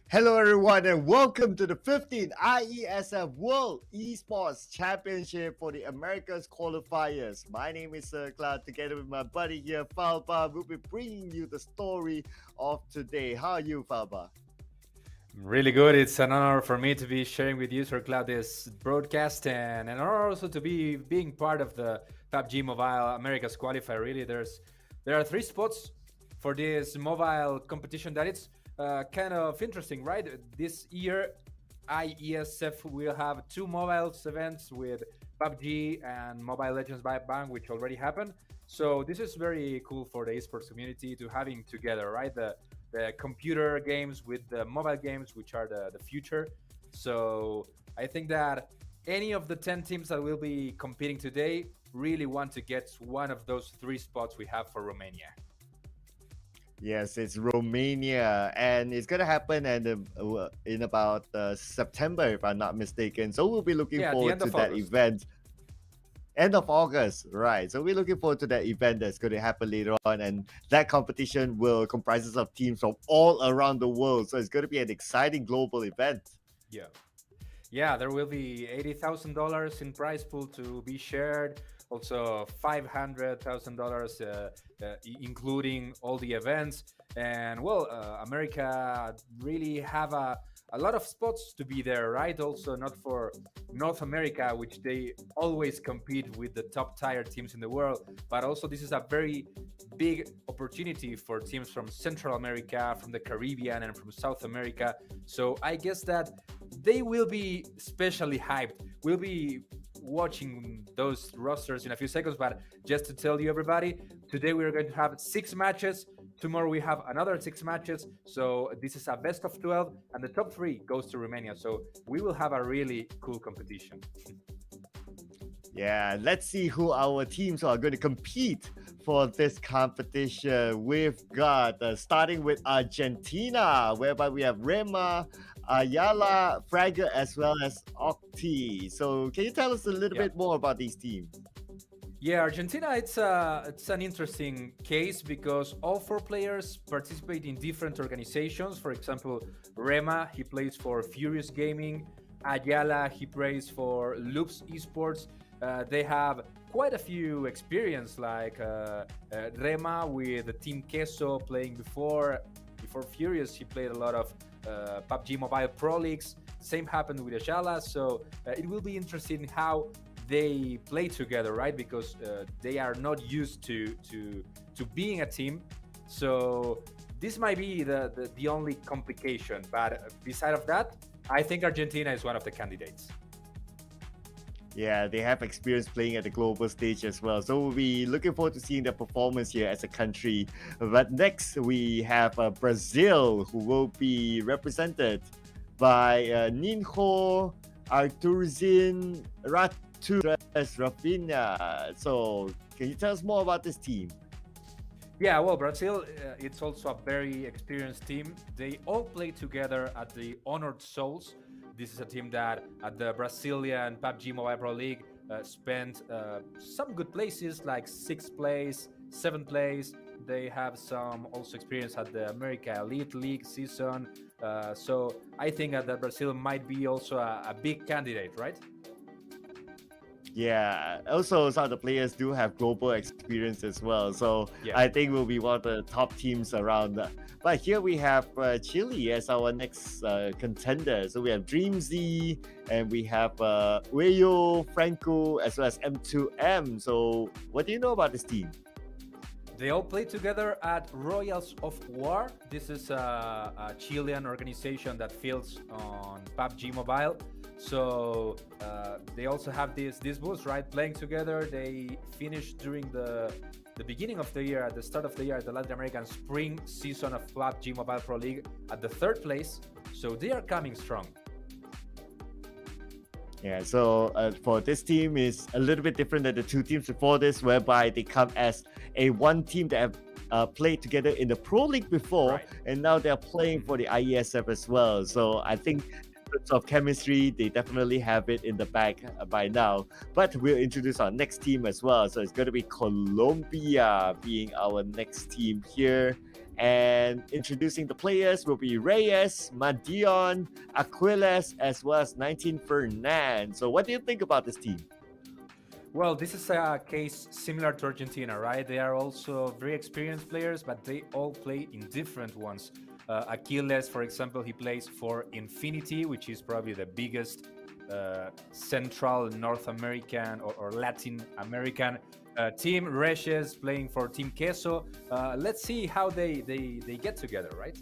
Hello, everyone, and welcome to the 15th IESF World Esports Championship for the Americas Qualifiers. My name is Cloud. Together with my buddy here, Falba, we'll be bringing you the story of today. How are you, Falba? Really good. It's an honor for me to be sharing with you, Sir Cloud, this broadcast, and an honor also to be being part of the PUBG Mobile Americas qualifier. Really, there are three spots for this mobile competition that it's kind of interesting, right? This year, IESF will have two mobile events with PUBG and Mobile Legends by Bang, which already happened. So this is very cool for the esports community to having together, right? The computer games with the mobile games, which are the future. So I think that any of the 10 teams that will be competing today really want to get one of those three spots we have for Romania. Yes, it's Romania, and it's gonna happen in about September, if I'm not mistaken. So we'll be looking Yeah, at the forward end to of that August. event. End of August, right? So we're looking forward to that event that's going to happen later on, and that competition will comprises of teams from all around the world. So it's going to be an exciting global event. Yeah. Yeah, there will be $80,000 in prize pool to be shared. Also, $500,000, including all the events. And well, America really have a lot of spots to be there, right? Also, not for North America, which they always compete with the top tier teams in the world, but also this is a very big opportunity for teams from Central America, from the Caribbean, and from South America. So I guess that they will be especially hyped. We'll be watching those rosters in a few seconds, but just to tell you, everybody, today we are going to have 6 matches. Tomorrow we have another 6 matches. So this is a best of 12, and the top three goes to Romania. So we will have a really cool competition. Yeah, let's see who our teams are going to compete for this competition. We've got starting with Argentina, whereby we have Rema, Ayala, Fraga, as well as Octi. So, can you tell us a little Yeah. bit more about these teams? Yeah, Argentina, it's an interesting case because all four players participate in different organizations. For example, Rema, he plays for Furious Gaming. Ayala, he plays for Loops Esports. They have quite a few experience, like Rema with the Team Queso playing before Furious. He played a lot of PUBG Mobile Pro Leagues. Same happened with Ayala. So it will be interesting how they play together, right? Because they are not used to being a team. So this might be the only complication. But beside of that, I think Argentina is one of the candidates. Yeah, they have experience playing at the global stage as well. So we'll be looking forward to seeing their performance here as a country. But next, we have Brazil, who will be represented by Ninho, Arturzin, Rafinha. So, can you tell us more about this team? Yeah, well, Brazil, it's also a very experienced team. They all play together at the Honored Souls. This is a team that at the Brazilian PUBG Mobile Pro League spent some good places, like 6th place, 7th place. They have some also experience at the America Elite League season. So I think that Brazil might be also a big candidate, right? Yeah, also some of the players do have global experience as well. So Yeah. I think we'll be one of the top teams around. But here we have Chile as our next contender. So we have DreamZ and we have Wayo, Franco, as well as M2M. So what do you know about this team? They all play together at Royals of War. This is a Chilean organization that fields on PUBG Mobile. So they also have this boost, right? Playing together. They finished during the beginning of the year, at the start of the year, at the Latin American spring season of PUBG Mobile Pro League at the 3rd place. So they are coming strong. Yeah, so for this team is a little bit different than the two teams before this, whereby they come as a one team that have played together in the Pro League before, Right. and now they're playing for the IESF as well. So I think in terms of chemistry, they definitely have it in the bag by now. But we'll introduce our next team as well. So it's going to be Colombia being our next team here. And introducing the players will be Reyes, Madion, Aquiles, as well as 19 Fernan. So what do you think about this team? Well, this is a case similar to Argentina, right? They are also very experienced players, but they all play in different ones. Achilles, for example, he plays for Infinity, which is probably the biggest Central North American or Latin American team. Reyes playing for Team Queso. Let's see how they get together, right?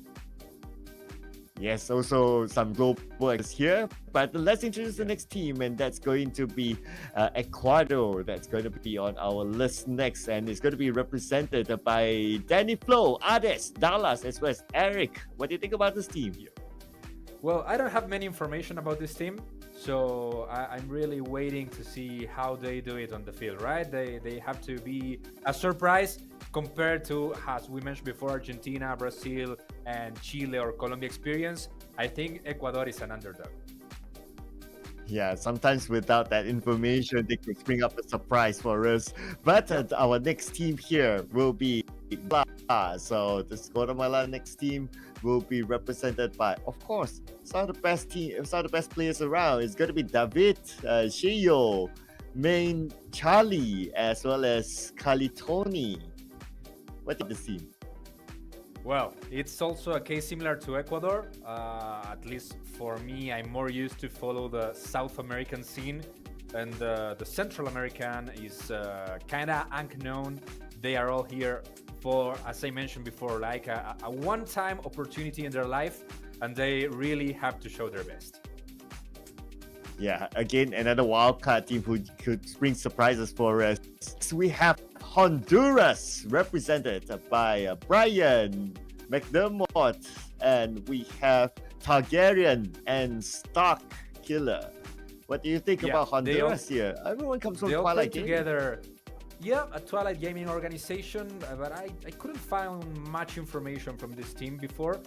Yes, also some global actors here. But let's introduce the next team, and that's going to be Ecuador. That's going to be on our list next, and it's going to be represented by Danny Flo, Ades, Dallas, as well as Eric. What do you think about this team here? Well, I don't have many information about this team, so I'm really waiting to see how they do it on the field, right? They have to be a surprise compared to, as we mentioned before, Argentina, Brazil, and Chile or Colombia experience. I think Ecuador is an underdog. Yeah, sometimes without that information, they could bring up a surprise for us. But our next team here will be so this Guatemala next team will be represented by, of course, some of the best players around. It's going to be David, Sheo, Main Charlie, as well as Kalitoni. What is the team? Well, it's also a case similar to Ecuador. At least for me, I'm more used to follow the South American scene, and the Central American is kind of unknown. They are all here for, as I mentioned before, like a one-time opportunity in their life, and they really have to show their best. Yeah, again, another wildcard team who could bring surprises for us. We have Honduras represented by Brian McDermott, and we have Targaryen and Stark Killer. What do you think about Honduras here? Everyone comes from Twilight Gaming. Together. Yeah, a Twilight Gaming organization, but I couldn't find much information from this team before.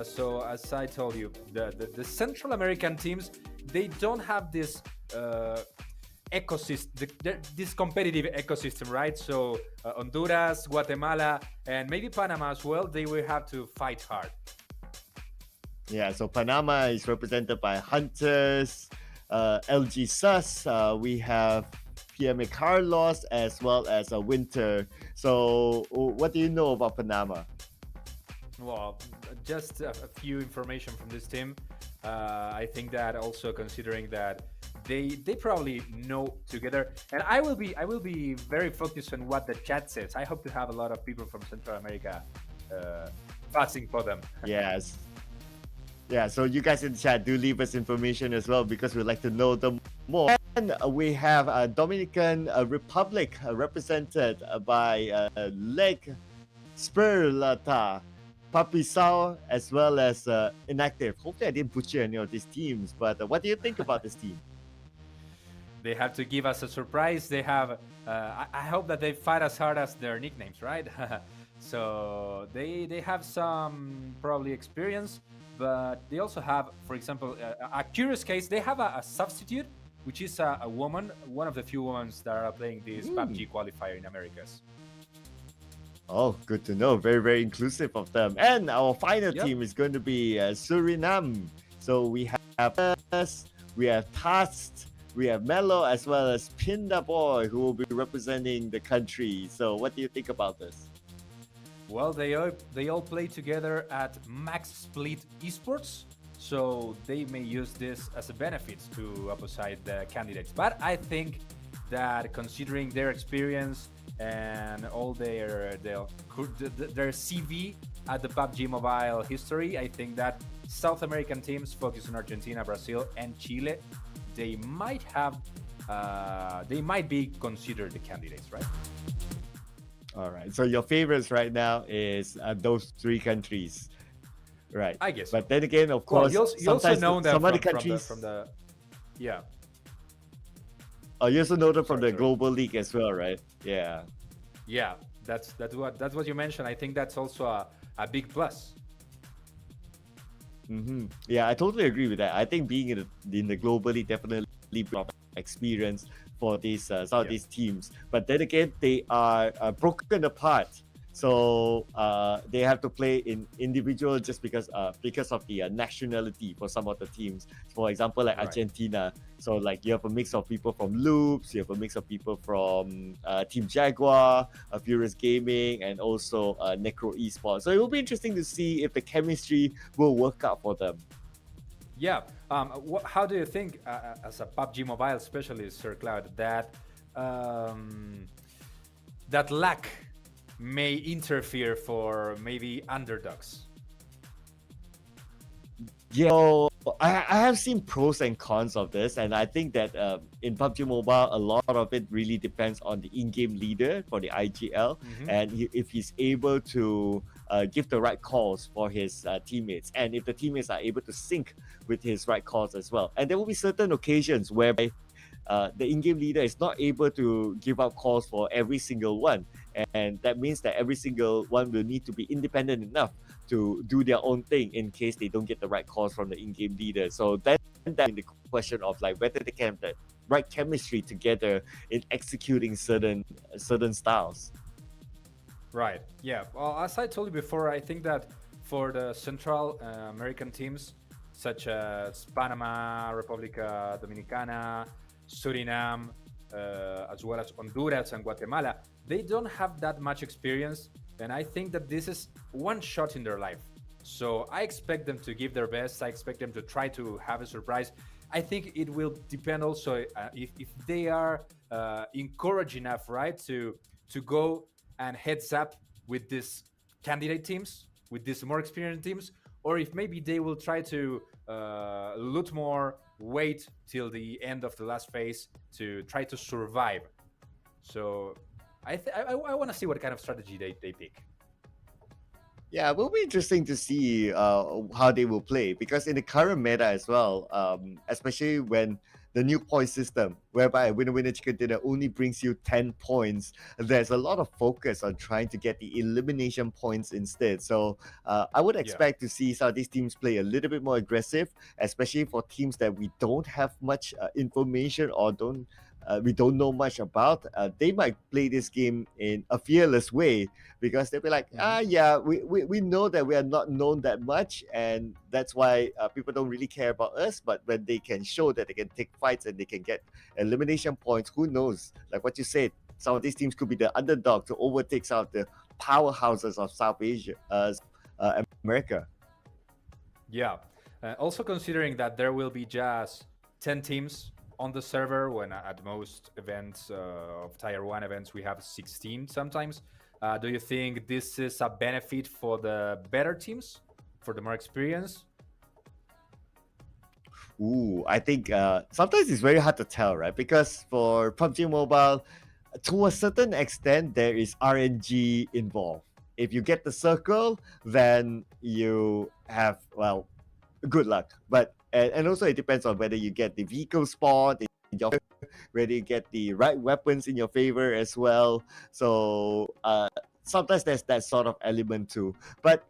So as I told you, the Central American teams, they don't have this ecosystem, this competitive ecosystem, right? So Honduras, Guatemala, and maybe Panama as well, they will have to fight hard. Yeah, so Panama is represented by Hunters, LG Sus, we have PMA Carlos, as well as Winter. So what do you know about Panama? Well, just a few information from this team. I think that also considering that they probably know together, and I will be very focused on what the chat says. I hope to have a lot of people from Central America passing for them. Yes. Yeah, so you guys in the chat do leave us information as well, because we'd like to know them more. And we have Dominican Republic represented by Leg Spurlata, Papisao, as well as Inactive. Hopefully I didn't butcher any of these teams, but what do you think about this team? They have to give us a surprise. They have, I hope that they fight as hard as their nicknames, right? So they have some probably experience, but they also have, for example, a curious case. They have a substitute, which is a woman, one of the few ones that are playing this PUBG qualifier in Americas. Oh, good to know. Very, very inclusive of them. And our final team is going to be Suriname. So we have us, we have Tast, we have Mello, as well as Pinda Boy, who will be representing the country. So what do you think about this? Well, they all play together at Max Split Esports, so they may use this as a benefit to opposite the candidates. But I think that considering their experience and all their CV at the PUBG Mobile history, I think that South American teams focused on Argentina, Brazil, and Chile, they might be considered the candidates, right? All right. So your favorites right now is those three countries, right? I guess. But then again, of course, you also know them some other countries from the yeah. Oh, you also know them from the Global League as well, right? Yeah. Yeah, that's what you mentioned. I think that's also a big plus. Yeah, I totally agree with that. I think being in the Global League definitely brings experience for these some of these teams. But then again, they are broken apart So they have to play in individual just because of the nationality for some of the teams. For example, like Right. Argentina. So like you have a mix of people from Loops, you have a mix of people from Team Jaguar, Furious Gaming, and also Necro Esports. So it will be interesting to see if the chemistry will work out for them. Yeah. How do you think, as a PUBG Mobile specialist, Sir Cloud, that that lack may interfere for maybe underdogs? Yeah, so I have seen pros and cons of this, and I think that in PUBG Mobile, a lot of it really depends on the in-game leader for the IGL, and if he's able to give the right calls for his teammates, and if the teammates are able to sync with his right calls as well. And there will be certain occasions whereby the in-game leader is not able to give out calls for every single one, and that means that every single one will need to be independent enough to do their own thing in case they don't get the right calls from the in-game leader. So then that's the question of like whether they can have the right chemistry together in executing certain styles. Right. Yeah. Well, as I told you before, I think that for the Central American teams, such as Panama, República Dominicana, Suriname, as well as Honduras and Guatemala, they don't have that much experience, and I think that this is one shot in their life. So I expect them to give their best. I expect them to try to have a surprise. I think it will depend also if they are encouraged enough, right, to go and heads up with these candidate teams, with these more experienced teams, or if maybe they will try to loot more, wait till the end of the last phase to try to survive. So I want to see what kind of strategy they pick. Yeah, it will be interesting to see how they will play because in the current meta as well, especially when the new point system, whereby winner winner chicken dinner only brings you 10 points, there's a lot of focus on trying to get the elimination points instead. So I would expect to see some of these teams play a little bit more aggressive, especially for teams that we don't have much information or we don't know much about. They might play this game in a fearless way because they'll be like, yeah, we know that we are not known that much, and that's why people don't really care about us. But when they can show that they can take fights and they can get elimination points, who knows? Like what you said, some of these teams could be the underdog to overtake some of the powerhouses of South Asia, America. Yeah. Also considering that there will be just 10 teams on the server when at most events of tier 1 events we have 16 sometimes. Do you think this is a benefit for the better teams, for the more experience? Ooh, I think sometimes it's very hard to tell, right? Because for PUBG Mobile, to a certain extent, there is RNG involved. If you get the circle, then you have, well, good luck. But and also it depends on whether you get the vehicle spawn in your favor, whether you get the right weapons in your favor as well. So sometimes there's that sort of element too. But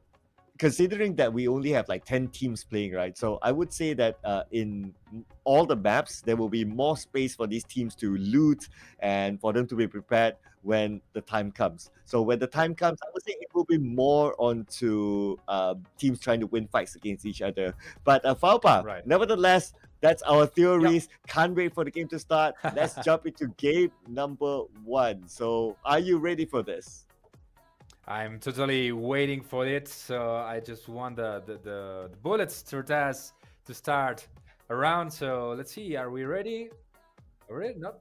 considering that we only have like 10 teams playing, right? So I would say that in all the maps, there will be more space for these teams to loot and for them to be prepared when the time comes. So when the time comes, I would say it will be more onto teams trying to win fights against each other. But Falpa, Right. nevertheless, that's our theories. Yep. Can't wait for the game to start. Let's jump into game number 1. So are you ready for this? I'm totally waiting for it, so I just want the bullets to start around. So let's see, are we ready? Ready? No.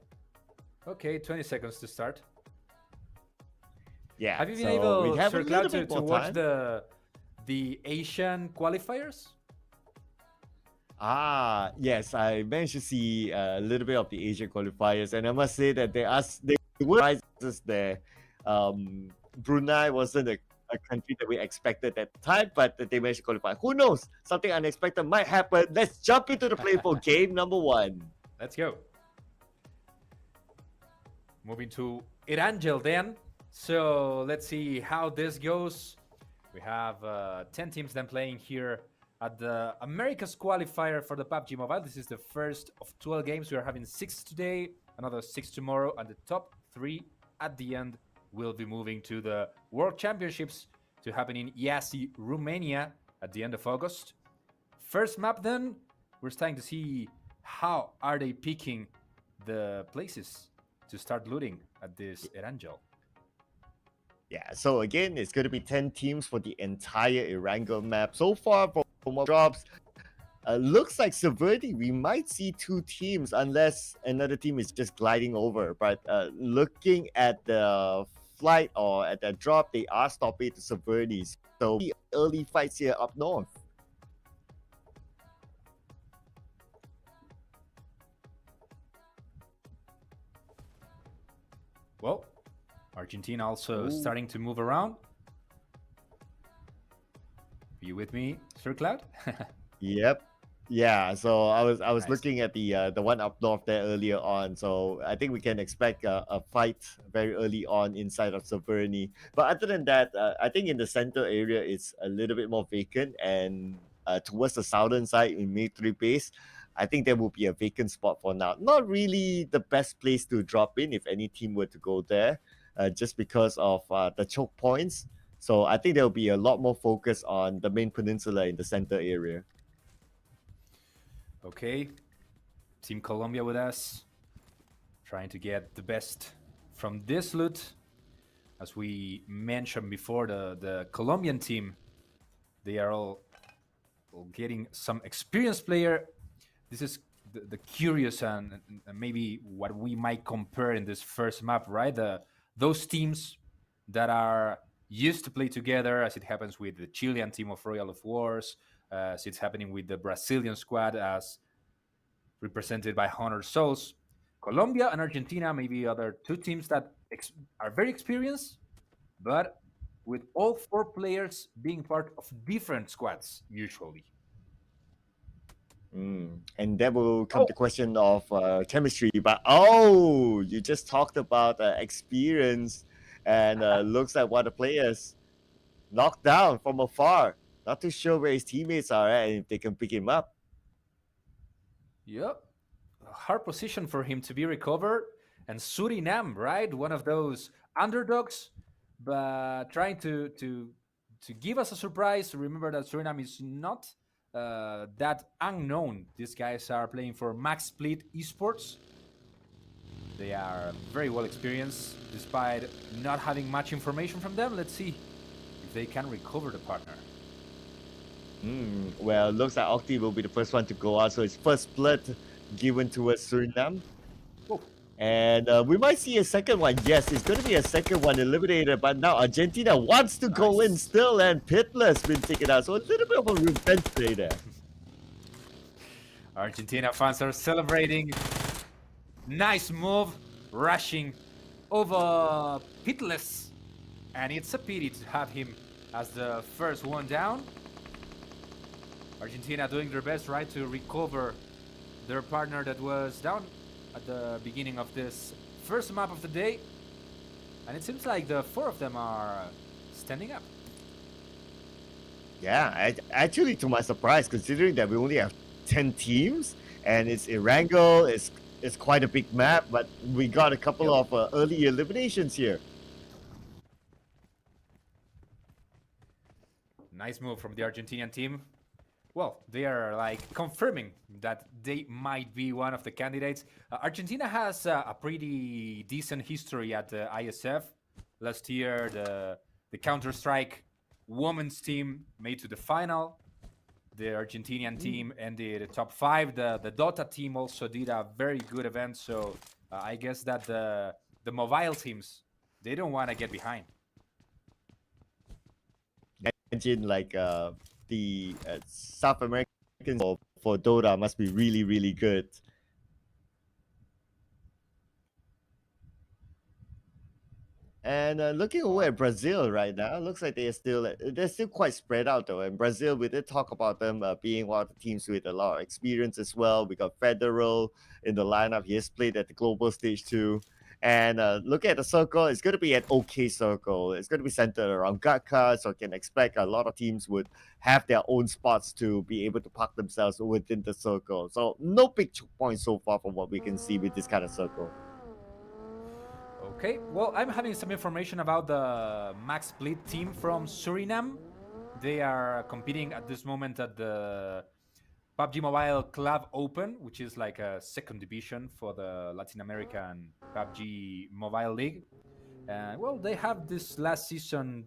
Okay, 20 seconds to start. Yeah. Have you been able, Sir Cloud, to watch the Asian qualifiers? Yes, I managed to see a little bit of the Asian qualifiers, and I must say that they were surprises there. Brunei wasn't a country that we expected at the time, but they managed to qualify. Who knows? Something unexpected might happen. Let's jump into the play for game number 1. Let's go. Moving to Erangel then. So let's see how this goes. We have 10 teams then playing here at the Americas qualifier for the PUBG Mobile. This is the first of 12 games. We are having 6 today, another 6 tomorrow, and the top 3 at the end will be moving to the World Championships to happen in Iași, Romania at the end of August. First map then, we're starting to see how are they picking the places to start looting at this Erangel. Yeah, so again, it's going to be 10 teams for the entire Erangel map. So far, from what drops, looks like Severity, we might see 2 teams unless another team is just gliding over. But looking at the flight or at the drop, they are stopping the Severity. So early fights here up north. Well, Argentina also starting to move around. Are you with me, Sir Cloud? Yep. Yeah, so I was Nice. looking at the one up north there earlier on. So I think we can expect a fight very early on inside of Severny. But other than that, I think in the center area it's a little bit more vacant, and towards the southern side in May 3 base, I think there will be a vacant spot for now. Not really the best place to drop in if any team were to go there, just because of the choke points. So I think there will be a lot more focus on the main peninsula in the center area. Okay, Team Colombia with us, trying to get the best from this loot. As we mentioned before, the Colombian team, they are all getting some experienced player. This is the curious and maybe what we might compare in this first map, right? Those teams that are used to play together, as it happens with the Chilean team of Royal of Wars, as it's happening with the Brazilian squad as represented by Honor Souls. Colombia and Argentina may be other 2 teams that are very experienced, but with all 4 players being part of different squads usually. And that will come to question of chemistry. But you just talked about experience, and looks like one of the players knocked down from afar. Not too sure where his teammates are at and if they can pick him up. Yep. A hard position for him to be recovered. And Suriname, right? One of those underdogs, but trying to give us a surprise. Remember that Suriname is not that unknown. These guys are playing for Max Split Esports. They are very well experienced, despite not having much information from them. Let's see if they can recover the partner. Well, looks like Octi will be the first one to go out. So it's first blood given towards Suriname. And we might see a second one. Yes, it's going to be a second one eliminated. But now Argentina wants to go in still, and Pitless been taken out. So a little bit of a revenge play there. Argentina fans are celebrating. Nice move, rushing over Pitless. And it's a pity to have him as the first one down. Argentina doing their best, right, to recover their partner that was down at the beginning of this first map of the day. And it seems like the 4 of them are standing up. Yeah, actually, to my surprise, considering that we only have 10 teams, and it's Erangel, it's quite a big map, but we got a couple of early eliminations here. Nice move from the Argentinian team. Well, they are like confirming that they might be one of the candidates. Argentina has a pretty decent history at the ISF. Last year, the Counter-Strike women's team made to the final. The Argentinian team ended the top 5. The Dota team also did a very good event. So I guess that the mobile teams, they don't want to get behind. Imagine like the South American for Dota must be really, really good. And looking away at Brazil right now, looks like they're still quite spread out though. And Brazil, we did talk about them being one of the teams with a lot of experience as well. We got Federal in the lineup. He has played at the global stage too. And look at the circle, it's going to be an okay circle. It's going to be centered around Gatka, so I can expect a lot of teams would have their own spots to be able to park themselves within the circle. So no big choke points so far from what we can see with this kind of circle. Okay, well, I'm having some information about the Max Split team from Suriname. They are competing at this moment at the PUBG Mobile Club Open, which is like a second division for the Latin American PUBG Mobile League. Well, they have this last season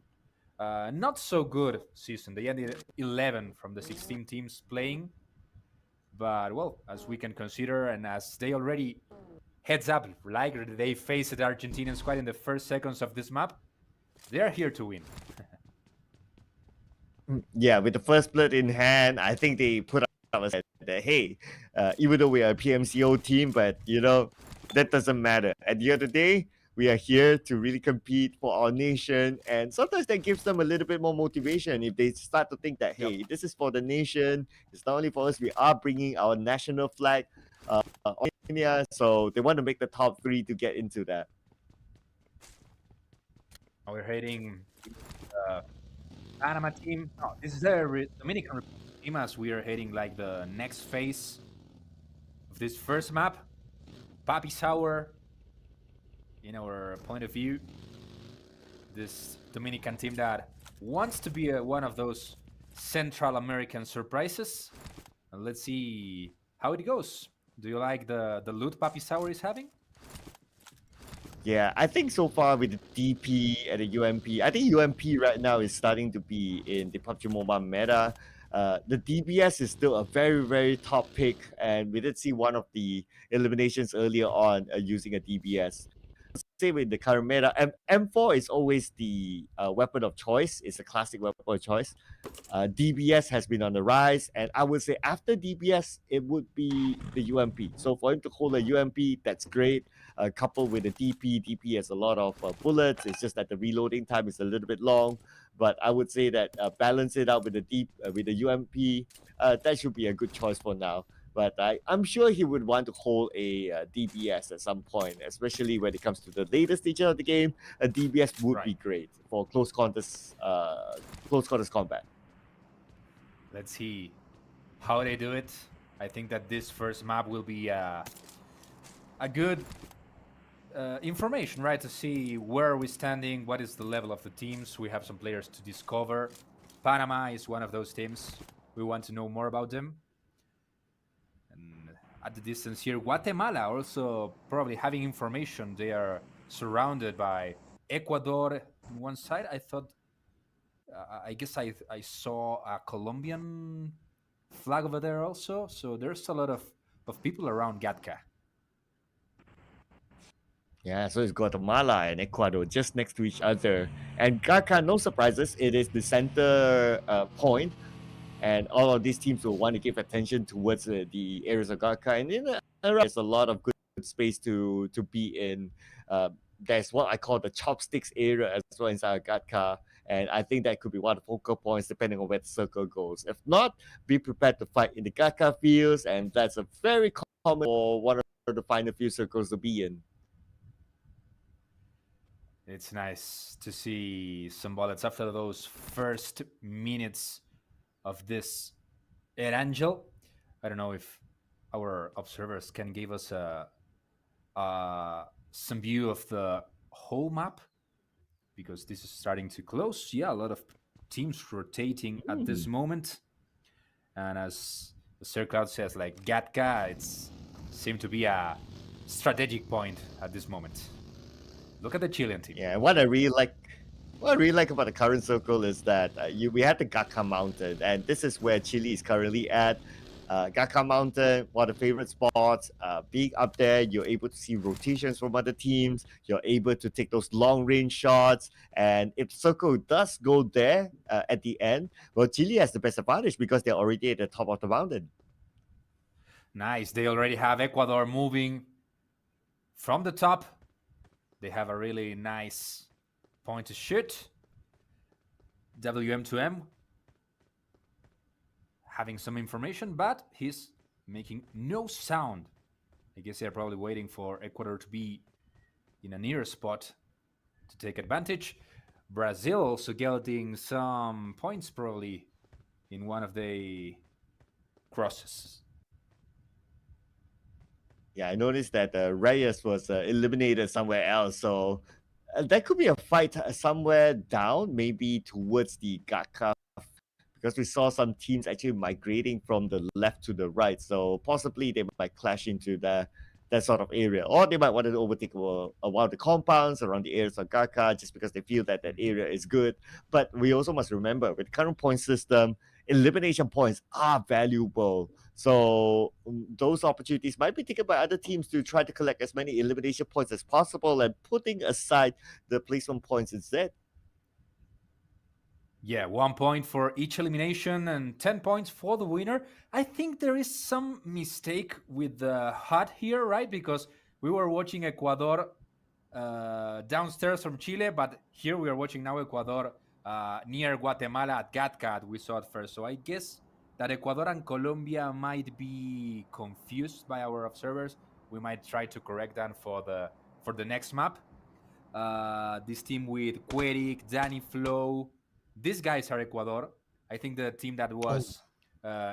not so good season. They ended 11 from the 16 teams playing. But well, as we can consider, and as they already heads up, like they faced the Argentinian squad in the first seconds of this map, they are here to win. Yeah, with the first blood in hand, I think they put up a set that hey, even though we are a PMCO team, but that doesn't matter. At the end of the day, we are here to really compete for our nation, and sometimes that gives them a little bit more motivation if they start to think that hey, this is for the nation. It's not only for us. We are bringing our national flag on Kenya, so they want to make the top 3 to get into that. We're heading Panama team. No, this is the Dominican Republic team as we are heading like the next phase of this first map. Papi Sour, in our point of view, this Dominican team that wants to be one of those Central American surprises. And let's see how it goes. Do you like the loot Papi Sour is having? Yeah, I think so far with the DP and the UMP, I think UMP right now is starting to be in the PUBG Mobile meta. The DBS is still a very, very top pick, and we did see one of the eliminations earlier on using a DBS. Same with the current meta. M4 is always the weapon of choice. It's a classic weapon of choice. DBS has been on the rise, and I would say after DBS, it would be the UMP. So for him to hold a UMP, that's great. Coupled with the DP has a lot of bullets. It's just that the reloading time is a little bit long. But I would say that balance it out with the UMP. That should be a good choice for now. But I'm sure he would want to hold a DBS at some point, especially when it comes to the later stage of the game. A DBS would be great for close quarters combat. Let's see how they do it. I think that this first map will be a good information, right? To see where we're standing, what is the level of the teams. We have some players to discover. Panama is one of those teams. We want to know more about them. And at the distance here, Guatemala also probably having information. They are surrounded by Ecuador on one side. I thought, I guess I saw a Colombian flag over there also. So there's a lot of people around Gatka. Yeah, so it's Guatemala and Ecuador just next to each other. And Gaca, no surprises, it is the center point, and all of these teams will want to give attention towards the areas of Gaca. And in there's a lot of good space to be in. There's what I call the chopsticks area as well inside Gatka. And I think that could be one of the focal points depending on where the circle goes. If not, be prepared to fight in the Gatka fields, and that's a very common for one of the final few circles to be in. It's nice to see some bullets after those first minutes of this Erangel. I don't know if our observers can give us some view of the whole map, because this is starting to close. Yeah, a lot of teams rotating at this moment. And as the Sir Cloud says, like Gatka, it's seemed to be a strategic point at this moment. Look at the Chilean team. Yeah, what I really like about the current circle is that we had the Gaca Mountain, and this is where Chile is currently at. Gaca Mountain, one of the favorite spots. Being up there, you're able to see rotations from other teams. You're able to take those long range shots. And if circle does go there at the end, well, Chile has the best advantage because they're already at the top of the mountain. Nice. They already have Ecuador moving from the top. They have a really nice point to shoot. WM2M having some information, but he's making no sound. I guess they're probably waiting for Ecuador to be in a near spot to take advantage. Brazil also getting some points probably in one of the crosses. Yeah, I noticed that Reyes was eliminated somewhere else, so that could be a fight somewhere down, maybe towards the Gaka, because we saw some teams actually migrating from the left to the right, so possibly they might clash into that sort of area, or they might want to overtake one of the compounds around the areas of Gaka just because they feel that that area is good. But we also must remember with the current point system, elimination points are valuable. So those opportunities might be taken by other teams to try to collect as many elimination points as possible and putting aside the placement points instead. Yeah, 1 point for each elimination and 10 points for the winner. I think there is some mistake with the HUD here, right? Because we were watching Ecuador downstairs from Chile, but here we are watching now Ecuador near Guatemala at GatCat. We saw it first. So I guess that Ecuador and Colombia might be confused by our observers. We might try to correct that for the next map. This team with Queric, Danny Flow, these guys are Ecuador. I think the team that was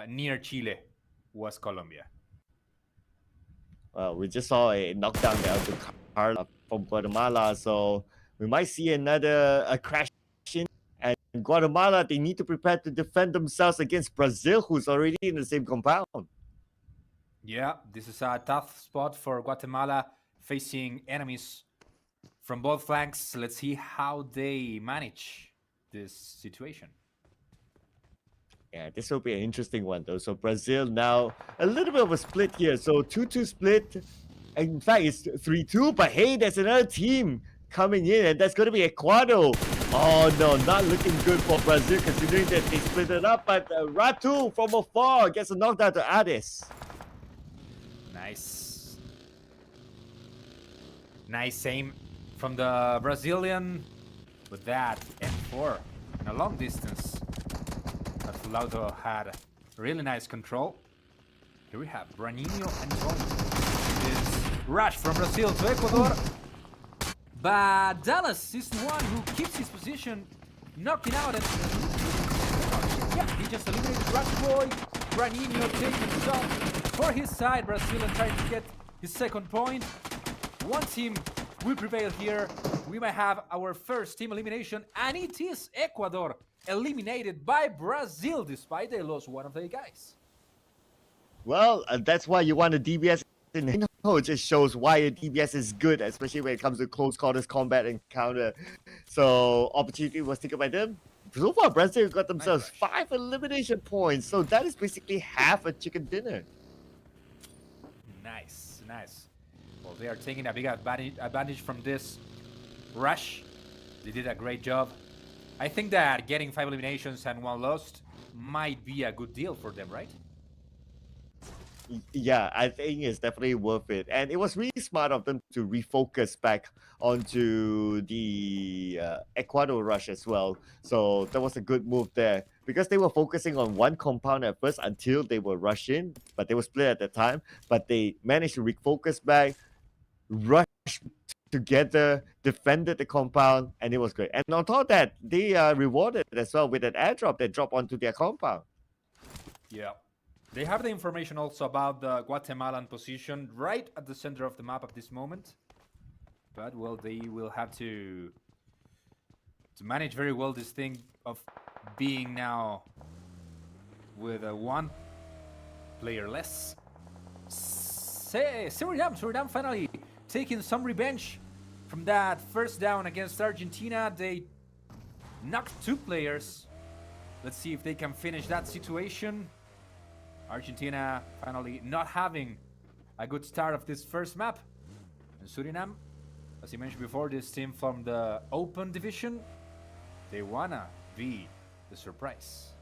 near Chile was Colombia. We just saw a knockdown there to Carla from Guatemala, so we might see another crash in. And Guatemala, they need to prepare to defend themselves against Brazil, who's already in the same compound. Yeah, this is a tough spot for Guatemala, facing enemies from both flanks. Let's see how they manage this situation. Yeah, this will be an interesting one though. So Brazil now a little bit of a split here. So 2-2 split. In fact, it's 3-2. But hey, there's another team coming in, and that's going to be Ecuador. Oh no, not looking good for Brazil considering that they split it up. But Ratu from afar gets a knockdown to Addis. Nice. Nice aim from the Brazilian with that M4 in a long distance. But Fulauto had really nice control. Here we have Braninho and Tony. This rush from Brazil to Ecuador. But Dallas is the one who keeps his position, knocking out and yeah, he just eliminated Rush Boy. Braninho taking some for his side. Brazil and trying to get his second point. One team will prevail here. We might have our first team elimination, and it is Ecuador eliminated by Brazil despite they lost one of their guys. Well, that's why you want a DBS in it just shows why a DBS is good, especially when it comes to close quarters combat encounter. So opportunity was taken by them. So far, Brazil got themselves 5 elimination points. So that is basically half a chicken dinner. Nice, nice. Well, they are taking a big advantage from this rush. They did a great job. I think that getting 5 eliminations and 1 lost might be a good deal for them, right? Yeah, I think it's definitely worth it. And it was really smart of them to refocus back onto the Ecuador rush as well. So that was a good move there. Because they were focusing on one compound at first until they were rushing, but they were split at the time. But they managed to refocus back, rush together, defended the compound, and it was great. And on top of that, they are rewarded as well with an airdrop that dropped onto their compound. Yeah. They have the information also about the Guatemalan position right at the center of the map at this moment. But, well, they will have to manage very well this thing of being now with a 1 player less. Suriname finally taking some revenge from that first down against Argentina. They knocked 2 players. Let's see if they can finish that situation. Argentina finally not having a good start of this first map. And Suriname, as you mentioned before, this team from the open division, they wanna be the surprise.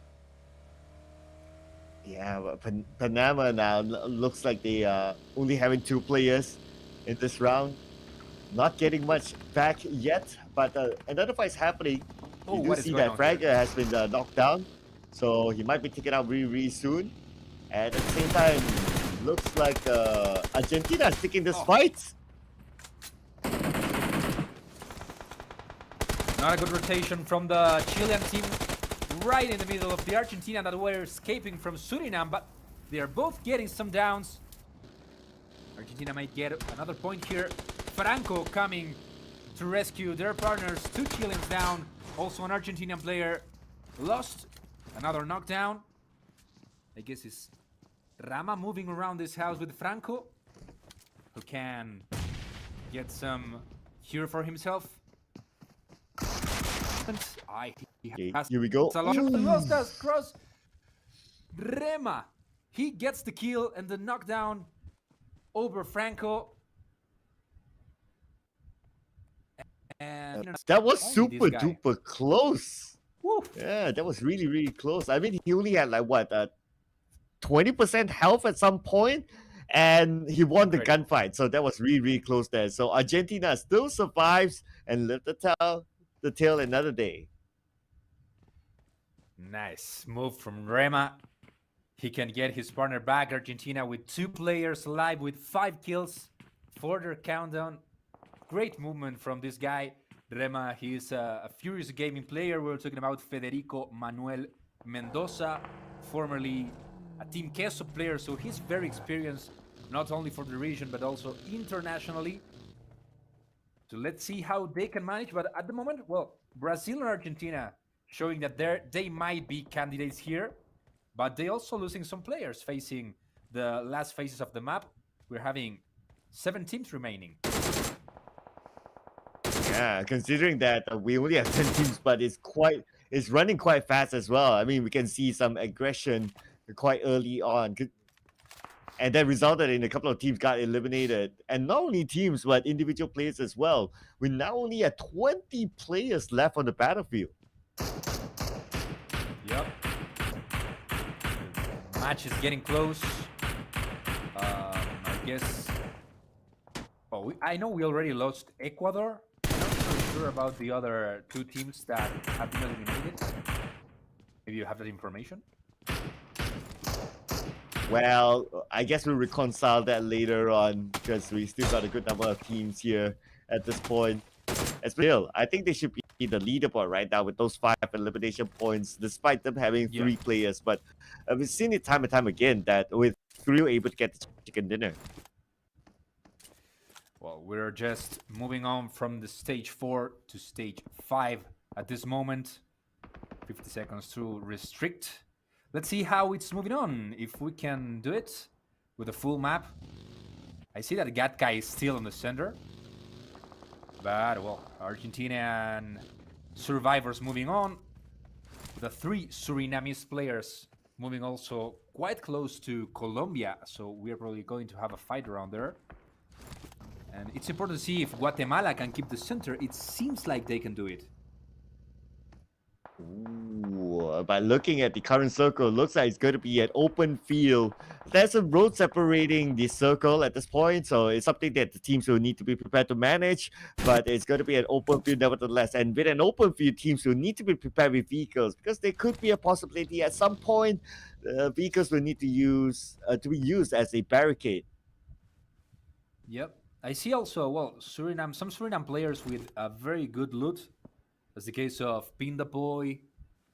Yeah, but Panama now looks like they are only having 2 players in this round. Not getting much back yet, but another fight is happening. You do see that Fragger has been knocked down, so he might be taken out really, really soon. And at the same time, looks like Argentina is taking this fight. Not a good rotation from the Chilean team right in the middle of the Argentina that were escaping from Suriname, but they are both getting some downs. Argentina might get another point here. Franco coming to rescue their partners. 2 killings down. Also an Argentinian player lost. Another knockdown. I guess it's Rama moving around this house with Franco, who can get some here for himself. Okay, here we go. Cross. Rema. He gets the kill and the knockdown over Franco. And That was only super this guy. duper close. Woo. Yeah, that was really, really close. I mean, he only had like what, 20% health at some point, and he won the Incredible. gunfight. So that was really, really close there. So Argentina still survives and lived to tell the tale another day. Nice move from Rema. He can get his partner back. Argentina with 2 players alive with 5 kills for their countdown. Great movement from this guy. Rema, he's a furious gaming player. We're talking about Federico Manuel Mendoza, formerly a Team Queso player, so he's very experienced, not only for the region, but also internationally. So let's see how they can manage. But at the moment, well, Brazil and Argentina showing that they might be candidates here, but they also losing some players facing the last phases of the map. We're having 7 teams remaining. Yeah, considering that we only have 10 teams, but it's running quite fast as well. I mean, we can see some aggression quite early on, and that resulted in a couple of teams got eliminated. And not only teams, but individual players as well. We now only have 20 players left on the battlefield. Yep. The match is getting close. I guess. Oh, I know we already lost Ecuador. I'm not so sure about the other 2 teams that have been eliminated. Maybe you have that information. Well, I guess we'll reconcile that later on because we still got a good number of teams here at this point. As still, I think they should be the leaderboard right now with those 5 elimination points, despite them having 3 players. But we've seen it time and time again that with 3 we're able to get the chicken dinner. Well, we're just moving on from the stage 4 to stage 5 at this moment. 50 seconds to restrict. Let's see how it's moving on, if we can do it with a full map. I see that Gatka is still in the center. But, well, Argentinian survivors moving on. The 3 Surinamese players moving also quite close to Colombia. So we're probably going to have a fight around there. And it's important to see if Guatemala can keep the center. It seems like they can do it. Ooh, by looking at the current circle, looks like it's going to be an open field. There's a road separating the circle at this point, so it's something that the teams will need to be prepared to manage, but it's going to be an open field nevertheless. And with an open field, teams will need to be prepared with vehicles because there could be a possibility at some point vehicles will need to be used as a barricade. Yep. I see also, well, some Suriname players with a very good loot. That's the case of Pinda Boy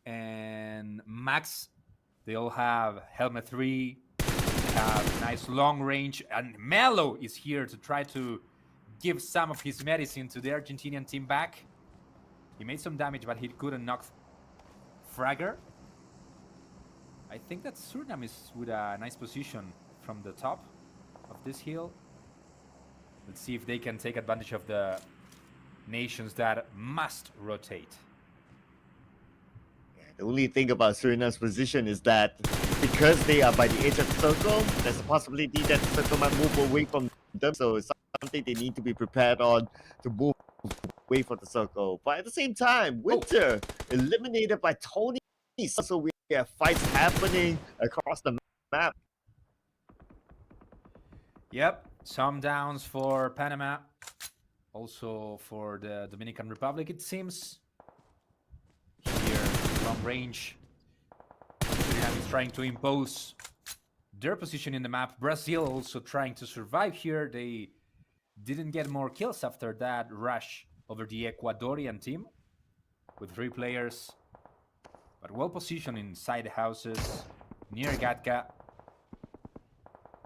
and Max. They all have Helmet 3, they have nice long range, and Melo is here to try to give some of his medicine to the Argentinian team back. He made some damage, but he couldn't knock Fragger. I think that Suriname is with a nice position from the top of this hill. Let's see if they can take advantage of the nations that must rotate. The only thing about Suriname's position is that because they are by the edge of the circle, there's a possibility that the circle might move away from them. So it's something they need to be prepared on to move away from the circle. But at the same time, Winter eliminated by Tony. So we have fights happening across the map. Yep, some downs for Panama. Also for the Dominican Republic, it seems. Here, from range, Suriname is trying to impose their position in the map. Brazil also trying to survive here. They didn't get more kills after that rush over the Ecuadorian team with 3 players, but well positioned inside the houses near Gatka.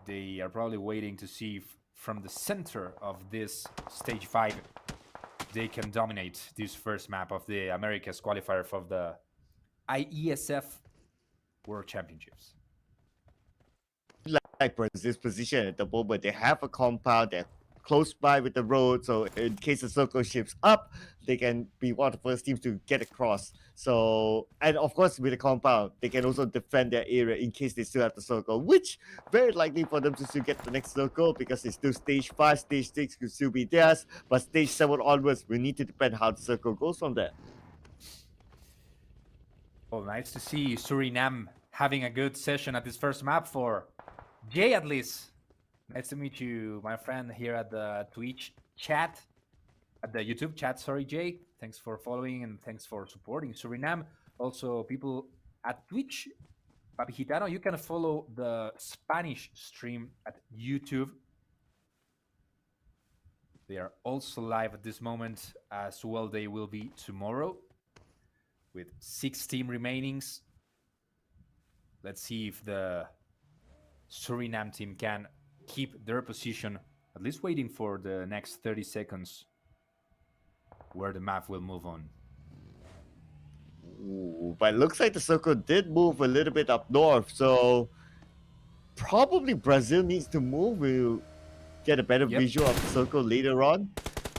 They are probably waiting to see if from the center of this stage 5, they can dominate this first map of the Americas qualifier for the IESF World Championships. Like Brazil's position at the moment, they have a compound, they're close by with the road, so in case the circle shifts up, they can be one of the first teams to get across. So, and of course with the compound, they can also defend their area in case they still have the circle, which very likely for them to still get the next circle because it's still stage 5, stage 6 could still be theirs, but stage 7 onwards, we need to depend how the circle goes from there. Well, nice to see Suriname having a good session at this first map for Jay, at least. Nice to meet you, my friend, here at the Twitch chat, at the YouTube chat, sorry, Jay. Thanks for following and thanks for supporting Suriname. Also, people at Twitch, Papi Gitano, you can follow the Spanish stream at YouTube. They are also live at this moment, as well they will be tomorrow, with 6 team remainings. Let's see if the Suriname team can keep their position, at least waiting for the next 30 seconds where the map will move on. Ooh, but it looks like the circle did move a little bit up north, so probably Brazil needs to move. We'll get a better visual of the circle later on.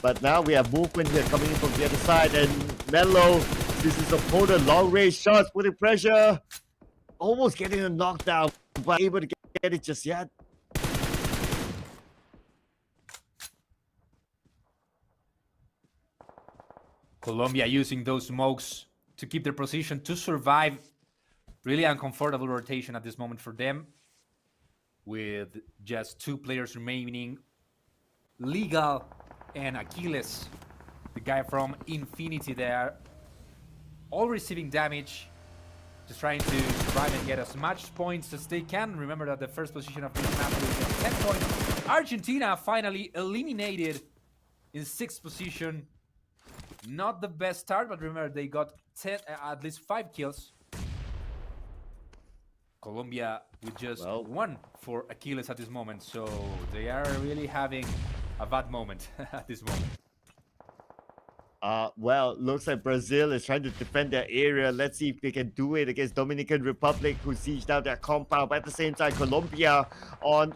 But now we have movement here coming in from the other side, and Melo, this is opponent, long range shots, putting pressure, almost getting a knockdown, but able to get it just yet. Colombia using those smokes to keep their position, to survive. Really uncomfortable rotation at this moment for them, with just 2 players remaining. Legal and Achilles, the guy from Infinity there, all receiving damage, just trying to survive and get as much points as they can. Remember that the first position of this map was 10 points. Argentina finally eliminated in 6th position. Not the best start, but remember they got at least 5 kills. Colombia with just 1 for Achilles at this moment, so they are really having a bad moment at this moment. Well, looks like Brazil is trying to defend their area. Let's see if they can do it against Dominican Republic, who sieged down their compound. But at the same time, Colombia on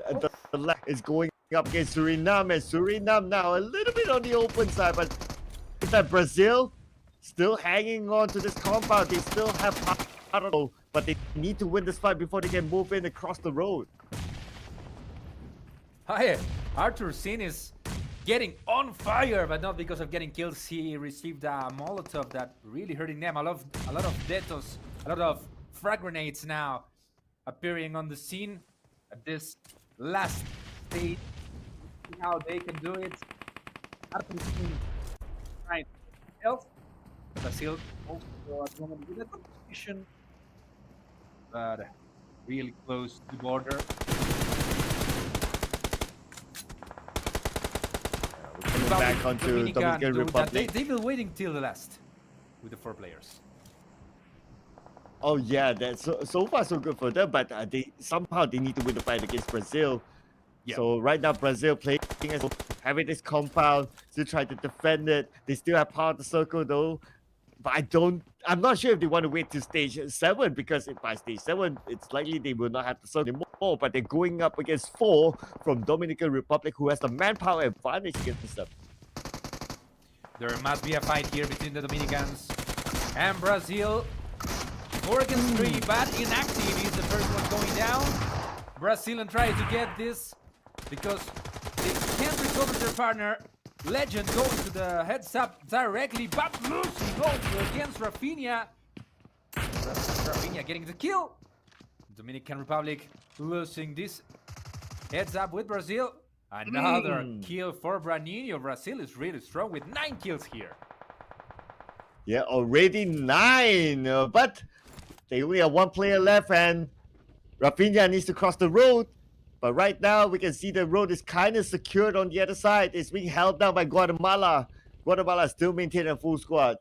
the left is going up against Suriname, and Suriname now a little bit on the open side, but that Brazil still hanging on to this compound. They still have part of, but they need to win this fight before they can move in across the road. Hi, Arthur Sin is getting on fire, but not because of getting kills. He received a Molotov that really hurting them. A lot of detos, a lot of frag grenades now appearing on the scene at this last stage. See how they can do it. Arthur Sin trying to help. Brazil also at the moment with a good position, but really close to the border. Back onto Dominican Republic. They've been waiting till the last with the 4 players. Oh yeah, that's so far so good for them, but they somehow they need to win the fight against Brazil. Yep. So right now Brazil playing as having this compound, still trying to defend it. They still have part of the circle though. But I'm not sure if they want to wait to stage 7, because if by stage 7, it's likely they will not have the circle anymore. But they're going up against 4 from Dominican Republic, who has the manpower advantage against them. There must be a fight here between the Dominicans and Brazil. 4 against 3, but inactive is the first one going down. Brazilian tries to get this because they can't recover their partner. Legend going to the heads up directly, but losing also against Rafinha. Rafinha getting the kill. Dominican Republic losing this heads up with Brazil. Another kill for Braninho. Brazil is really strong with 9 kills here. Yeah, already 9, but they only have 1 player left, and Rafinha needs to cross the road. But right now, we can see the road is kind of secured on the other side. It's being held down by Guatemala. Guatemala still maintaining a full squad.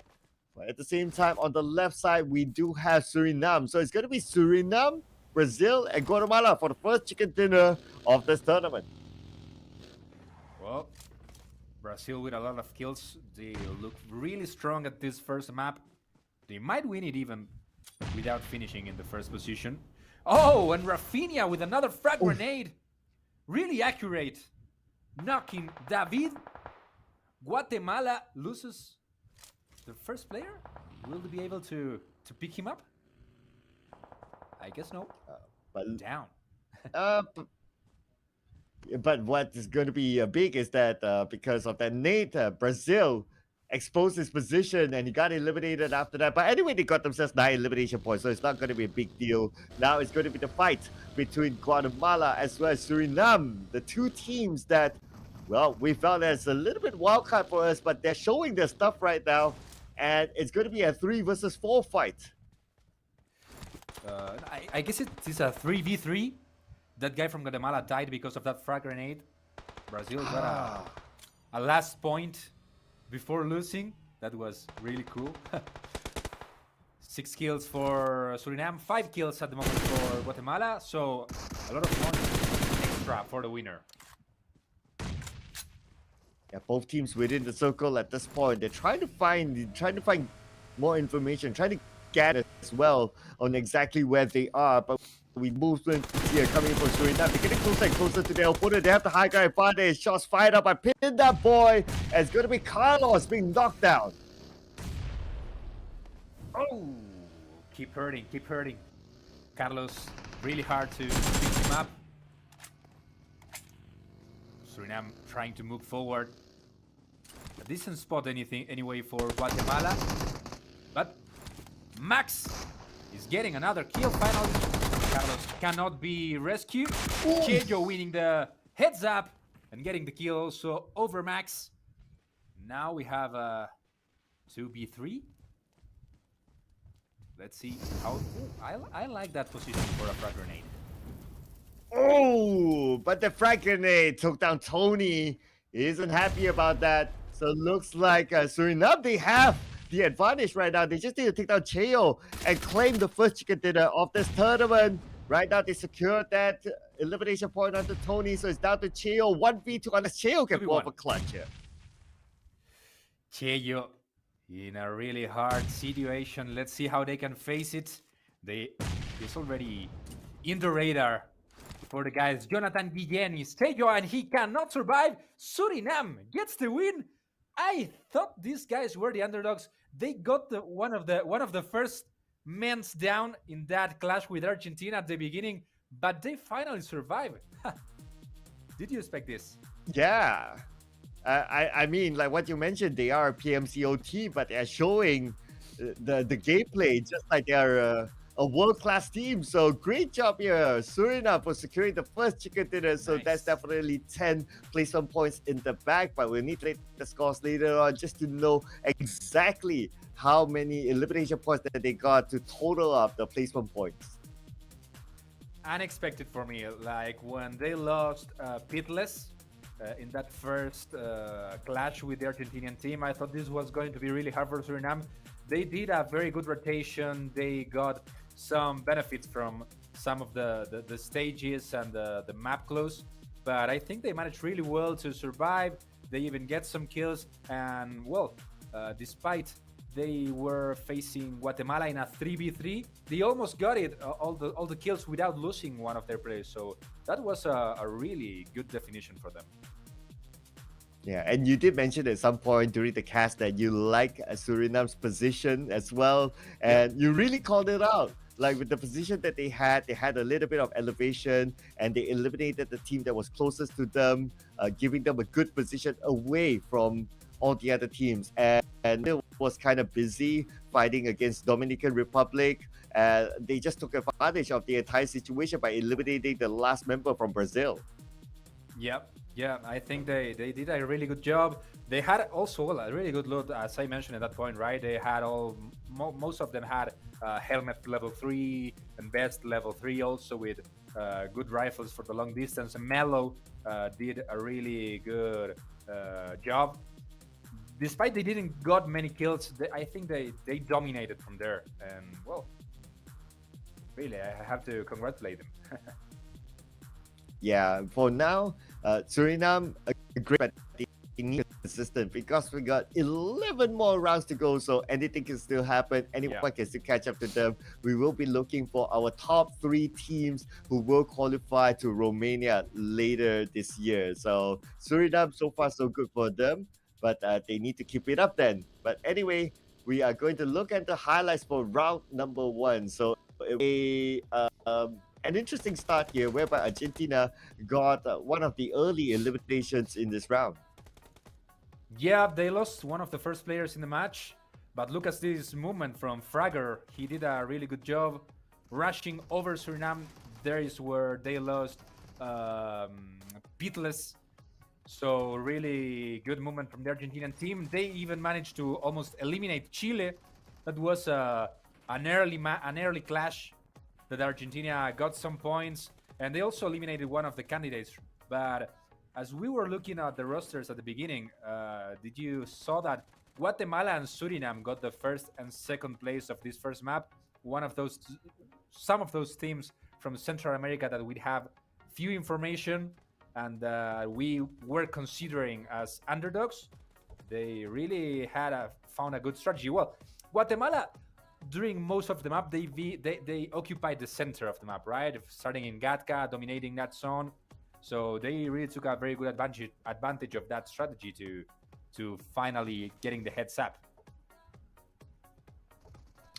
But at the same time, on the left side, we do have Suriname. So it's going to be Suriname, Brazil, and Guatemala for the first chicken dinner of this tournament. Well, Brazil with a lot of kills. They look really strong at this first map. They might win it even without finishing in the first position. Oh, and Rafinha with another frag grenade. Really accurate. Knocking David. Guatemala loses the first player. Will they be able to pick him up? I guess no. But Down. But what is going to be big is that because of that nade, Brazil exposed his position and he got eliminated after that. But anyway, they got themselves 9 elimination points, so it's not going to be a big deal. Now it's going to be the fight between Guatemala as well as Suriname, the two teams that, well, we felt as a little bit wild card for us, but they're showing their stuff right now, and it's going to be a 3 versus 4 fight. I guess it is a 3v3. That guy from Guatemala died because of that frag grenade. Brazil got a last point before losing. That was really cool. 6 kills for Suriname, 5 kills at the moment for Guatemala. So a lot of points extra for the winner. Yeah, both teams within the circle at this point. They're trying to find more information, trying to get as well on exactly where they are. But we movement here coming from Suriname. They're getting closer and closer to their opponent. They have the high guy advantage. Shots fired up. I pinned that boy. And it's going to be Carlos being knocked down. Oh, keep hurting, keep hurting. Carlos, really hard to pick him up. Suriname trying to move forward. A decent spot anyway for Guatemala. But Max is getting another kill finally. Carlos cannot be rescued. Chejo winning the heads up and getting the kill also over Max. Now we have a 2v3. Let's see how... I like that position for a frag grenade. Oh, but the frag grenade took down Tony. He isn't happy about that. So it looks like Suriname, they have the advantage right now. They just need to take down Cheo and claim the first chicken dinner of this tournament. Right now, they secured that elimination point onto Tony, so it's down to Cheo. 1v2 unless Cheo can pull off a clutch here. Cheo in a really hard situation. Let's see how they can face it. He's already in the radar for the guys. Jonathan Guillén is Cheo, and he cannot survive. Suriname gets the win. I thought these guys were the underdogs. They got one of the first men's down in that clash with Argentina at the beginning, but they finally survived. Did you expect this? Yeah. I mean, like what you mentioned, they are a PMCO team, but they're showing the gameplay just like they're a world-class team. So great job here, Suriname, for securing the first chicken dinner. So Nice. that's definitely 10 placement points in the bag, but we'll need to rate the scores later on just to know exactly how many elimination points that they got to total up the placement points. Unexpected for me, like when they lost Pitless in that first clash with the Argentinian team. I thought this was going to be really hard for Suriname. They did a very good rotation. They got some benefits from some of the stages and the map close, but I think they managed really well to survive. They even get some kills, and well, despite they were facing Guatemala in a 3v3, they almost got it, all the kills without losing one of their players. So that was a really good definition for them. Yeah, and you did mention at some point during the cast that you like Suriname's position as well, and you really called it out. Like with the position that they had a little bit of elevation, and they eliminated the team that was closest to them, giving them a good position away from all the other teams. And it was kind of busy fighting against Dominican Republic. They just took advantage of the entire situation by eliminating the last member from Brazil. Yep. Yeah, I think they did a really good job. They had also a really good loot, as I mentioned at that point, right? They had most of them had helmet level 3 and vest level 3, also with good rifles for the long distance. And Melo did a really good job. Despite they didn't got many kills, I think they dominated from there. And well, really, I have to congratulate them. Yeah, for now, Suriname, a great, but they need consistent because we got 11 more rounds to go. So anything can still happen. Anyone can still catch up to them. We will be looking for our top 3 teams who will qualify to Romania later this year. So Suriname, so far so good for them, but they need to keep it up then. But anyway, we are going to look at the highlights for round number 1. So an interesting start here whereby Argentina got one of the early eliminations in this round. Yeah, they lost one of the first players in the match, but look at this movement from Fragger. He did a really good job rushing over Suriname. There is where they lost Pitless. So really good movement from the Argentinian team. They even managed to almost eliminate Chile. That was an early clash that Argentina got some points, and they also eliminated one of the candidates. But as we were looking at the rosters at the beginning, did you saw that Guatemala and Suriname got the first and second place of this first map? Some of those teams from Central America that we have few information and we were considering as underdogs. They really found a good strategy. Well, Guatemala, during most of the map, they occupied the center of the map, right? Starting in Gatka, dominating that zone. So they really took a very good advantage of that strategy to finally getting the heads up.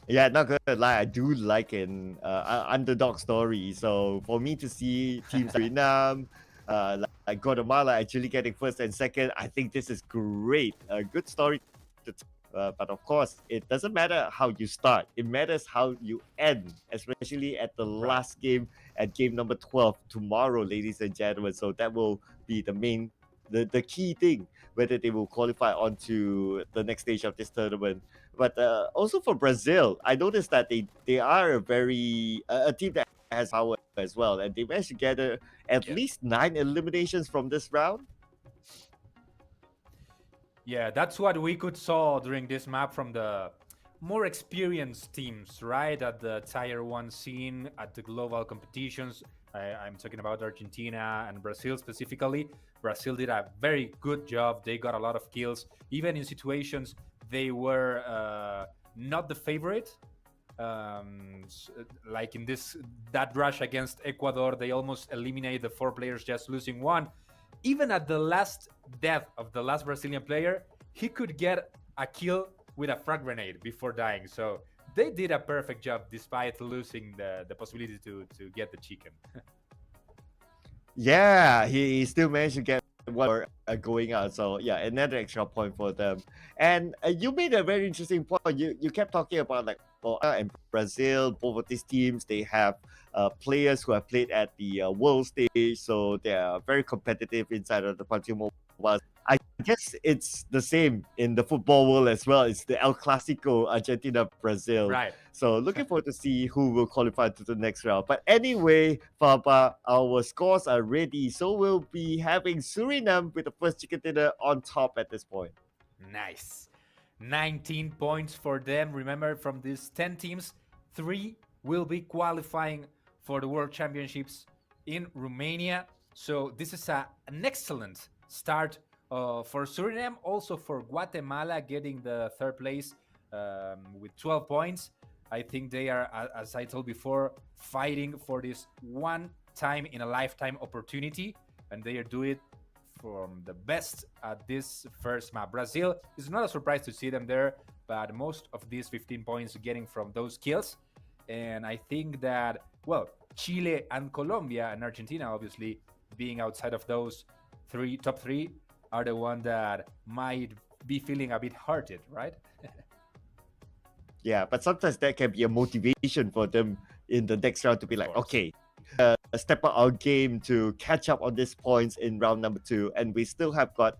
Yeah, not gonna lie, I do like an underdog story. So for me to see teams Suriname, like Guatemala actually getting first and second, I think this is great. A good story to but of course, it doesn't matter how you start. It matters how you end, especially at the last game, at game number 12 tomorrow, ladies and gentlemen. So that will be the key thing, whether they will qualify onto the next stage of this tournament. But also for Brazil, I noticed that they are a team that has power as well, and they managed to gather at least 9 eliminations from this round. Yeah, that's what we could saw during this map from the more experienced teams, right? At the Tier 1 scene, at the global competitions. I'm talking about Argentina and Brazil specifically. Brazil did a very good job. They got a lot of kills. Even in situations they were not the favorite. Like in that rush against Ecuador, they almost eliminated the 4 players, just losing 1. Even at the last death of the last Brazilian player, he could get a kill with a frag grenade before dying. So they did a perfect job despite losing the possibility to get the chicken. Yeah, he still managed to get one going out. So yeah, another extra point for them. And you made a very interesting point. You kept talking about like and Brazil, both of these teams, they have players who have played at the world stage, so they are very competitive inside of the PUBG Mobile. I guess it's the same in the football world as well. It's the El Clasico, Argentina, Brazil. Right. So looking forward to see who will qualify to the next round. But anyway, Faba, our scores are ready. So we'll be having Suriname with the first chicken dinner on top at this point. Nice. 19 points for them. Remember, from these 10 teams, 3 will be qualifying for the World Championships in Romania. So this is an excellent start for Suriname, also for Guatemala getting the 3rd place with 12 points. I think they are, as I told before, fighting for this one time in a lifetime opportunity, and they are doing it from the best at this first map. Brazil is not a surprise to see them there, but most of these 15 points getting from those kills. And I think that, well, Chile and Colombia and Argentina, obviously, being outside of those top three, are the one that might be feeling a bit hurted, right? Yeah, but sometimes that can be a motivation for them in the next round to be like, okay, step up our game to catch up on these points in round number 2, and we still have got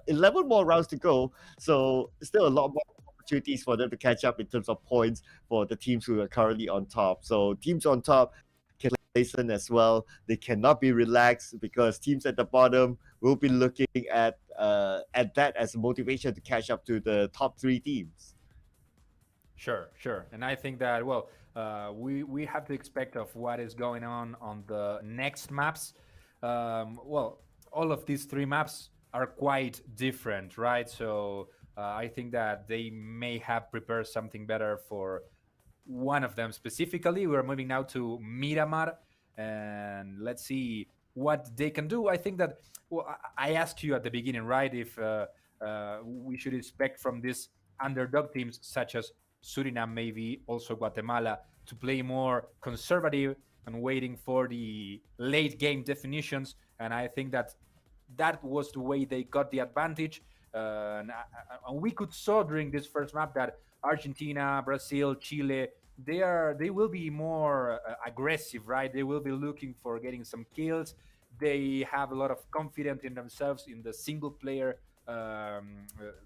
11 more rounds to go, so still a lot more opportunities for them to catch up in terms of points for the teams who are currently on top. So teams on top can listen as well. They cannot be relaxed because teams at the bottom will be looking at that as a motivation to catch up to the top 3 teams. Sure. And I think that, well, we have to expect of what is going on the next maps. Well, all of these 3 maps are quite different, right? So I think that they may have prepared something better for one of them specifically. We're moving now to Miramar, and let's see what they can do. I think that, well, I asked you at the beginning, right, if we should expect from these underdog teams such as Suriname, maybe also Guatemala, to play more conservative and waiting for the late game definitions. And I think that that was the way they got the advantage. And we could saw during this first map that Argentina, Brazil, Chile, they will be more aggressive, right? They will be looking for getting some kills. They have a lot of confidence in themselves in the single player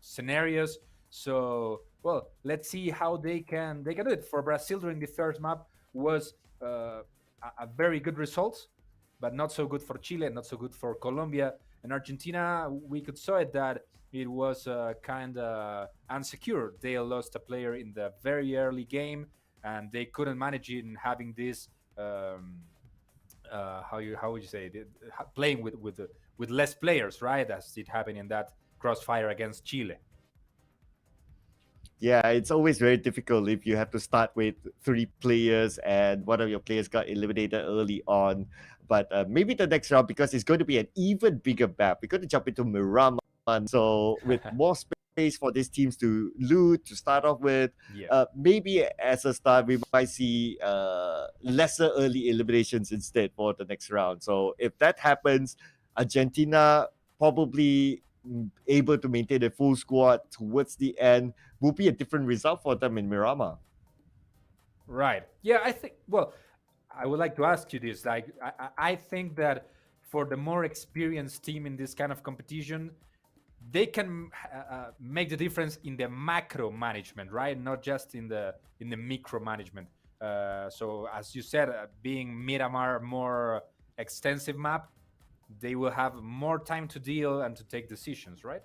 scenarios. So, well, let's see how they can do it. For Brazil during the first map was a very good result, but not so good for Chile, not so good for Colombia. And Argentina, we could saw it that it was kind of unsecure. They lost a player in the very early game, and they couldn't manage it in having this. How would you say it? Playing with less players, right? As it happened in that crossfire against Chile. Yeah, it's always very difficult if you have to start with three players and one of your players got eliminated early on. But maybe the next round, because it's going to be an even bigger map, we're going to jump into Miramar. So with more space for these teams to loot to start off with, Yeah. maybe as a start we might see lesser early eliminations instead for the next round. So if that happens, Argentina probably able to maintain a full squad towards the end will be a different result for them in Miramar. Right. Yeah, I think. Well, I would like to ask you this. Like, I think that for the more experienced team in this kind of competition, they can make the difference in the macro management, right? Not just in the micro management. So, as you said, being Miramar more extensive map, they will have more time to deal and to take decisions, right?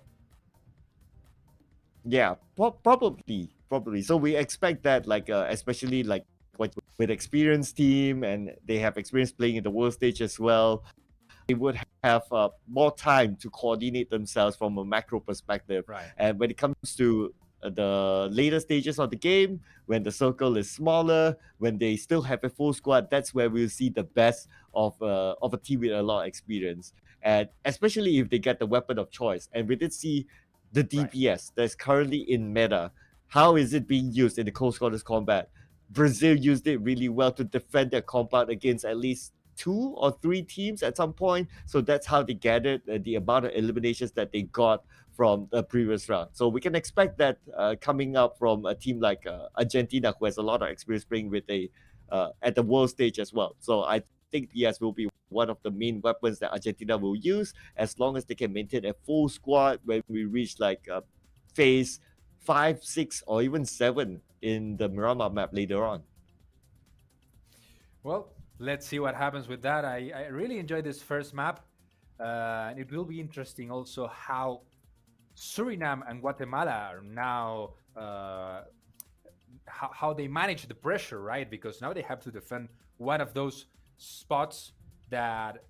Yeah, probably. So we expect that, like, especially like with experienced team and they have experience playing in the world stage as well, they would have more time to coordinate themselves from a macro perspective. Right. And when it comes to the later stages of the game, when the circle is smaller, when they still have a full squad, that's where we'll see the best of a team with a lot of experience. And especially if they get the weapon of choice. And we did see the Right. DPS that's currently in meta. How is it being used in the close quarters combat? Brazil used it really well to defend their compound against at least two or three teams at some point. So that's how they gathered the amount of eliminations that they got from the previous round. So we can expect that coming up from a team like Argentina, who has a lot of experience playing with a at the world stage as well. So I think PS will be one of the main weapons that Argentina will use as long as they can maintain a full squad when we reach like phase 5, 6, or even 7 in the Miramar map later on. Well, let's see what happens with that. I really enjoyed this first map. And it will be interesting also how Suriname and Guatemala are now, how they manage the pressure, right? Because now they have to defend one of those spots that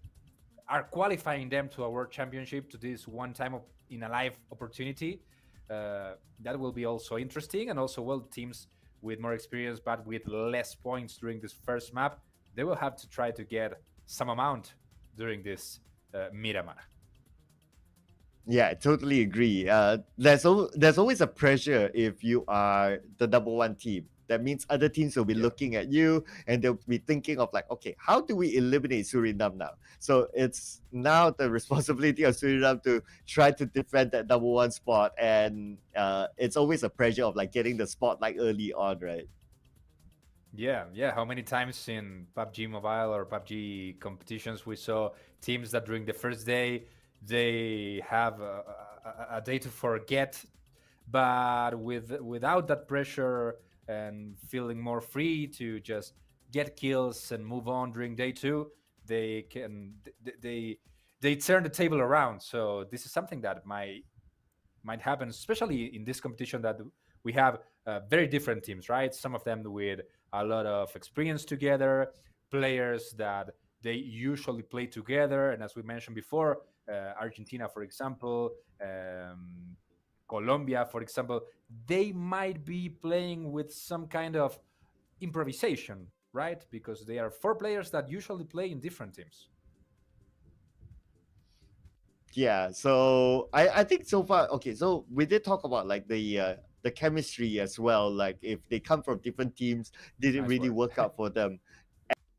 are qualifying them to a world championship, to this one time in a life opportunity. That will be also interesting. And also, well, teams with more experience but with less points during this first map, they will have to try to get some amount during this Miramar. Yeah, I totally agree. There's always a pressure if you are the number one team. That means other teams will be Yeah. looking at you and they'll be thinking of like, okay, how do we eliminate Suriname now? So it's now the responsibility of Suriname to try to defend that number one spot, and it's always a pressure of like getting the spotlight early on, right? Yeah, yeah. How many times in PUBG Mobile or PUBG competitions we saw teams that during the first day they have a day to forget, but without that pressure and feeling more free to just get kills and move on during day two, they can they turn the table around. So this is something that might happen, especially in this competition that we have very different teams, right? Some of them with a lot of experience together, players that they usually play together, and as we mentioned before, Argentina, for example, Colombia, for example, they might be playing with some kind of improvisation, right? Because they are four players that usually play in different teams. Yeah, so I think so far, okay, so we did talk about like the chemistry as well. Like if they come from different teams, did it Nice really word. work out for them?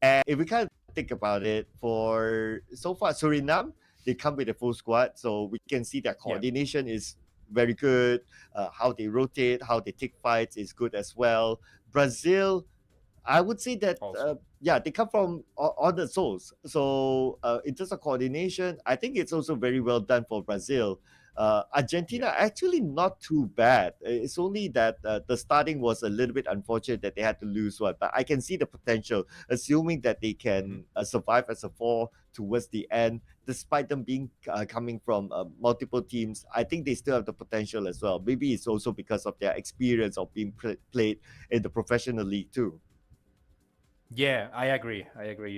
And if we kind of think about it, for so far Suriname, they come with a full squad, so we can see their Yeah, coordination is very good. How they rotate, how they take fights is good as well. Brazil, I would say that also. yeah, they come from all the souls. So in terms of coordination, I think it's also very well done for Brazil. Yeah. Argentina actually not too bad. It's only that the starting was a little bit unfortunate that they had to lose one, but I can see the potential, assuming that they Mhm. can survive as a four towards the end, despite them being coming from multiple teams. I think they still have the potential as well. Maybe it's also because of their experience of being played in the professional league too. Yeah, I agree. I agree.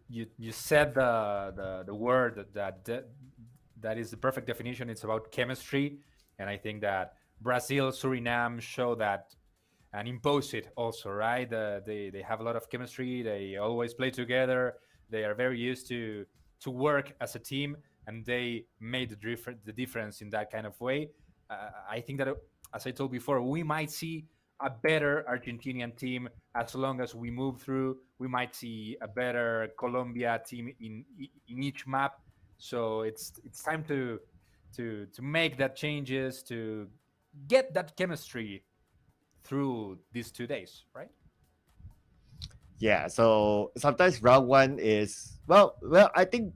You said the word that is the perfect definition. It's about chemistry, and I think that Brazil, Suriname show that and impose it also, right? They have a lot of chemistry. They always play together. They are very used to work as a team, and they made the difference in that kind of way. I think that, as I told before, we might see a better Argentinian team as long as we move through. We might see a better Colombia team in each map. So it's time to make that changes to get that chemistry through these 2 days, right? Yeah, so sometimes round one is well. I think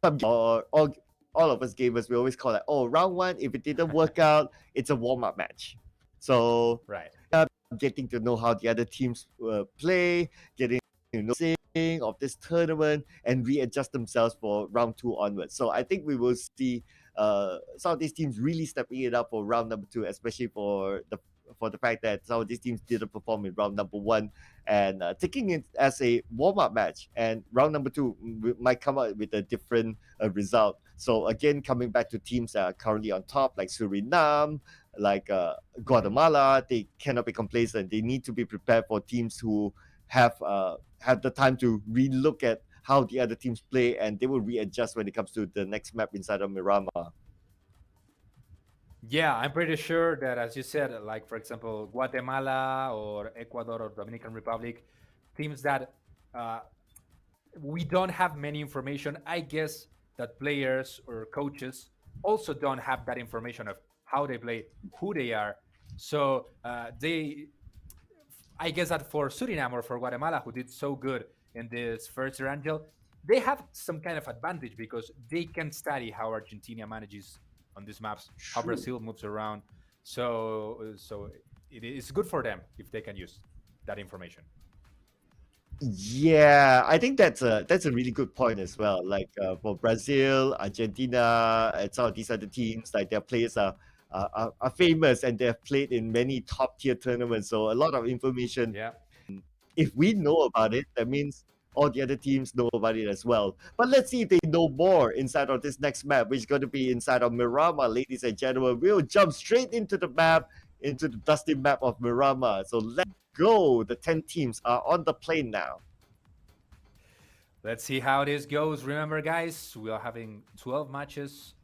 some or all of us gamers we always call it. Oh, round one. If it didn't work out, it's a warm up match. So Right. getting to know how the other teams play, getting to know of this tournament, and readjust themselves for round two onwards. So I think we will see some of these teams really stepping it up for round number two, especially for the fact that some of these teams didn't perform in round number one and taking it as a warm-up match, and round number two might come out with a different result. So again, coming back to teams that are currently on top, like Suriname, like Mhm. Guatemala, they cannot be complacent. They need to be prepared for teams who have the time to relook at how the other teams play, and they will readjust when it comes to the next map inside of Miramar. Yeah, I'm pretty sure that, as you said, like for example, Guatemala or Ecuador or Dominican Republic, teams that uh, we don't have many information. I guess that players or coaches also don't have that information of how they play, who they are. So I guess that for Suriname or for Guatemala, who did so good in this first Erangel, they have some kind of advantage because they can study how Argentina manages on these maps, how True. Brazil moves around. So it is good for them if they can use that information. Yeah, I think that's a really good point as well. Like for Brazil, Argentina, and some of these other teams, like their players are famous and they have played in many top tier tournaments. So a lot of information. Yeah. If we know about it, that means all the other teams know about it as well. But let's see if they know more inside of this next map, which is going to be inside of Miramar, ladies and gentlemen. We'll jump straight into the map, into the dusty map of Miramar. So let's go. The 10 teams are on the plane now. Let's see how this goes. Remember, guys, we are having 12 matches.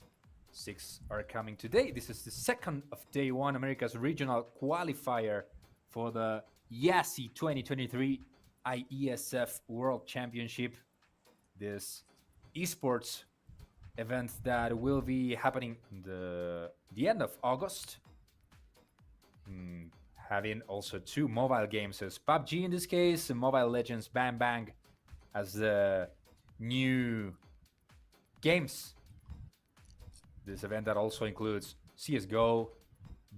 6 are coming today. This is the second of day one, America's regional qualifier for the YASI 2023 IESF World Championship. This esports event that will be happening the end of August. Having also 2 mobile games as PUBG in this case, and Mobile Legends Bang Bang as the new games. This event that also includes CSGO,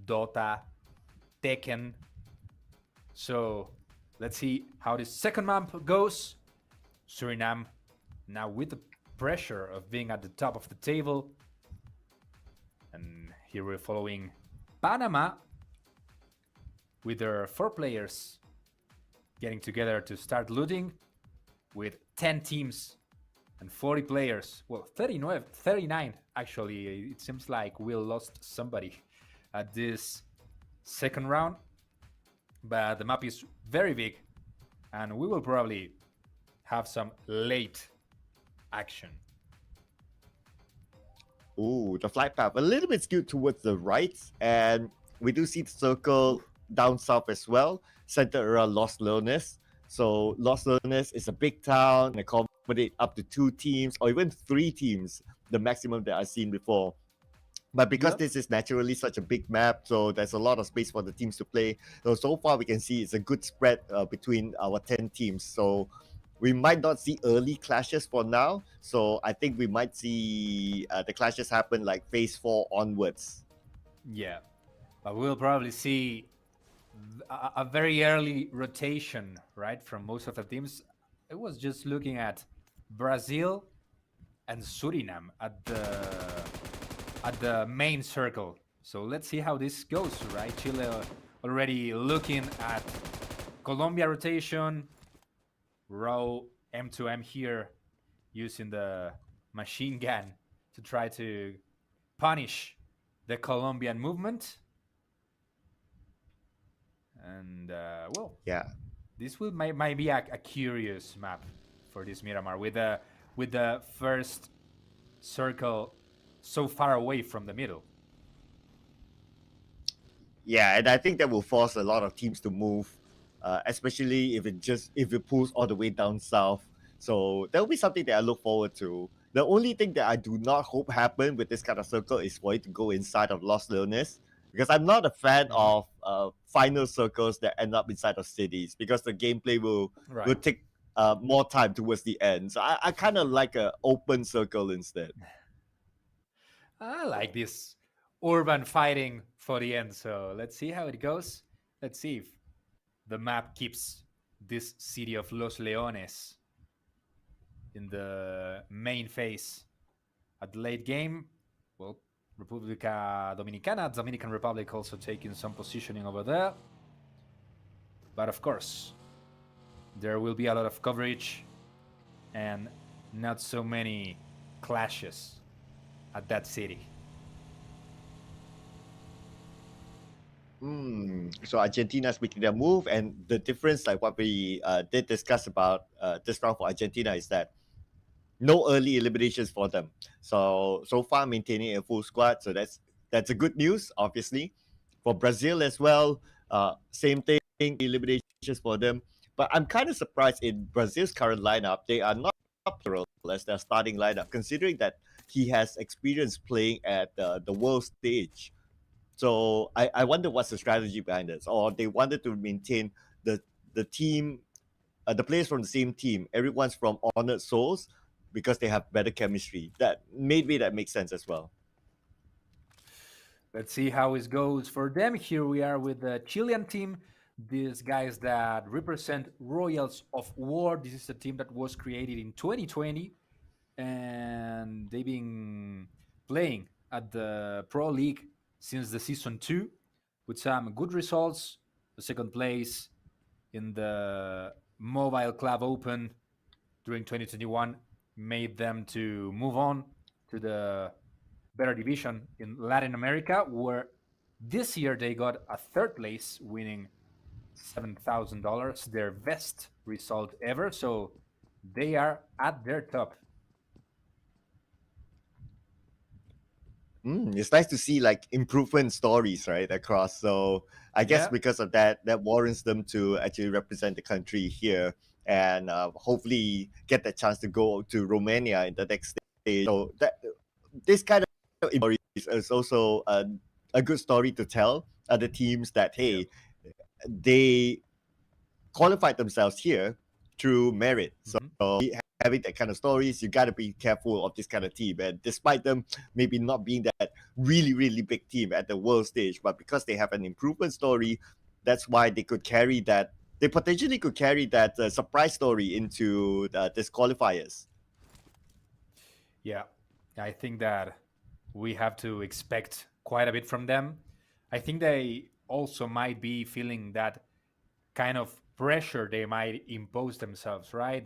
Dota, Tekken. So let's see how this second map goes. Suriname now with the pressure of being at the top of the table. And here we're following Panama with their 4 players getting together to start looting with 10 teams and 40 players. Well, 39 actually. It seems like we lost somebody at this second round, but the map is very big, and we will probably have some late action. Ooh, the flight path a little bit skewed towards the right, and we do see the circle down south as well, centered around Los Leones. So Los Leones is a big town and accommodate up to 2 teams or even 3 teams, the maximum that I've seen before. But because this is naturally such a big map, so there's a lot of space for the teams to play. So far we can see it's a good spread between our 10 teams. So we might not see early clashes for now. So I think we might see the clashes happen like phase 4 onwards. Yeah, but we'll probably see a very early rotation, right, from most of the teams. I was just looking at Brazil and Suriname at the main circle. So let's see how this goes, right? Chile already looking at Colombia rotation, raw M2M here, using the machine gun to try to punish the Colombian movement. And well, yeah, this might be a curious map for this Miramar with the first circle so far away from the middle. Yeah, and I think that will force a lot of teams to move, especially if it pulls all the way down south. So that will be something that I look forward to. The only thing that I do not hope happen with this kind of circle is for it to go inside of Los Leones, because I'm not a fan of final circles that end up inside of cities, because the gameplay will take more time towards the end. So I kind of like an open circle instead. I like this urban fighting for the end. So let's see how it goes. Let's see if the map keeps this city of Los Leones in the main phase. At the late game, well, República Dominicana, Dominican Republic also taking some positioning over there. But of course, there will be a lot of coverage and not so many clashes at that city. So Argentina's making their move, and the difference, like what we did discuss about this round for Argentina, is that no early eliminations for them. So far maintaining a full squad, so that's a good news. Obviously, for Brazil as well, same thing, eliminations for them. But I'm kind of surprised in Brazil's current lineup, they are not plural as their starting lineup, considering that he has experience playing at the world stage. So I wonder what's the strategy behind this, or they wanted to maintain the team, the players from the same team. Everyone's from Honored Souls because they have better chemistry. That maybe that makes sense as well. Let's see how it goes for them. Here we are with the Chilean team. These guys that represent Royals of War. This is a team that was created in 2020, and they've been playing at the Pro League since the season 2 with some good results. The second place in the Mobile Club Open during 2021 made them to move on to the better division in Latin America, where this year they got a third place, winning $7,000, their best result ever. So they are at their top. It's nice to see like improvement stories right across. So I guess because of that warrants them to actually represent the country here, and hopefully get the chance to go to Romania in the next stage. So that this kind of story is also a good story to tell other teams that hey, they qualified themselves here through merit. So having that kind of stories, you got to be careful of this kind of team. And despite them maybe not being that really, really big team at the world stage, but because they have an improvement story, that's why they could carry that. They potentially could carry that surprise story into this qualifiers. Yeah, I think that we have to expect quite a bit from them. I think they also might be feeling that kind of pressure they might impose themselves, right?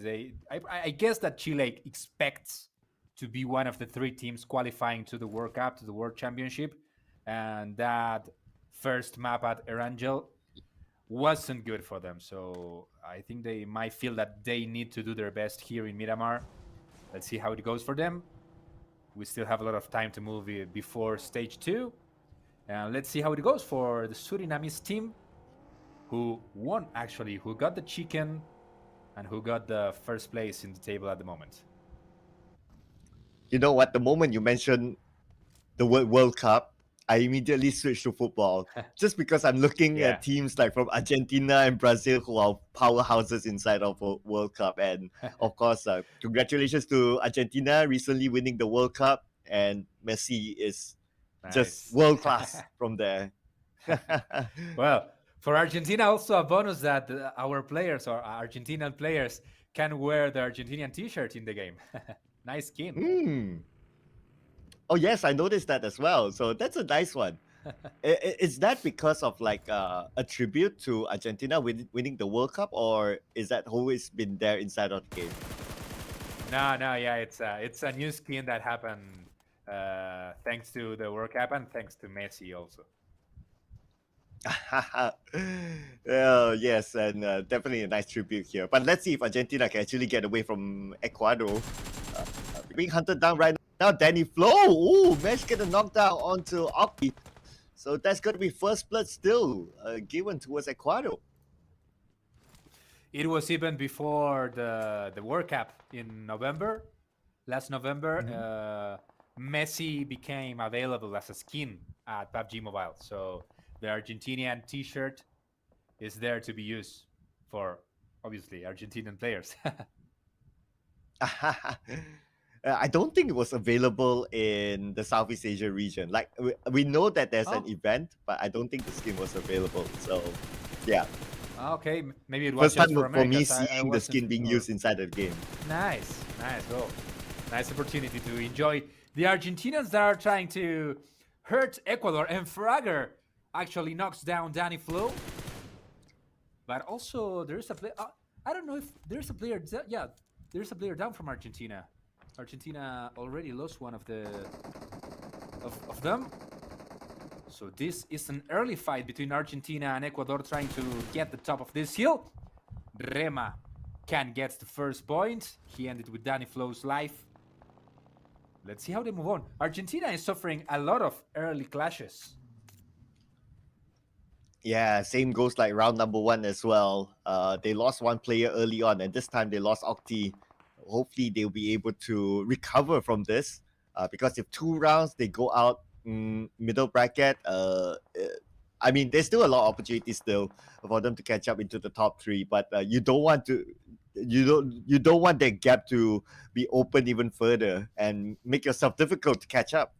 I guess that Chile expects to be one of the three teams qualifying to the World Cup, to the World Championship, and that first map at Erangel wasn't good for them. So I think they might feel that they need to do their best here in Miramar. Let's see how it goes for them. We still have a lot of time to move before stage two. And let's see how it goes for the Surinamese team, who won actually, who got the chicken and who got the first place in the table at the moment. You know what? The moment you mentioned the word World Cup, I immediately switched to football just because I'm looking Yeah. at teams like from Argentina and Brazil who are powerhouses inside of World Cup. And of course, congratulations to Argentina recently winning the World Cup. And Messi is just Nice. world class from there. Well, for Argentina, also a bonus that our players or Argentinian players can wear the Argentinian T-shirt in the game. Nice skin. Mm. Oh yes, I noticed that as well. So that's a nice one. Is that because of like a tribute to Argentina winning the World Cup, or is that always been there inside of the game? No, yeah, it's a new skin that happened thanks to the World Cup and thanks to Messi also. Yes, and definitely a nice tribute here. But let's see if Argentina can actually get away from Ecuador. Being hunted down right now, Danny Flo. Ooh, managed to get a knockdown onto Octi. So that's going to be first blood still given towards Ecuador. It was even before the World Cup in November, last November. Messi became available as a skin at PUBG Mobile. So the Argentinian T-shirt is there to be used for obviously Argentinian players. I don't think it was available in the Southeast Asia region. Like we know that there's an event, but I don't think the skin was available. So, yeah. Okay, maybe it was First just time for for me Americas. seeing the skin being used inside the game. Nice. Well, nice opportunity to enjoy the Argentinians that are trying to hurt Ecuador, and Fragger actually knocks down Danny Flo. But also there's a player. I don't know if there's a player. Yeah, there's a player down from Argentina. Argentina already lost one of them. So this is an early fight between Argentina and Ecuador trying to get the top of this hill. Rema can get the first point. He ended with Danny Flo's life. Let's see how they move on. Argentina is suffering a lot of early clashes. Yeah, same goes like round number one as well. They lost one player early on, and this time they lost Octi. Hopefully, they'll be able to recover from this. Because if 2 rounds they go out middle bracket, I mean, there's still a lot of opportunities still for them to catch up into the top three. But you don't want to, you don't want that gap to be open even further and make yourself difficult to catch up.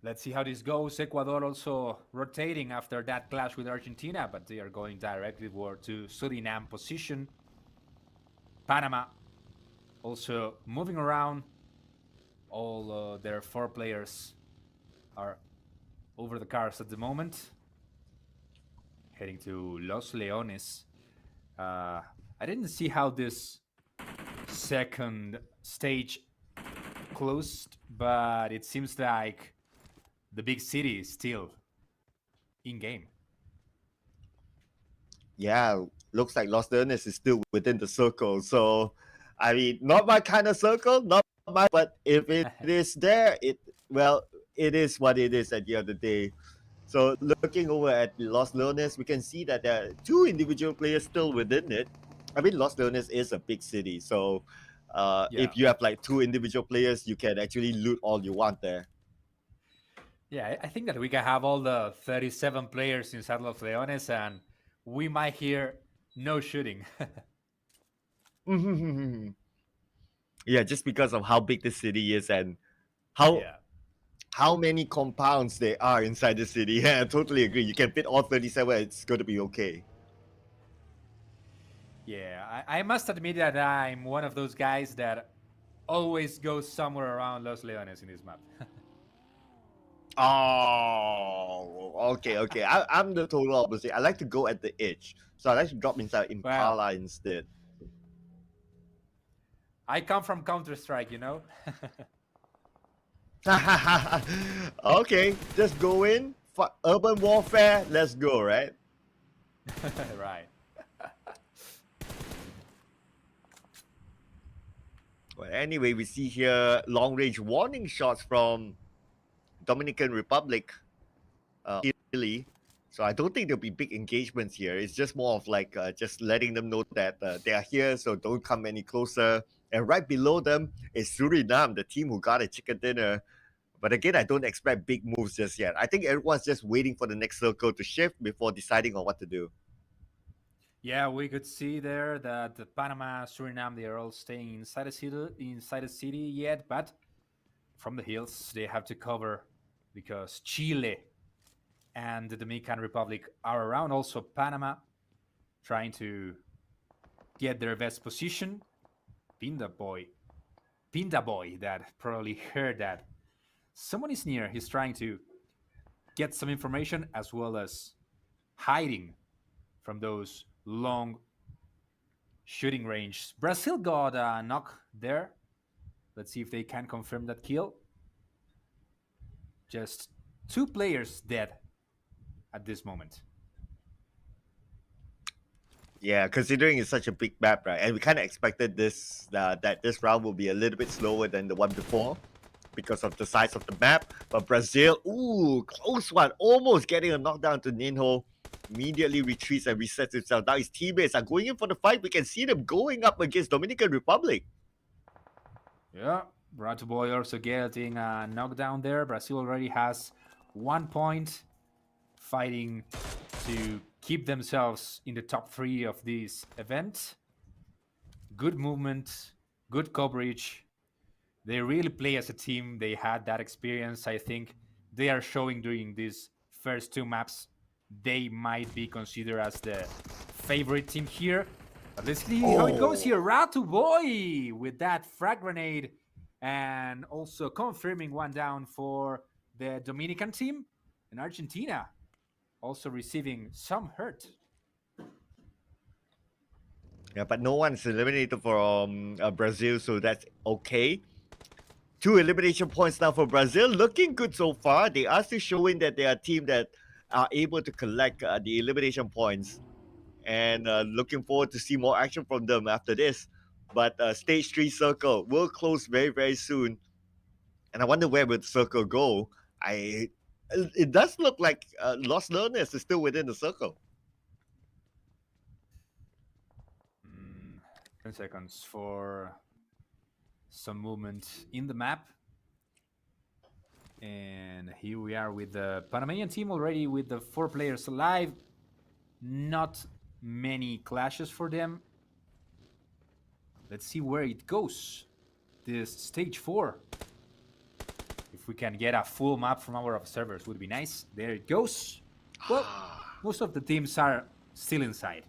Let's see how this goes. Ecuador also rotating after that clash with Argentina, but they are going directly to Suriname position. Panama also moving around. All their 4 players are over the cars at the moment. Heading to Los Leones. I didn't see how this second stage closed, but it seems like the big city is still in game. Yeah, looks like Los Leones is still within the circle. So, I mean, not my kind of circle, not my. But if it is there, it is what it is at the end of the day. So, looking over at Los Leones, we can see that there are 2 individual players still within it. I mean, Los Leones is a big city, so if you have like 2 individual players, you can actually loot all you want there. Yeah, I think that we can have all the 37 players inside Los Leones, and we might hear no shooting. Yeah, just because of how big the city is and how many compounds there are inside the city. Yeah, I totally agree. You can fit all 37, it's going to be okay. Yeah, I must admit that I'm one of those guys that always goes somewhere around Los Leones in this map. Oh, okay. I'm the total opposite. I like to go at the edge. So I like to drop inside Well, Impala instead. I come from Counter-Strike, you know? Okay, just go in. Urban warfare, let's go, right? Right. Well, anyway, we see here long range warning shots from Dominican Republic, Italy. So I don't think there'll be big engagements here. It's just more of like just letting them know that they are here, so don't come any closer. And right below them is Suriname, the team who got a chicken dinner. But again, I don't expect big moves just yet. I think everyone's just waiting for the next circle to shift before deciding on what to do. Yeah, we could see there that the Panama, Suriname, they are all staying inside the city yet, but from the hills they have to cover because Chile and the Dominican Republic are around. Also Panama trying to get their best position. Pinda boy, that probably heard that someone is near. He's trying to get some information as well as hiding from those long shooting range. Brazil got a knock there. Let's see if they can confirm that kill. Just 2 players dead at this moment. Yeah, considering it's such a big map, right? And we kind of expected this that this round will be a little bit slower than the one before because of the size of the map. But Brazil, ooh, close one, almost getting a knockdown to Ninho. Immediately retreats and resets himself. Now his teammates are going in for the fight. We can see them going up against Dominican Republic. Yeah, Rato Boy also getting a knockdown there. Brazil already has 1 point, fighting to keep themselves in the top 3 of this event. Good movement, good coverage. They really play as a team. They had that experience. I think they are showing during these first 2 maps. They might be considered as the favorite team here. But let's see how it goes here. Ratu Boy with that frag grenade and also confirming 1 down for the Dominican team. And Argentina also receiving some hurt. Yeah, but no one's eliminated from Brazil, so that's okay. 2 elimination points now for Brazil. Looking good so far. They are still showing that they are a team that are able to collect the elimination points. And looking forward to see more action from them after this. But stage 3 circle will close very, very soon. And I wonder where will the circle go. It does look like Lost Learners is still within the circle. 10 seconds for some movement in the map. And here we are with the Panamanian team already with the 4 players alive. Not many clashes for them. Let's see where it goes. This stage 4. If we can get a full map from our observers, would be nice. There it goes. Well, most of the teams are still inside.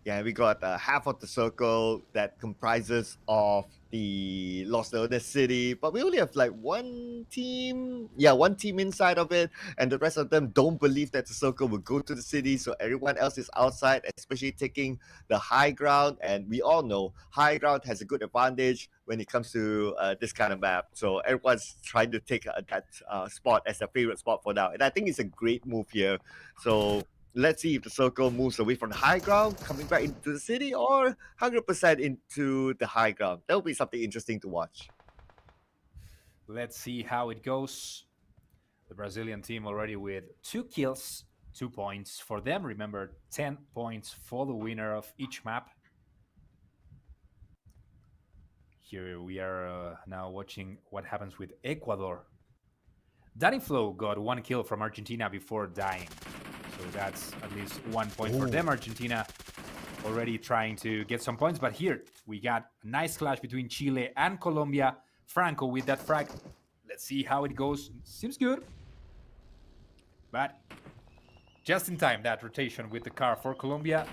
Yeah, we got half of the circle that comprises of the Lost Learners City, but we only have like one team. Yeah, one team inside of it, and the rest of them don't believe that the circle will go to the city, so everyone else is outside, especially taking the high ground. And we all know high ground has a good advantage when it comes to this kind of map. So everyone's trying to take that spot as their favorite spot for now, and I think it's a great move here. So let's see if the circle moves away from the high ground, coming back into the city, or 100% into the high ground. That will be something interesting to watch. Let's see how it goes. The Brazilian team already with 2 kills, 2 points for them. Remember, 10 points for the winner of each map. Here we are now watching what happens with Ecuador. Danny Flo got 1 kill from Argentina before dying. So that's at least 1 point for them. Argentina already trying to get some points. But here we got a nice clash between Chile and Colombia. Franco with that frag. Let's see how it goes. Seems good. But just in time, that rotation with the car for Colombia.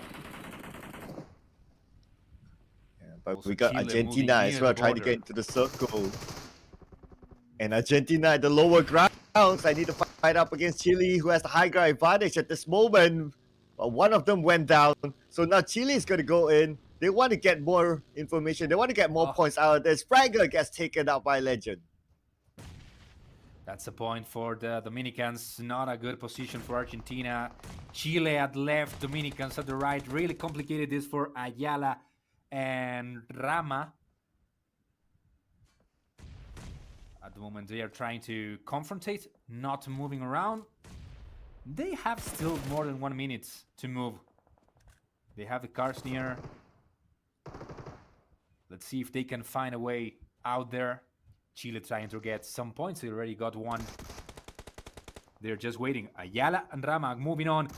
Yeah, but Also we got Chile Argentina moving as near well, the trying to border. get into the circle. And Argentina at the lower grounds. I need to fight up against Chile, who has the high ground advantage at this moment. But one of them went down. So now Chile is going to go in. They want to get more information. They want to get more points out of this. Fragger gets taken out by Legend. That's a point for the Dominicans. Not a good position for Argentina. Chile at left, Dominicans at the right. Really complicated this for Ayala and Rama. At the moment, they are trying to confrontate, not moving around. They have still more than 1 minute to move. They have the cars near. Let's see if they can find a way out there. Chile trying to get some points. They already got one. They're just waiting. Ayala and Rama moving on.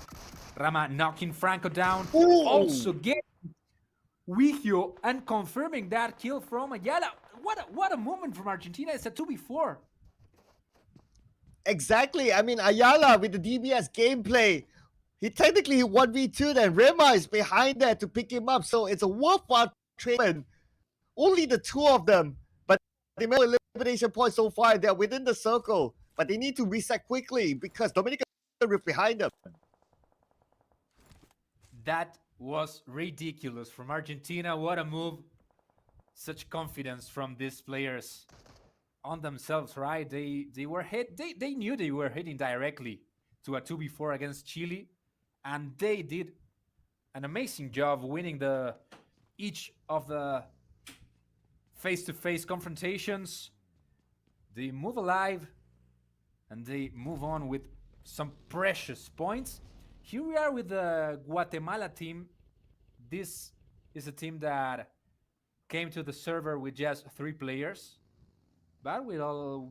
Rama knocking Franco down. Ooh. Also getting Wigio and confirming that kill from Ayala. What a moment from Argentina. It's a 2v4. Exactly. I mean, Ayala with the DBS gameplay, he technically 1v2, then Rema is behind there to pick him up. So it's a worthwhile treatment. Only the two of them, but they made elimination points so far. They're within the circle, but they need to reset quickly because Dominica is behind them. That was ridiculous from Argentina. What a move. Such confidence from these players on themselves, right? They were hit. They knew they were hitting directly to a 2v4 against Chile, and they did an amazing job winning each of the face-to-face confrontations. They move alive and they move on with some precious points. Here we are with the Guatemala team. This is a team that came to the server with just 3 players, but with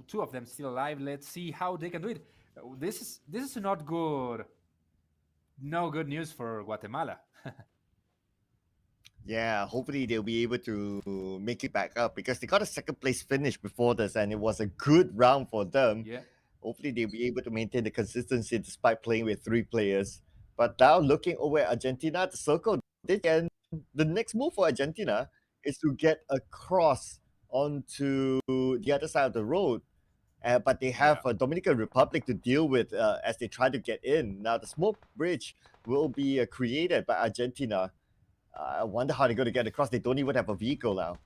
two of them still alive. Let's see how they can do it. This is not good. No good news for Guatemala. Yeah, hopefully they'll be able to make it back up because they got a second place finish before this and it was a good round for them. Yeah. Hopefully they'll be able to maintain the consistency despite playing with 3 players. But now looking over at Argentina, the circle, and the next move for Argentina is to get across onto the other side of the road. But they have a Dominican Republic to deal with as they try to get in. Now the smoke bridge will be created by Argentina. I wonder how they're going to get across. They don't even have a vehicle now.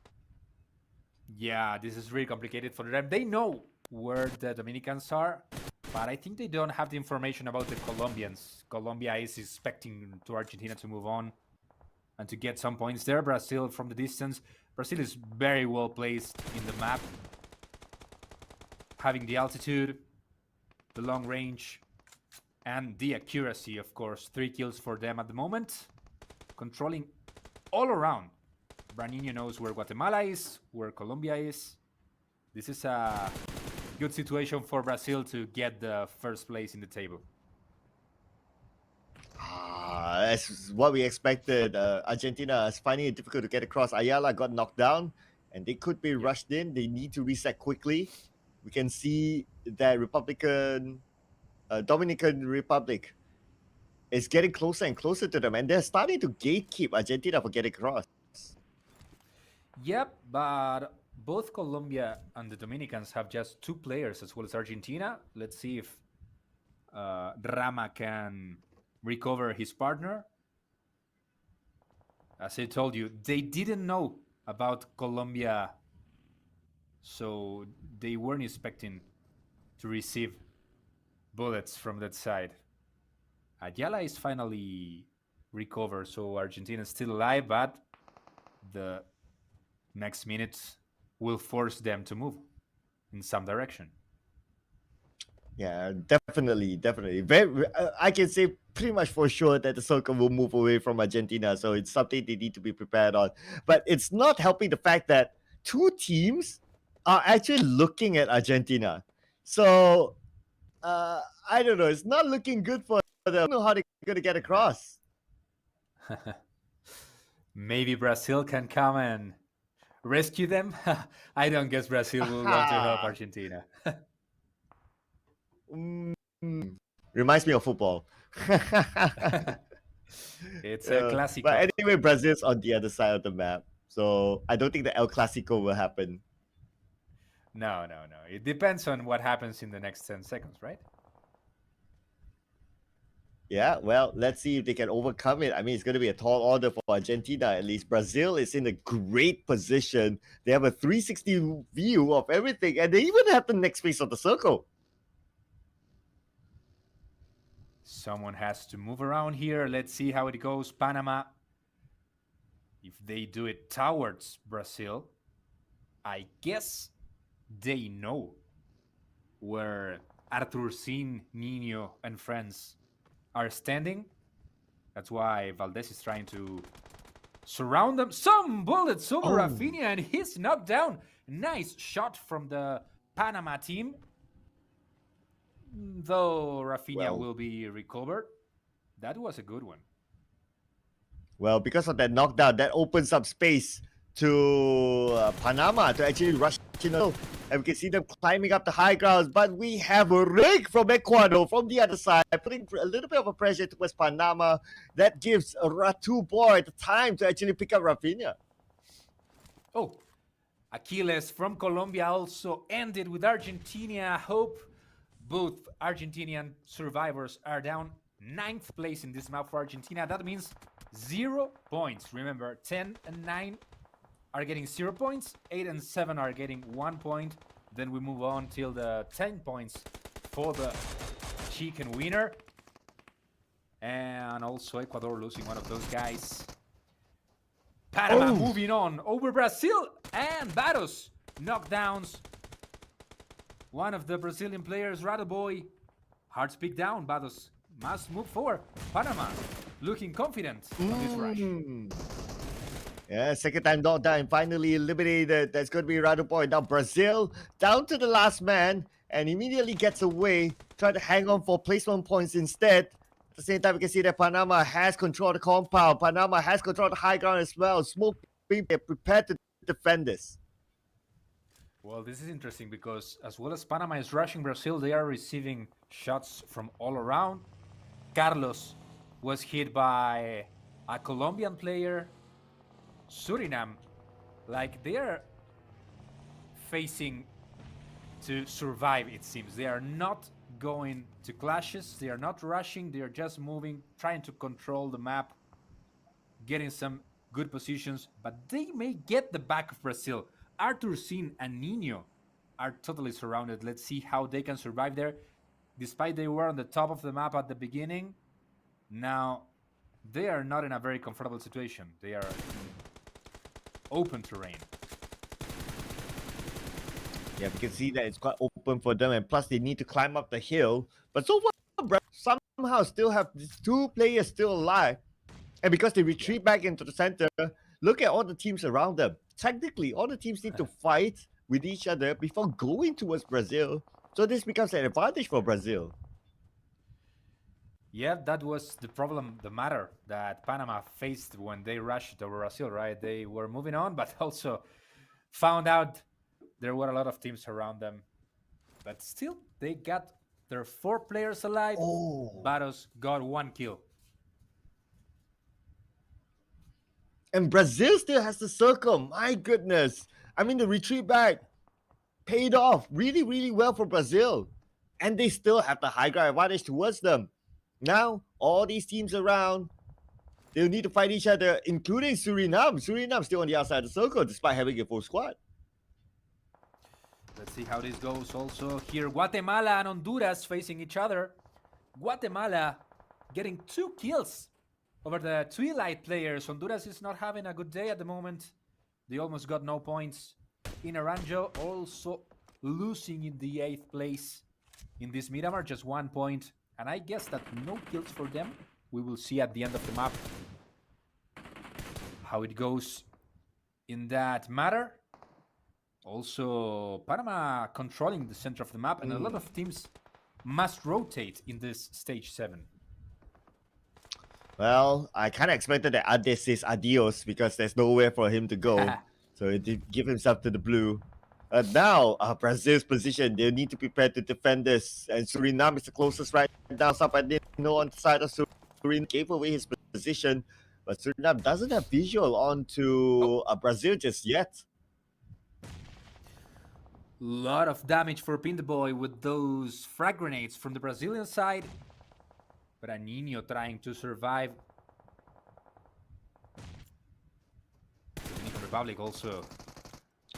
Yeah, this is really complicated for them. They know where the Dominicans are, but I think they don't have the information about the Colombians. Colombia is expecting to Argentina to move on and to get some points there. Brazil from the distance. Brazil is very well placed in the map, having the altitude, the long range, and the accuracy, of course. 3 kills for them at the moment. Controlling all around. Branino knows where Guatemala is, where Colombia is. This is a good situation for Brazil to get the first place in the table. That's what we expected. Argentina is finding it difficult to get across. Ayala got knocked down and they could be rushed in. They need to reset quickly. We can see that Dominican Republic is getting closer and closer to them, and they're starting to gatekeep Argentina for getting across. Yep, but both Colombia and the Dominicans have just 2 players as well as Argentina. Let's see if Rama can recover his partner. As I told you, they didn't know about Colombia, so they weren't expecting to receive bullets from that side. Ayala is finally recovered, so Argentina is still alive, but the next minutes will force them to move in some direction. Yeah, definitely. I can say pretty much for sure that the circle will move away from Argentina, so it's something they need to be prepared on. But it's not helping the fact that 2 teams are actually looking at Argentina. So, I don't know. It's not looking good for them. I don't know how they're going to get across. Maybe Brazil can come and rescue them. I don't guess Brazil will want to help Argentina. Reminds me of football. It's a Clásico. But anyway, Brazil's on the other side of the map. So I don't think the El Clásico will happen. No. It depends on what happens in the next 10 seconds, right? Yeah, well, let's see if they can overcome it. I mean, it's going to be a tall order for Argentina at least. Brazil is in a great position. They have a 360 view of everything, and they even have the next face of the circle. Someone has to move around here. Let's see how it goes. Panama, if they do it towards Brazil, I guess they know where Arthur Sin, Nino, and friends are standing. That's why Valdez is trying to surround them. Some bullets over Rafinha, and he's knocked down. Nice shot from the Panama team. Though Rafinha will be recovered. That was a good one. Well, because of that knockdown, that opens up space to Panama to actually rush in. And we can see them climbing up the high grounds, but we have a rig from Ecuador from the other side, putting a little bit of a pressure towards Panama. That gives Ratu Boy the time to actually pick up Rafinha. Oh, Achilles from Colombia also ended with Argentina. Hope both Argentinian survivors are down. 9th place in this map for Argentina. That means 0 points. Remember, 10 and 9 are getting 0 points. 8 and 7 are getting 1 point. Then we move on till the 10 points for the chicken winner. And also Ecuador losing one of those guys. Panama moving on over Brazil, and Barros knockdowns one of the Brazilian players, Boy. Hard speak down. Barros must move forward. Panama looking confident on this rush. Yeah, second time knockdown, finally eliminated. That's going to be Boy. Now Brazil down to the last man and immediately gets away, trying to hang on for placement points instead. At the same time, we can see that Panama has control of the compound. Panama has control of the high ground as well. Smoke being prepared to defend this. Well, this is interesting because as well as Panama is rushing Brazil, they are receiving shots from all around. Carlos was hit by a Colombian player. Suriname, like they are facing to survive, it seems. They are not going to clashes, they are not rushing, they are just moving, trying to control the map, getting some good positions, but they may get the back of Brazil. Arthur Sin and Nino are totally surrounded. Let's see how they can survive there. Despite they were on the top of the map at the beginning, now they are not in a very comfortable situation. They are in open terrain. Yeah, we can see that it's quite open for them, and plus they need to climb up the hill. But so far, somehow still have these 2 players still alive. And because they retreat back into the center, look at all the teams around them. Technically, all the teams need to fight with each other before going towards Brazil. So this becomes an advantage for Brazil. Yeah, that was the problem, the matter that Panama faced when they rushed over Brazil, right? They were moving on, but also found out there were a lot of teams around them. But still, they got their 4 players alive. Barros got 1 kill. And Brazil still has the circle. My goodness. I mean, the retreat back paid off really, really well for Brazil. And they still have the high ground advantage towards them. Now, all these teams around, they'll need to fight each other, including Suriname. Suriname still on the outside of the circle, despite having a full squad. Let's see how this goes. Also here, Guatemala and Honduras facing each other. Guatemala getting 2 kills over the Twilight players. Honduras is not having a good day at the moment. They almost got no points. In Erangel also losing in the 8th place in this Miramar, just 1 point. And I guess that no kills for them. We will see at the end of the map how it goes in that matter. Also, Panama controlling the center of the map, and a lot of teams must rotate in this stage 7. Well, I kind of expected that Ade says adios because there's nowhere for him to go. So he did give himself to the blue. Now, Brazil's position, they need to prepare to defend this. And Suriname is the closest right now. Sapadino on the side of Suriname gave away his position. But Suriname doesn't have visual onto Brazil just yet. Lot of damage for Pindaboy with those frag grenades from the Brazilian side. But a Nino trying to survive. Dominican Republic also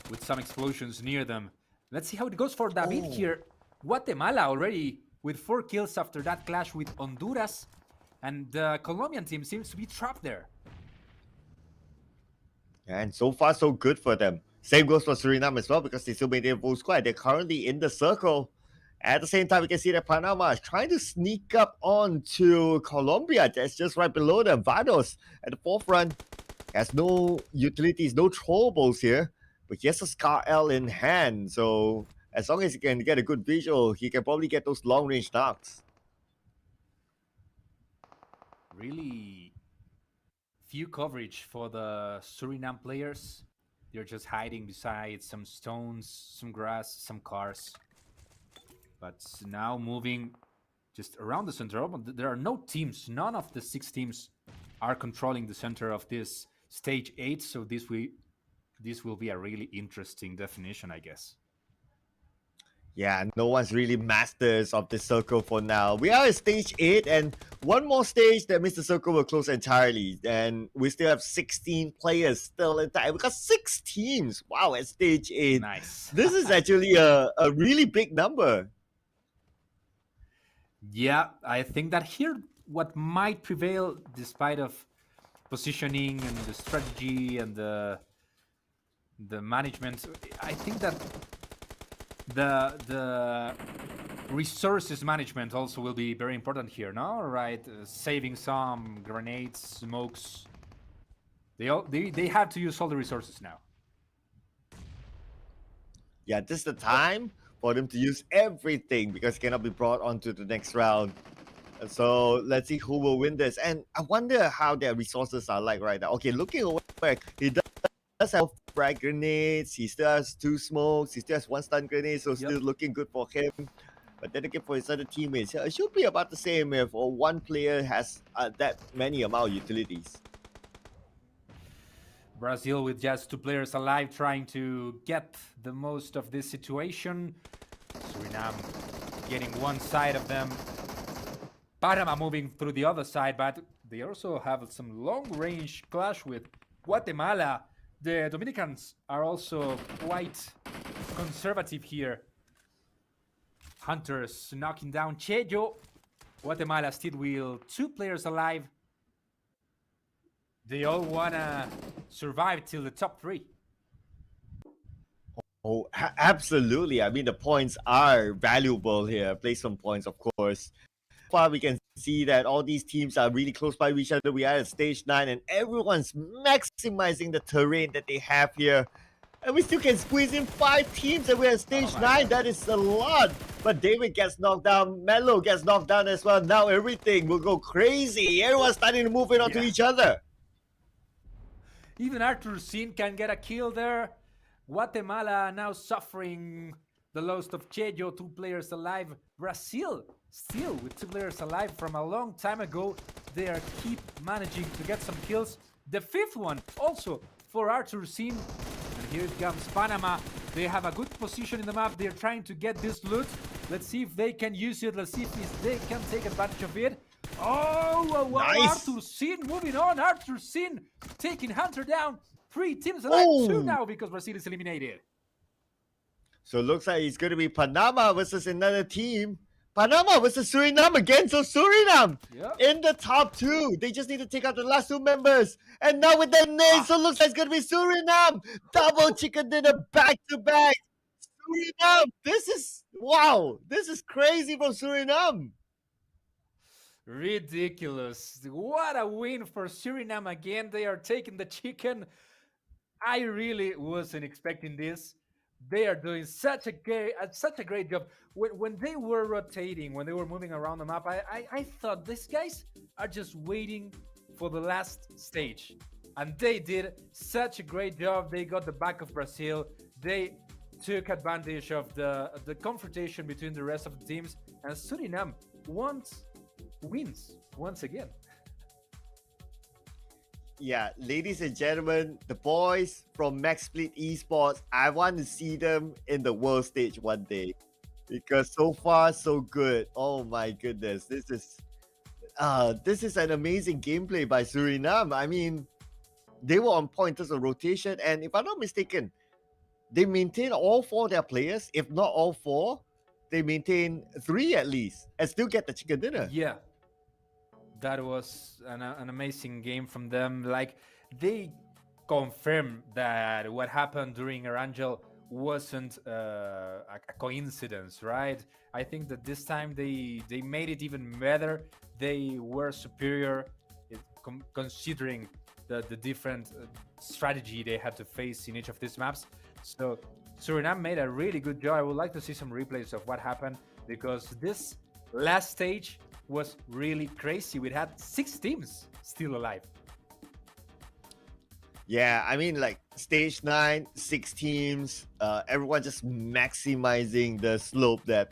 with some explosions near them. Let's see how it goes for David here. Guatemala already with 4 kills after that clash with Honduras. And the Colombian team seems to be trapped there. And so far, so good for them. Same goes for Suriname as well because they still maintain a full squad. They're currently in the circle. At the same time, we can see that Panama is trying to sneak up onto Colombia. That's just right below them. Vados at the forefront has no utilities, no throwables here, but he has a Scar L in hand. So as long as he can get a good visual, he can probably get those long-range knocks. Really few coverage for the Suriname players. They're just hiding beside some stones, some grass, some cars. But now moving just around the center. There are no teams. None of the 6 teams are controlling the center of this stage 8. So this will be a really interesting definition, I guess. Yeah, no one's really masters of the circle for now. We are at stage 8, and one more stage that means the circle will close entirely. And we still have 16 players still entire. We got 6 teams. Wow, at stage 8. Nice. This is actually a really big number. Yeah, I think that here what might prevail, despite of positioning and the strategy and the management, I think that the resources management also will be very important here, no? Right, saving some grenades, smokes. They have to use all the resources now. Yeah, this is the time for them to use everything because it cannot be brought onto the next round. So let's see who will win this. And I wonder how their resources are like right now. Okay, looking away, he does have frag grenades. He still has 2 smokes. He still has 1 stun grenade, so still looking good for him. But then again, for his other teammates, it should be about the same if one player has that many amount of utilities. Brazil with just 2 players alive trying to get the most of this situation. Suriname getting one side of them. Panama moving through the other side, but they also have some long-range clash with Guatemala. The Dominicans are also quite conservative here. Hunters knocking down Chejo. Guatemala still with 2 players alive. They all wanna survive till the top 3. Oh, absolutely. I mean, the points are valuable here. Play some points, of course. So far, we can see that all these teams are really close by each other. We are at stage 9, and everyone's maximizing the terrain that they have here. And we still can squeeze in 5 teams, and we're at stage 9. That is a lot. But David gets knocked down. Melo gets knocked down as well. Now everything will go crazy. Everyone's starting to move in onto each other. Even Arthur Sin can get a kill there. Guatemala now suffering the loss of Chejo, 2 players alive. Brazil still with 2 players alive from a long time ago. They are keep managing to get some kills. The 5th one also for Arthur Sin. And here comes Panama. They have a good position in the map. They're trying to get this loot. Let's see if they can use it. Let's see if they can take advantage of it. Oh, nice. Arthur Sin moving on. Arthur Sin taking Hunter down. 3 teams alive, 2 now because Brazil is eliminated. So it looks like it's going to be Panama versus another team. Panama versus Suriname again. So Suriname in the top 2. They just need to take out the last 2 members. And now with that name, so it looks like it's going to be Suriname. Double chicken dinner back-to-back. Suriname. This is, wow. This is crazy from Suriname. Ridiculous. What a win for Suriname again. They are taking the chicken. I really wasn't expecting this. They are doing such a great job. When they were rotating, when they were moving around the map, I thought these guys are just waiting for the last stage. And they did such a great job. They got the back of Brazil. They took advantage of the confrontation between the rest of the teams. And Suriname wins once again. Yeah, ladies and gentlemen, the boys from Max Split Esports, I want to see them in the world stage one day because so far so good. Oh my goodness, this is an amazing gameplay by Suriname. I mean, they were on point in terms of rotation, and if I'm not mistaken, they maintain all four of their players. If not all four, they maintain three at least, and still get the chicken dinner. Yeah, that was an amazing game from them. Like, they confirmed that what happened during Erangel wasn't a coincidence, right? I think that this time they made it even better. They were superior, considering the different strategy they had to face in each of these maps. So Suriname made a really good job. I would like to see some replays of what happened, because this last stage was really crazy. We had 6 teams still alive. Yeah, I mean, like stage 9, 6 teams, everyone just maximizing the slope that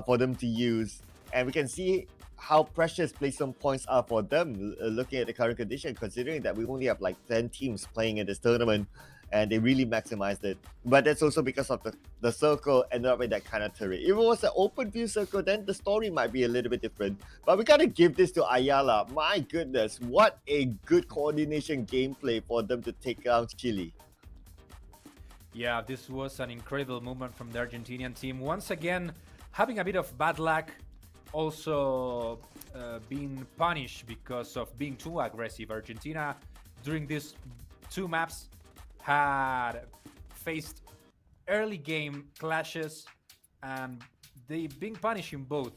for them to use, and we can see how precious placement points are for them. Looking at the current condition, considering that we only have like 10 teams playing in this tournament, and they really maximized it. But that's also because of the circle ended up in that kind of terrain. If it was an open view circle, then the story might be a little bit different. But we gotta give this to Ayala. My goodness, what a good coordination gameplay for them to take down Chile. Yeah, this was an incredible movement from the Argentinian team. Once again, having a bit of bad luck, also being punished because of being too aggressive. Argentina, during these 2 maps, had faced early game clashes, and they've been punished in both.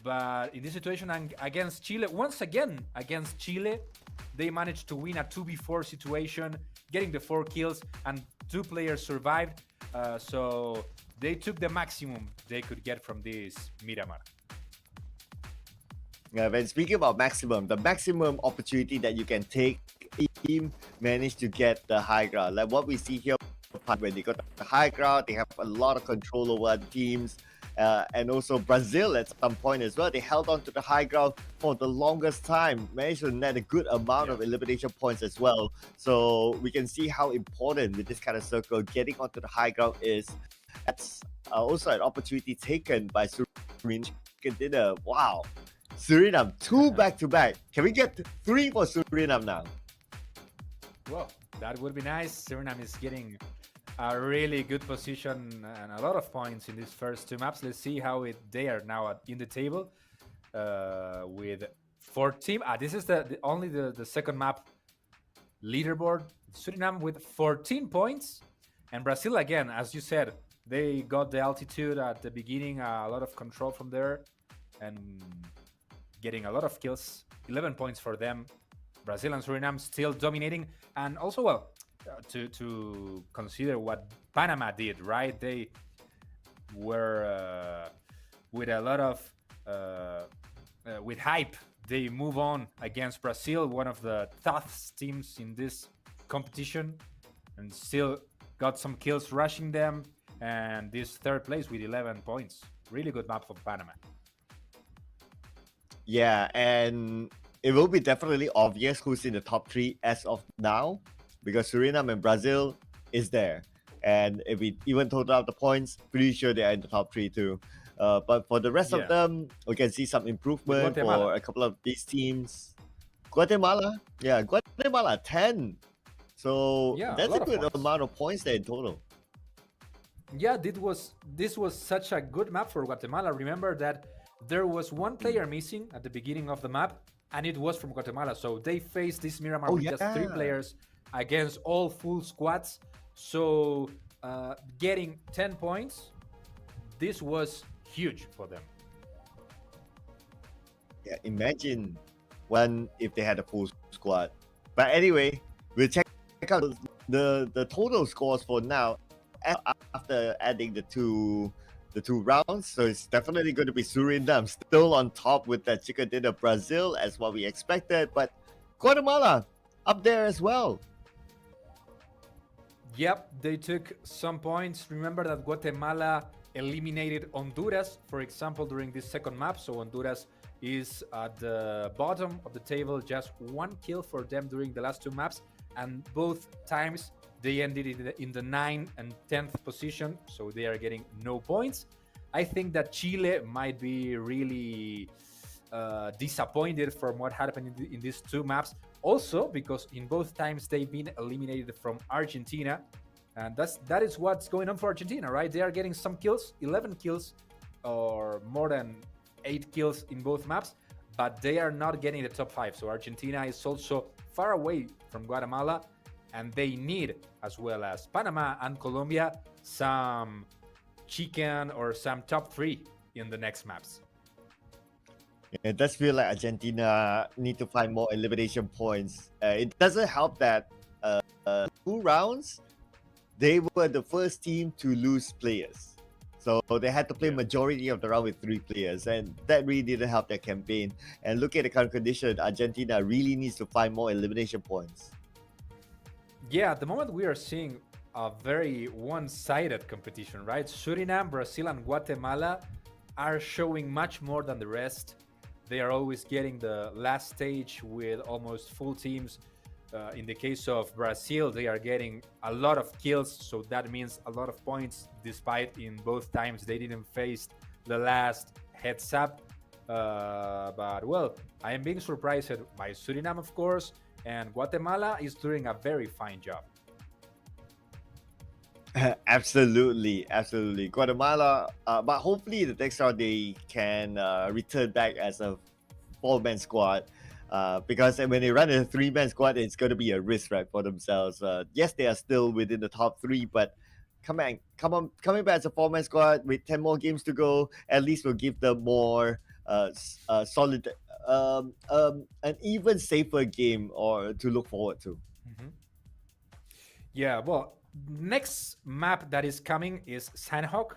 But in this situation against Chile, once again against Chile, they managed to win a 2v4 situation, getting the 4 kills, and 2 players survived. So they took the maximum they could get from this Miramar. Yeah, when speaking about maximum, the maximum opportunity that you can take, team managed to get the high ground. Like what we see here, when they got the high ground, they have a lot of control over the teams. And also Brazil at some point as well. They held on to the high ground for the longest time, managed to net a good amount of elimination points as well. So we can see how important with this kind of circle, getting onto the high ground is. That's also an opportunity taken by Suriname. Dinner. Wow. Suriname, 2 back-to-back. Can we get 3 for Suriname now? Well, that would be nice. Suriname is getting a really good position and a lot of points in these first 2 maps. Let's see how they are now in the table with 14. This is only the second map leaderboard. Suriname with 14 points, and Brazil, again, as you said, they got the altitude at the beginning, a lot of control from there, and getting a lot of kills. 11 points for them. Brazil and Suriname still dominating, and also, well, to consider what Panama did, right? They were with a lot of with hype. They move on against Brazil, one of the toughest teams in this competition, and still got some kills rushing them. And this 3rd place with 11 points. Really good map for Panama. Yeah, and it will be definitely obvious who's in the top 3 as of now, because Suriname and Brazil is there. And if we even total out the points, pretty sure they are in the top 3 too. But for the rest of them, we can see some improvement for a couple of these teams. Guatemala, 10. So that's a good amount of points there in total. Yeah, this was such a good map for Guatemala. Remember that there was 1 player missing at the beginning of the map, and it was from Guatemala. So they faced this Miramar with just 3 players against all full squads. So getting 10 points, this was huge for them. Yeah, imagine if they had a full squad. But anyway, we'll check out the total scores for now after adding the two rounds. So it's definitely going to be Suriname still on top with that chicken dinner. Brazil as what we expected, but Guatemala up there as well. Yep, they took some points. Remember that Guatemala eliminated Honduras, for example, during this second map. So Honduras is at the bottom of the table, just 1 kill for them during the last 2 maps, and both times they ended in the 9th and 10th position, so they are getting no points. I think that Chile might be really disappointed from what happened in these 2 maps. Also, because in both times they've been eliminated from Argentina, and that is what's going on for Argentina, right? They are getting some kills, 11 kills, or more than 8 kills in both maps, but they are not getting the top 5. So Argentina is also far away from Guatemala, and they need, as well as Panama and Colombia, some chicken or some top 3 in the next maps. It does feel like Argentina need to find more elimination points. It doesn't help that 2 rounds, they were the first team to lose players. So they had to play majority of the round with 3 players, and that really didn't help their campaign. And look at the current condition, Argentina really needs to find more elimination points. Yeah, at the moment we are seeing a very one-sided competition, right? Suriname, Brazil, and Guatemala are showing much more than the rest. They are always getting the last stage with almost full teams. In the case of Brazil, they are getting a lot of kills, so that means a lot of points, despite in both times they didn't face the last heads up. But well, I am being surprised by Suriname, of course, and Guatemala is doing a very fine job. Absolutely. Guatemala, but hopefully the next round they can return back as a 4-man squad. Because when they run a 3-man squad, it's going to be a risk, right, for themselves. Yes, they are still within the top 3, but coming back as a 4-man squad with 10 more games to go, at least will give them more solid, an even safer game or to look forward to. Mm-hmm. Yeah, well, next map that is coming is Sanhok.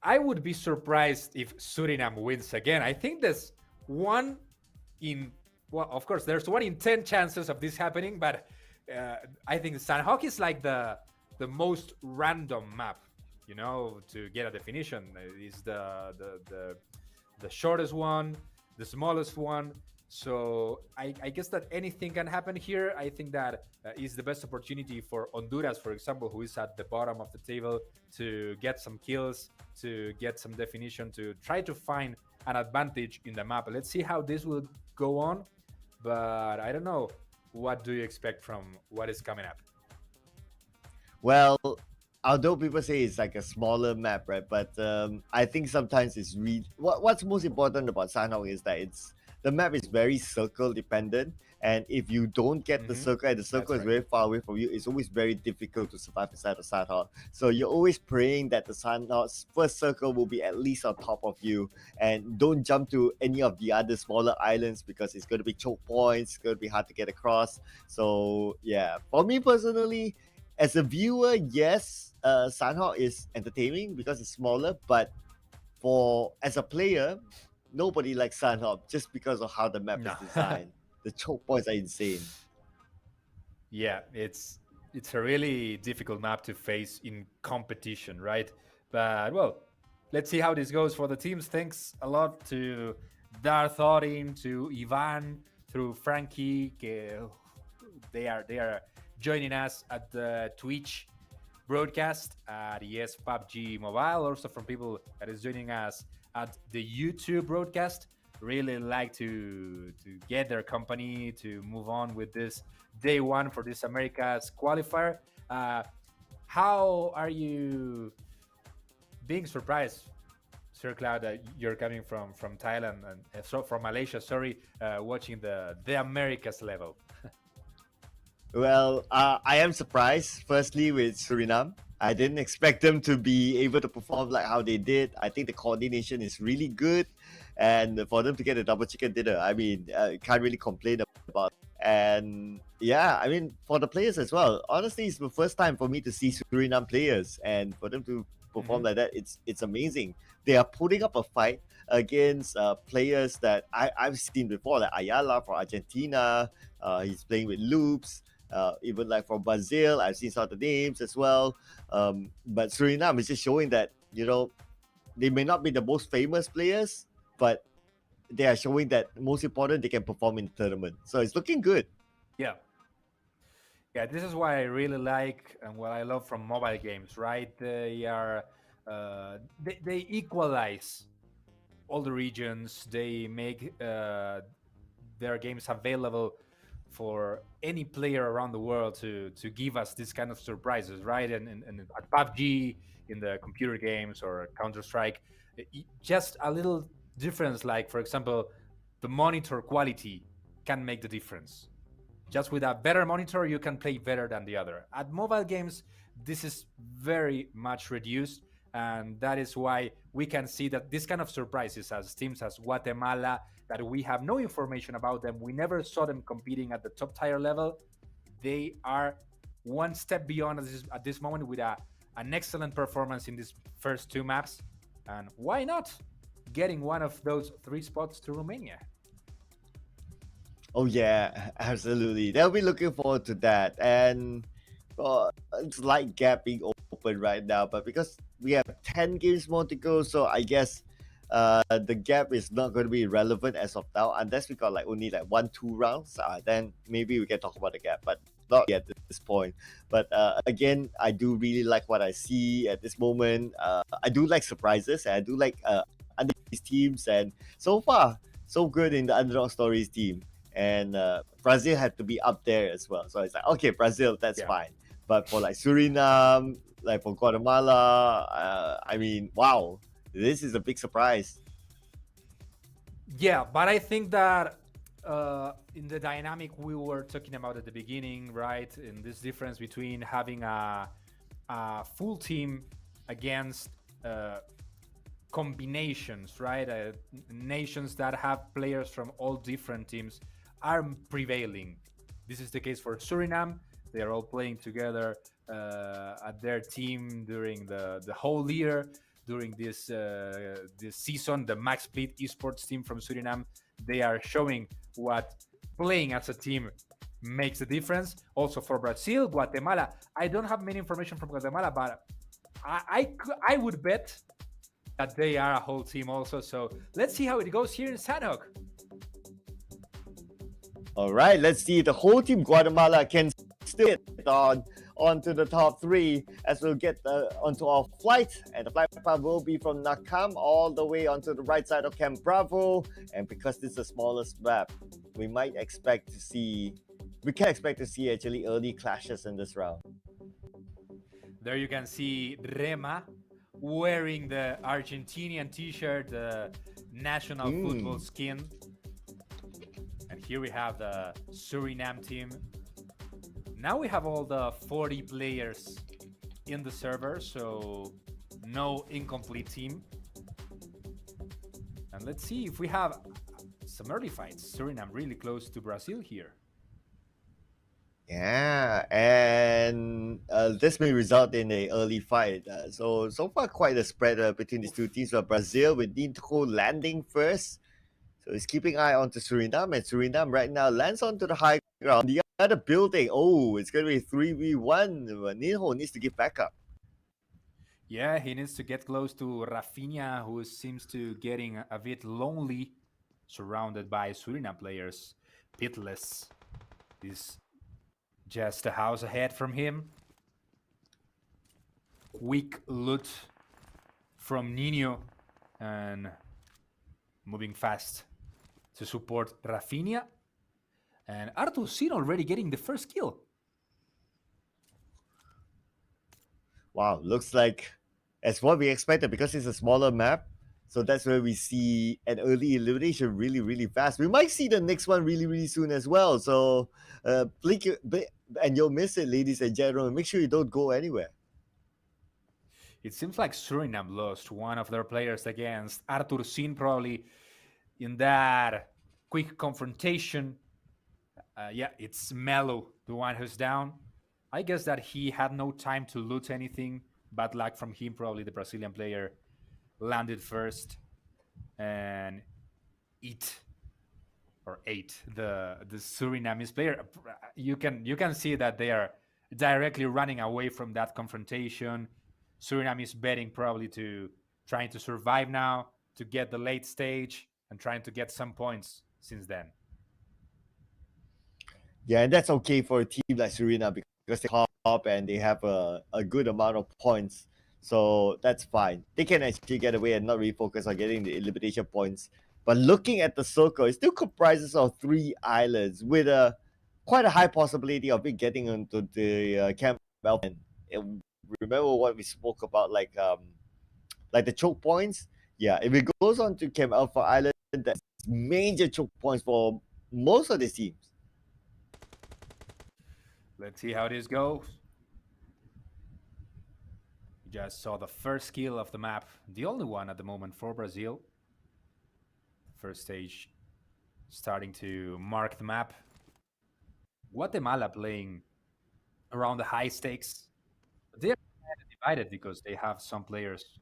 I would be surprised if Suriname wins again. I think there's one in, well, of course, there's 1 in 10 chances of this happening, but I think Sanhok is like the most random map, you know, to get a definition. It's the shortest one, the smallest one. So I guess that anything can happen here. I think that is the best opportunity for Honduras, for example, who is at the bottom of the table, to get some kills, to get some definition, to try to find an advantage in the map. Let's see how this will go on, but I don't know. What do you expect from what is coming up? Well, although people say it's like a smaller map, right? But I think sometimes it's really what's most important about Sanhok is that the map is very circle dependent, and if you don't get the circle and the circle is very far away from you, it's always very difficult to survive inside the Sanhok. So you're always praying that the Sanhok's first circle will be at least on top of you, and don't jump to any of the other smaller islands because it's going to be choke points, it's going to be hard to get across. So yeah, for me personally, as a viewer, yes, Sanhok is entertaining because it's smaller, but as a player, nobody likes Sanhok just because of how the map is designed. The choke points are insane. Yeah, it's a really difficult map to face in competition, right? But well, let's see how this goes for the teams. Thanks a lot to Darth Odin, to Ivan, through Frankie. They are joining us at the Twitch broadcast at ES PUBG Mobile. Also from people that is joining us at the YouTube broadcast. Really like to get their company to move on with this day 1 for this America's qualifier. How are you being surprised, Sir Cloud, that you're coming from Thailand and so from Malaysia? Sorry, watching the Americas level. Well, I am surprised, firstly, with Suriname. I didn't expect them to be able to perform like how they did. I think the coordination is really good. And for them to get a double chicken dinner, I mean, can't really complain about it. And yeah, I mean, for the players as well, honestly, it's the first time for me to see Suriname players. And for them to perform like that, it's amazing. They are putting up a fight against players that I've seen before, like Ayala from Argentina. He's playing with Loops. Even like from Brazil, I've seen some of the names as well. But Suriname is just showing that, you know, they may not be the most famous players, but they are showing that most important they can perform in the tournament. So it's looking good. Yeah. Yeah, this is what I really like and what I love from mobile games, right? They equalize all the regions. They make their games available for any player around the world to give us this kind of surprises, right? And at PUBG, in the computer games or Counter Strike, just a little difference, like for example, the monitor quality can make the difference. Just with a better monitor, you can play better than the other. At mobile games, this is very much reduced, and that is why we can see that this kind of surprises, as teams as Guatemala, that we have no information about them, we never saw them competing at the top tier level. They are one step beyond at this moment with an excellent performance in these first two maps, and why not getting one of those three spots to Romania? Oh yeah, absolutely. They'll be looking forward to that. And it's like gap being open right now, but because we have 10 games more to go, so I guess the gap is not going to be relevant as of now unless we got like only like 1-2 rounds. Then maybe we can talk about the gap, but not yet at this point. But again, I do really like what I see at this moment. I do like surprises, and I do like under these teams, and so far so good in the underdog stories team. And Brazil had to be up there as well. So it's like, okay, Brazil, that's Yeah. fine. But for like Suriname, like for Guatemala, I mean, wow, this is a big surprise. Yeah, but I think that in the dynamic we were talking about at the beginning, right? In this difference between having a full team against combinations, right? Nations that have players from all different teams are prevailing. This is the case for Suriname. They are all playing together at their team during the whole year. During this season, the Max Split Esports team from Suriname, they are showing what playing as a team makes a difference. Also for Brazil, Guatemala. I don't have many information from Guatemala, but I would bet that they are a whole team also. So let's see how it goes here in Sanhok. All right, let's see. The whole team Guatemala can still get onto the top three as we'll get onto our flight. And the flight path will be from Nakam all the way onto the right side of Camp Bravo. And because this is the smallest map, we can expect to see actually early clashes in this round. There you can see Rema wearing the Argentinian t-shirt, the national football skin. And here we have the Suriname team. Now we have all the 40 players in the server, so no incomplete team. And let's see if we have some early fights. Suriname really close to Brazil here. Yeah, and this may result in an early fight. So far, quite a spread between these two teams. But Brazil with Ninto landing first, so he's keeping eye on to Suriname, and Suriname right now lands onto the high ground. The other building, oh, it's going to be 3v1. Ninho needs to give backup. Yeah, he needs to get close to Rafinha, who seems to getting a bit lonely, surrounded by Suriname players. Pitless is just a house ahead from him. Quick loot from Nino and moving fast to support Rafinha. And Arthur Sin already getting the first kill. Wow, looks like as what we expected because it's a smaller map. So that's where we see an early elimination really, really fast. We might see the next one really, really soon as well. So blink and you'll miss it, ladies and gentlemen. Make sure you don't go anywhere. It seems like Suriname lost one of their players against Arthur Sin, probably in that quick confrontation. Yeah, it's Melo, the one who's down. I guess that he had no time to loot anything. Bad luck from him, probably the Brazilian player landed first and ate the Surinamese player. You can see that they are directly running away from that confrontation. Suriname is betting probably to trying to survive now to get the late stage. and trying to get some points since then. Yeah, and that's okay for a team like Suriname because they top and they have a good amount of points. So that's fine. They can actually get away and not really focus on getting the elimination points. But looking at the circle, it still comprises of 3 islands with a quite a high possibility of it getting into the Camp Alpha. And remember what we spoke about, like the choke points? Yeah, if it goes on to Camp Alpha Island, that's major choke points for most of the teams. Let's see how this goes. You just saw the first kill of the map, the only one at the moment for Brazil. First stage starting to mark the map. Guatemala playing around the high stakes. They're divided because they have some players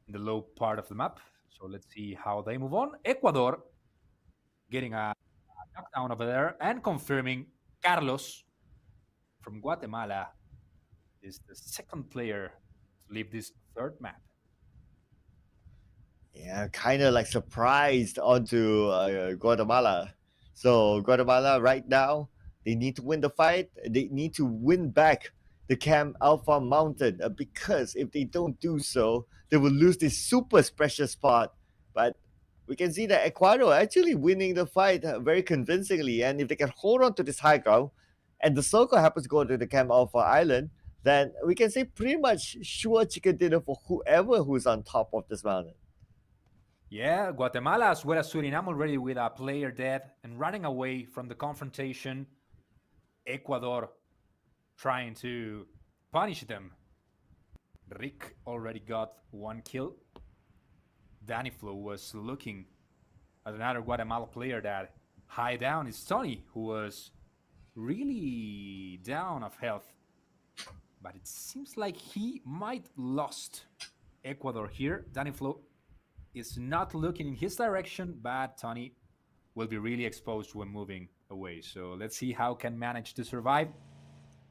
in the low part of the map. So let's see how they move on. Ecuador getting a knockdown over there and confirming Carlos from Guatemala is the second player to leave this third map. Yeah, kind of like surprised onto Guatemala. So Guatemala right now, they need to win the fight. They need to win back the Camp Alpha Mountain because if they don't do so, they will lose this super special spot. But we can see that Ecuador actually winning the fight very convincingly. And if they can hold on to this high ground, and the circle happens to go to the Camp Alpha Island, then we can say pretty much sure chicken dinner for whoever who's on top of this mountain. Yeah, Guatemala as well as Suriname already with a player dead and running away from the confrontation. Ecuador trying to punish them. Rick already got 1 kill. Daniflo was looking at another Guatemala player that high down is Tony, who was really down of health. But it seems like he might lost Ecuador here. Daniflo is not looking in his direction, but Tony will be really exposed when moving away. So let's see how can manage to survive.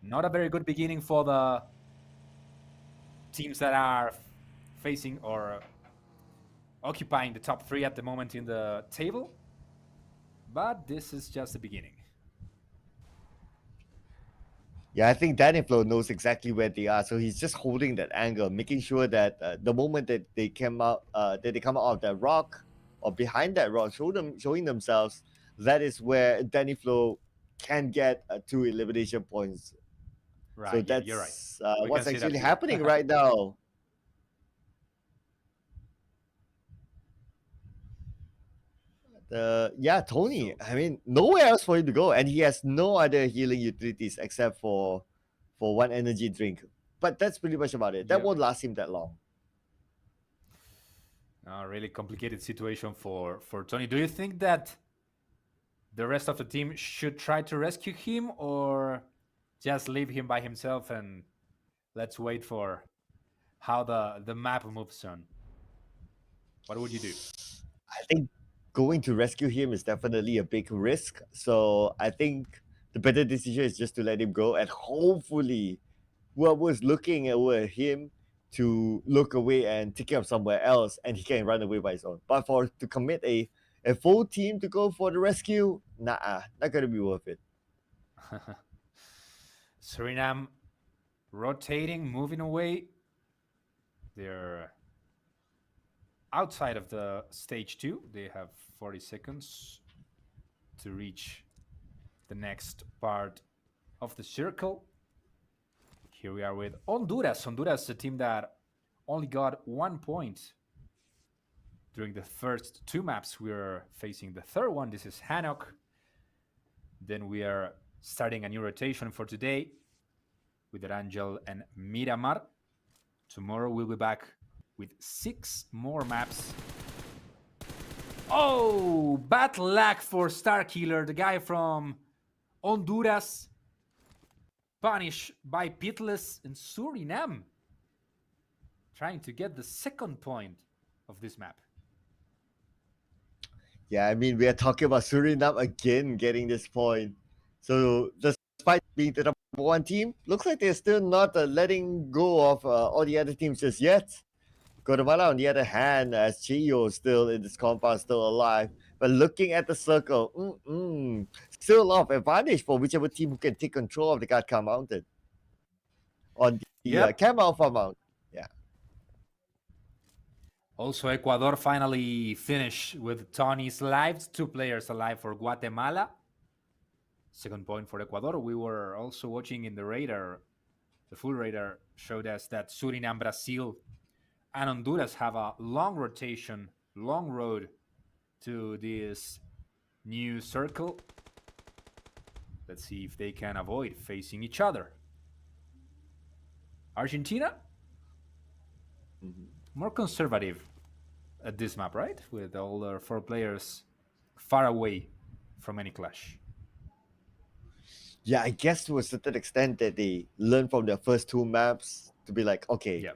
Not a very good beginning for the teams that are facing or occupying the top 3 at the moment in the table. But this is just the beginning. Yeah, I think Daniflo knows exactly where they are, so he's just holding that angle, making sure that the moment that they come out of that rock or behind that rock, showing themselves, that is where Daniflo can get 2 elimination points. Right. So Yeah, that's you're right. what's actually happening right now. Tony. I mean, nowhere else for him to go, and he has no other healing utilities except for 1 energy drink. But that's pretty much about it. That won't last him that long. A really complicated situation for Tony. Do you think that the rest of the team should try to rescue him or just leave him by himself and let's wait for how the map moves on? What would you do? I think going to rescue him is definitely a big risk. So I think the better decision is just to let him go, and hopefully whoever's looking at him to look away and take him somewhere else, and he can run away by his own. But to commit a full team to go for the rescue, not gonna be worth it. Suriname rotating, moving away. They're outside of the stage 2. They have 40 seconds to reach the next part of the circle. Here we are with Honduras. Honduras, a team that only got 1 point during the first 2 maps. We're facing the third one. This is Sanhok. Then we are starting a new rotation for today with Erangel and Miramar. Tomorrow we'll be back with 6 more maps. Oh, bad luck for Starkiller, the guy from Honduras. Punished by Pitless and Suriname. Trying to get the second point of this map. Yeah, I mean, we are talking about Suriname again getting this point. So despite being the number 1 team, looks like they're still not letting go of all the other teams just yet. Guatemala, on the other hand, as Chio still in this compound, still alive. But looking at the circle, still a lot of advantage for whichever team who can take control of the Gatka Mountain on the Yep. Camp Alpha Mount. Yeah. Also, Ecuador finally finished with Tony's lives, 2 players alive for Guatemala. Second point for Ecuador. We were also watching in the radar. The full radar showed us that Suriname, Brazil, and Honduras have a long rotation, long road to this new circle. Let's see if they can avoid facing each other. Argentina, more conservative at this map, right? With all their 4 players far away from any clash. Yeah, I guess to a certain extent that they learned from their first 2 maps to be like, okay,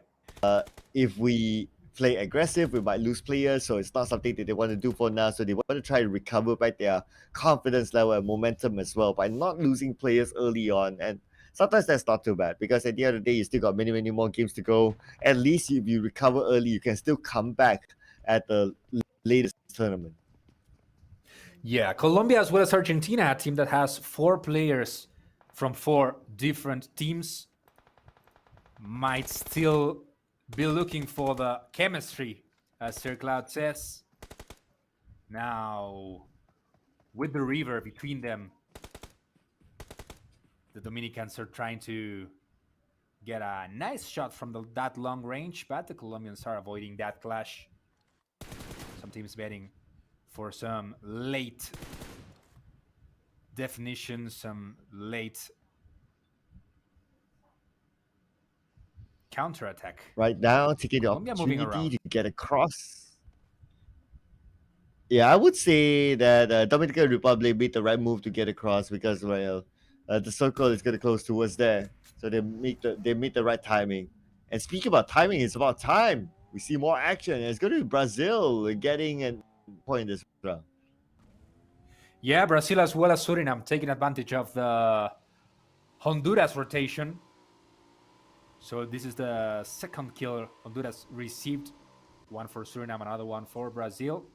if we play aggressive, we might lose players, so it's not something that they want to do for now. So they want to try to recover back their confidence level and momentum as well by not losing players early on. And sometimes that's not too bad because at the end of the day, you still got many, many more games to go. At least if you recover early, you can still come back at the latest tournament. Yeah, Colombia as well as Argentina, a team that has 4 players from 4 different teams, might still be looking for the chemistry, as Sir Cloud says. Now, with the river between them, the Dominicans are trying to get a nice shot from that long range, but the Colombians are avoiding that clash. Some teams betting for some late definition, some late counterattack. Right now, taking the Colombia moving opportunity around. to get across. Yeah, I would say that Dominican Republic made the right move to get across because the circle is going to close towards there, so they made the right timing. And speaking about timing, it's about time. We see more action. And it's going to be Brazil getting a point this round. Yeah, Brazil as well as Suriname taking advantage of the Honduras rotation. So this is the second kill Honduras received. One for Suriname, another one for Brazil.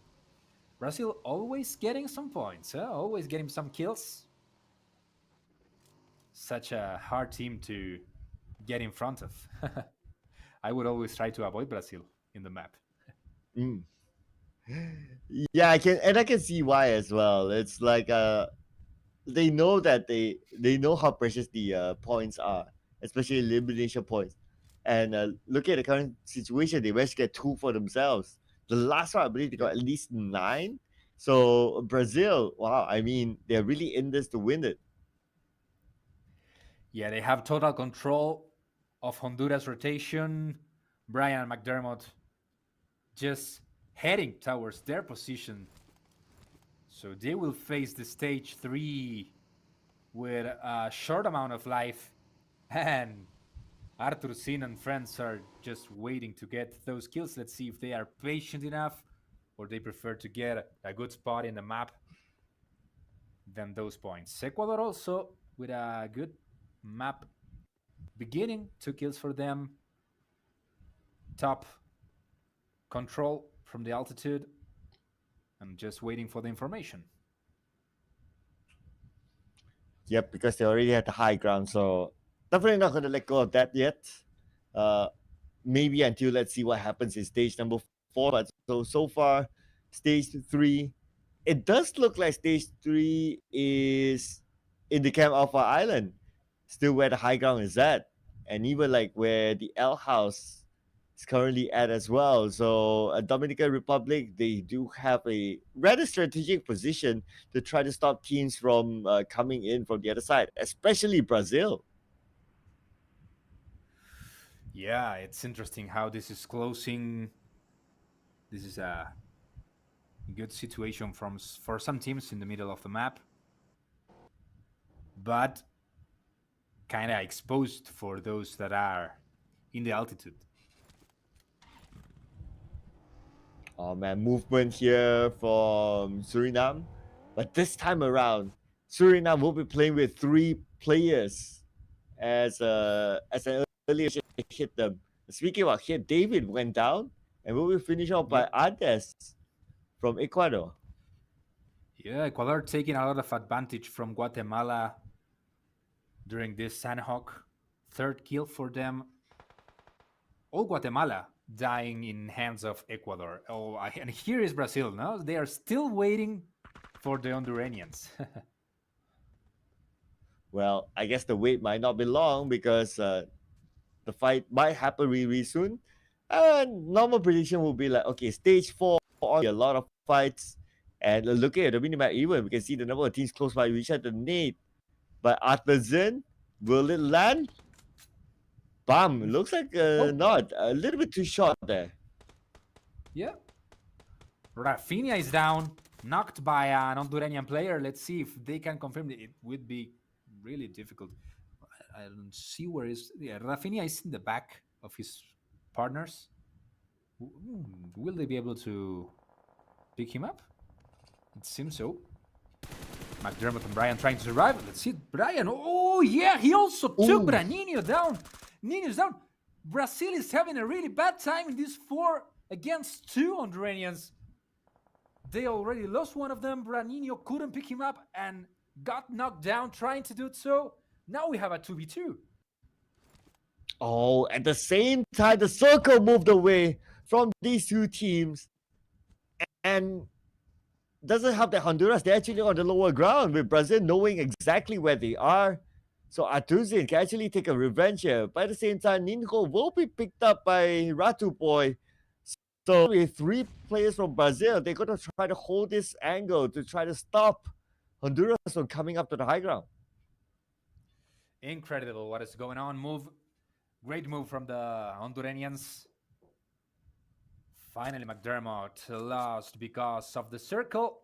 Brazil always getting some points, always getting some kills. Such a hard team to get in front of. I would always try to avoid Brazil in the map. Mm. Yeah, I can see why as well. It's like they know that they know how precious the points are, especially elimination points. And look at the current situation; they managed to get 2 for themselves. The last one, I believe, they got at least 9. So Brazil, wow! I mean, they're really in this to win it. Yeah, they have total control of Honduras rotation. Brian McDermott just heading towards their position. So they will face the stage 3 with a short amount of life, and Arthur Sin and friends are just waiting to get those kills. Let's see if they are patient enough or they prefer to get a good spot in the map than those points. Ecuador also with a good map beginning, 2 kills for them. Top control from the altitude and just waiting for the information. Yep, because they already had the high ground, so definitely not going to let go of that yet. Maybe until let's see what happens in stage number 4. But so far, stage 3, it does look like stage 3 is in the Camp Alpha Island, still where the high ground is at, and even like where the L House is currently at as well. So, Dominican Republic, they do have a rather strategic position to try to stop teams from coming in from the other side, especially Brazil. Yeah, it's interesting how this is closing. This is a good situation for some teams in the middle of the map, but kind of exposed for those that are in the altitude. Oh man, movement here from Suriname. But this time around, Suriname will be playing with 3 players as an earlier hit them. Speaking about hit, David went down. And we will finish off by Yep. Ades from Ecuador. Yeah, Ecuador taking a lot of advantage from Guatemala during this Sanhok. Third kill for them. All Guatemala dying in hands of Ecuador. Oh, and here is Brazil. No, they are still waiting for the Honduranians. Well, I guess the wait might not be long because the fight might happen really soon. And normal prediction will be like, okay, stage 4, a lot of fights. And looking at the minimap even, we can see the number of teams close by each other. Nate, but Artisan, will it land? Bam, looks like Oh, not. A little bit too short there. yeah. Rafinha is down, knocked by an Honduranian player. Let's see if they can confirm it. It would be really difficult. I don't see where is. Yeah, Rafinha is in the back of his partners. Will they be able to pick him up? It seems so. McDermott and Brian trying to survive. Let's see. Brian. Oh, yeah. He also took Branino down. Nino's down. Brazil is having a really bad time in this 4 against 2 Honduranians. They already lost one of them. Branino couldn't pick him up and got knocked down trying to do so. Now we have a 2v2. Oh, at the same time, the circle moved away from these two teams. And doesn't help that Honduras, they're actually on the lower ground with Brazil knowing exactly where they are. So Artusian can actually take a revenge here. But at the same time, Ninho will be picked up by Ratu Boy. So with 3 players from Brazil, they're going to try to hold this angle to try to stop Honduras from coming up to the high ground. Incredible what is going on. Great move from the Honduranians. Finally, McDermott lost because of the circle.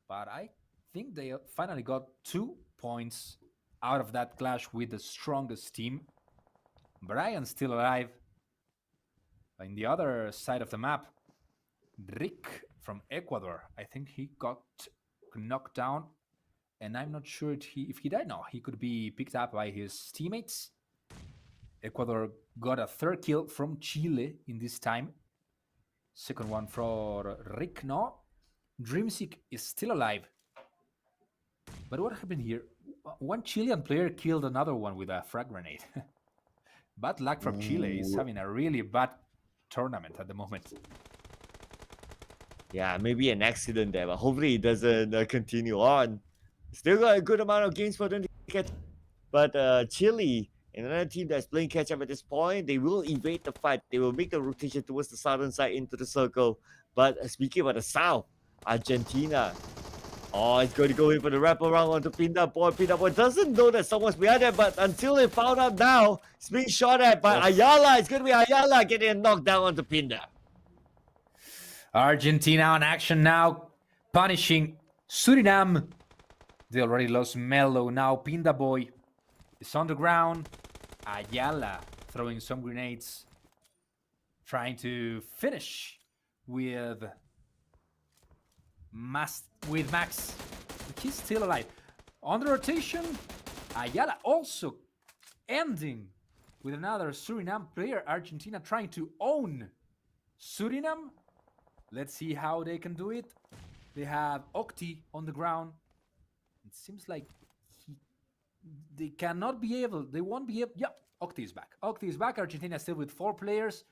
But I think they finally got 2 points out of that clash with the strongest team. Brian still alive. In the other side of the map, Rick from Ecuador, I think he got knocked down. And I'm not sure if he died. No, he could be picked up by his teammates. Ecuador got a 3rd kill from Chile in this time. Second one for Rick. No, Dreamseek is still alive. But what happened here? One Chilean player killed another one with a frag grenade. Bad luck from Chile. Is having a really bad tournament at the moment. Yeah, maybe an accident there, but hopefully it doesn't continue on. Still got a good amount of games for them to catch. But Chile, another team that's playing catch up at this point, they will evade the fight. They will make the rotation towards the southern side into the circle. But speaking about the south, Argentina. Oh, it's going to go in for the wraparound onto Pinda Boy. Pinda Boy doesn't know that someone's behind there, but until they found out now, it's being shot at by Ayala. It's going to be Ayala getting knocked down onto Pinda. Argentina on action now, punishing Suriname. They already lost Melo. Now Pinda Boy is on the ground. Ayala throwing some grenades, trying to finish with Max. He's still alive. On the rotation, Ayala also ending with another Suriname player. Argentina trying to own Suriname. Let's see how they can do it. They have Octi on the ground. It seems like they cannot be able. They won't be able. Yeah, Octi is back. Octi is back. Argentina still with 4 players,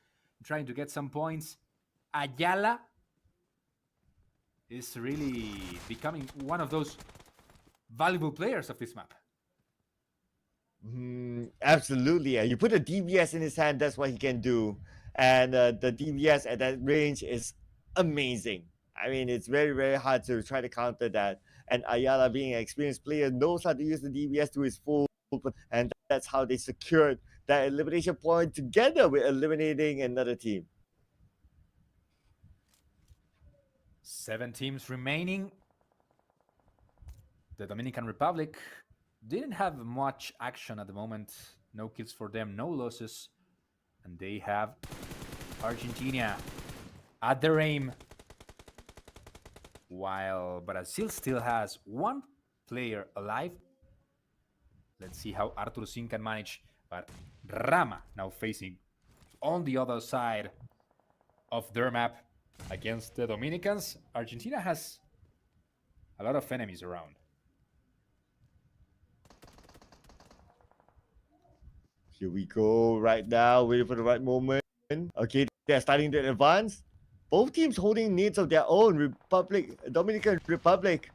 trying to get some points. Ayala is really becoming one of those valuable players of this map. Absolutely. Yeah. You put a DBS in his hand, that's what he can do. And the DBS at that range is amazing. I mean, it's very, very hard to try to counter that. And Ayala, being an experienced player, knows how to use the DBS to his full, and that's how they secured that elimination point together with eliminating another team. 7 teams remaining. The Dominican Republic didn't have much action at the moment. No kills for them, no losses. And they have Argentina at their aim, while Brazil still has 1 player alive. Let's see how Arthur Sin can manage. But Rama now facing on the other side of their map against the Dominicans. Argentina has a lot of enemies around. Here we go right now, waiting for the right moment. Okay, they're starting to advance. Both teams holding needs of their own. Dominican Republic.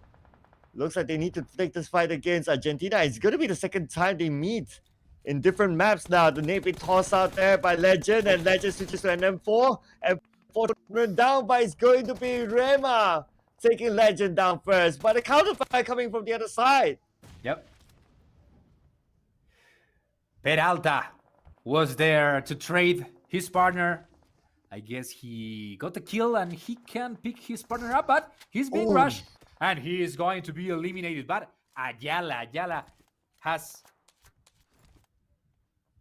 Looks like they need to take this fight against Argentina. It's going to be the second time they meet in different maps now. The name being tossed out there by Legend, and Legend switches to an M4. And 4 down, but it's going to be Rema taking Legend down first. But the counterfire coming from the other side. Yep. Peralta was there to trade his partner. I guess he got the kill and he can pick his partner up, but he's being rushed and he is going to be eliminated. But Ayala has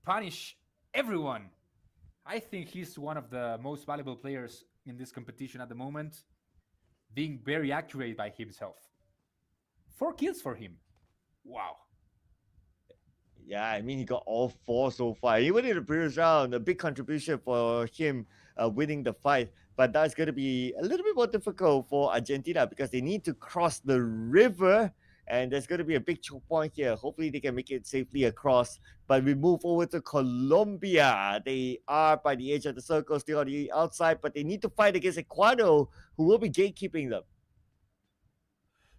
punished everyone. I think he's one of the most valuable players in this competition at the moment, being very accurate by himself. 4 kills for him. Wow. Yeah, I mean, he got all 4 so far. Even in the previous round, a big contribution for him winning the fight. But that's going to be a little bit more difficult for Argentina because they need to cross the river. And there's going to be a big choke point here. Hopefully, they can make it safely across. But we move over to Colombia. They are by the edge of the circle, still on the outside. But they need to fight against Ecuador, who will be gatekeeping them.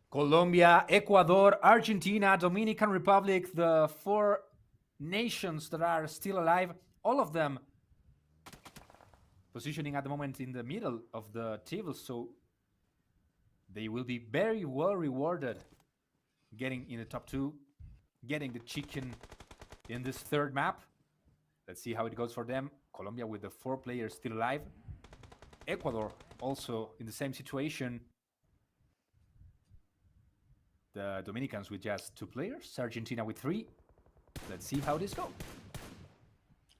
Colombia, Ecuador, Argentina, Dominican Republic, the 4 nations that are still alive, all of them positioning at the moment in the middle of the table, so they will be very well rewarded getting in the top 2, getting the chicken in this 3rd map. Let's see how it goes for them. Colombia with the 4 players still alive. Ecuador also in the same situation. The Dominicans with just 2 players, Argentina with 3. Let's see how this goes.